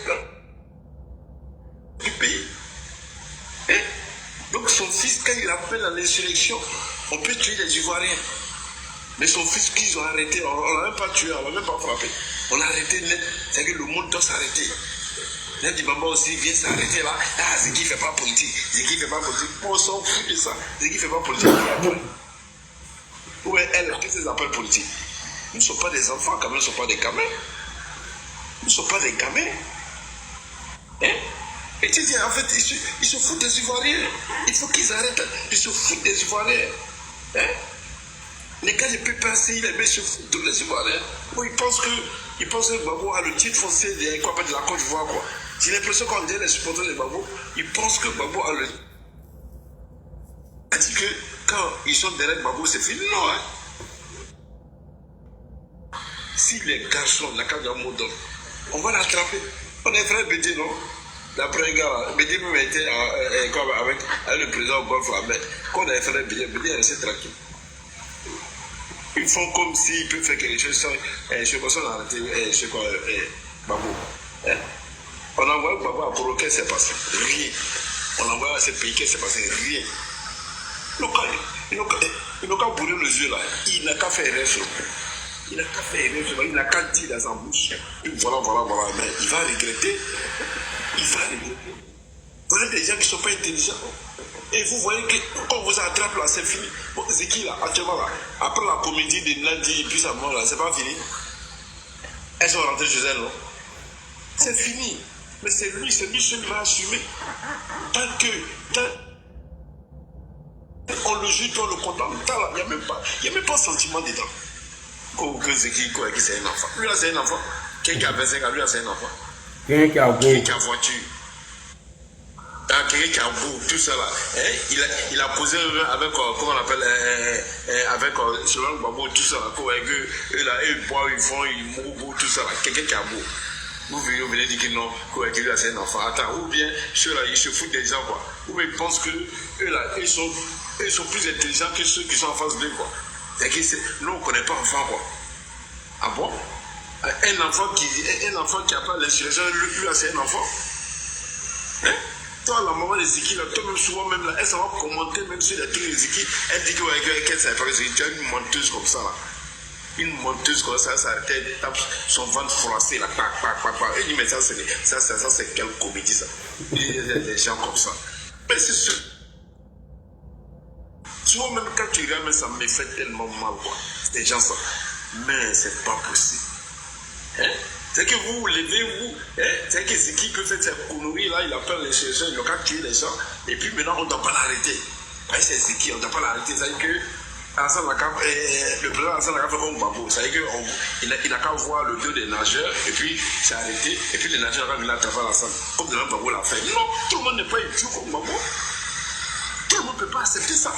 du pays. Hein? Donc son fils, quand il appelle à l'insurrection, on peut tuer les Ivoiriens. Mais son fils qu'ils ont arrêté, on ne l'a même pas tué, on ne l'a même pas frappé. On l'a arrêté net. C'est que le monde doit s'arrêter. Nadi Bamba aussi vient s'arrêter là. Ah, Zeki ne fait pas politique. Zeki ne fait pas politique. On s'en fout de ça. Zeki ne fait pas politique. Où est elle? Qu'est-ce qu'ils appellent politique? Nous ne sommes pas des enfants, quand même, nous ne sommes pas des gamins. Nous ne sommes pas des gamins. Hein? Et tu dis, en fait, ils se foutent des Ivoiriens. Il faut qu'ils arrêtent. Ils se foutent des Ivoiriens. Hein? Les gars ne peuvent pas essayer, ils se foutent des Ivoiriens. Bon, ils pensent que Gbagbo a le titre foncier de la Côte d'Ivoire, quoi. J'ai l'impression qu'on dit les supporters de Gbagbo, ils pensent que Gbagbo a le. C'est-à-dire que quand ils sont derrière Gbagbo, c'est fini, non, hein? Si les garçons, la carte de Modon, on va l'attraper. On est frère Bédé, non? D'après un gars, Bédé même était avec le président Golf Ahmed. Quand on est frère Bédé, Bédé est resté tranquille. Ils font comme s'ils peuvent faire quelque chose sans. Je pense qu'on a arrêté Gbagbo. On a envoyé Gbagbo à Koro, qu'est-ce qui s'est passé? Rien. On a envoyé à ce pays, qu'est-ce qui s'est passé? Rien. Il n'a qu'à bourrer les yeux là. Il n'a qu'à faire rien sur lui. Il n'a qu'à faire rien sur lui. Il n'a qu'à dire dans sa bouche. Voilà. Mais il va regretter. Vous êtes des gens qui ne sont pas intelligents. Et vous voyez que quand on vous attrape là, c'est fini. Bon, c'est qui là, actuellement là? Après la comédie de Nadi et puis sa mort là, c'est pas fini. Elles sont rentrées chez elles, non? C'est fini. Mais c'est lui seul qui va assumer. Tant on le juge, on le condamne. Il n'y a même pas sentiment dedans. Que c'est un enfant. Lui là, c'est un enfant. Quelqu'un qui a 25 ans, lui là, c'est un enfant. Quelqu'un qui a beau. Quelqu'un qui a voiture. Quelqu'un qui a beau, tout ça là. Il a posé avec, comment on appelle, avec selon Gbagbo, tout ça là. Eux là, ils boivent, ils font, ils mourent, tout ça là. Quelqu'un qui a beau. Vous venez dire que non, que lui là, c'est un enfant. Attends, ou bien ceux là, ils se foutent des gens, quoi. Ou bien ils pensent que eux là, ils sont plus intelligents que ceux qui sont en face d'eux, quoi. C'est que nous, on ne connaît pas enfant, quoi. Ah bon? Un enfant qui a pas l'insurrection, lui là, c'est un enfant. Hein? Toi, la maman de Zeki, là, toi-même, souvent, même là, elle s'en va commenter, même sur les trucs de Zeki, elle dit qu'elle savait pas que tu as une menteuse comme ça, là. Une menteuse comme ça, elle tape son ventre froissé, là, pac. Elle dit, mais ça, c'est quelle comédie, ça? Des gens comme ça. Mais c'est sûr. Souvent, même quand tu regardes, ça me fait tellement mal, quoi. Des gens, ça. Mais c'est pas possible. Hein? C'est que vous levez-vous, c'est que Zeki peut faire cette connerie là, il appelle les chercheurs, il a tué les gens, et puis maintenant on ne doit pas l'arrêter. C'est Zeki, on ne doit pas l'arrêter. C'est-à-dire que le président Alassane a fait comme Gbagbo, c'est-à-dire qu'il n'a qu'à voir le dos des nageurs, et puis c'est arrêté, et puis les nageurs vont venir attraper Alassane, comme de même Gbagbo l'a fait. Non, tout le monde n'est pas idiot comme Gbagbo. Tout le monde ne peut pas accepter ça.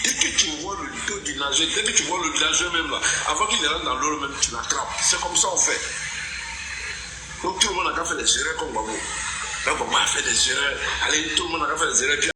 Dès que tu vois le dos du nageur, dès que tu vois le nageur même là, avant qu'il rentre dans l'eau même, tu l'attrapes. C'est comme ça on fait. Donc tout le monde a qu'à faire des erreurs comme Gbagbo. Là, Gbagbo a fait des erreurs. Allez, tout le monde a qu'à faire des erreurs.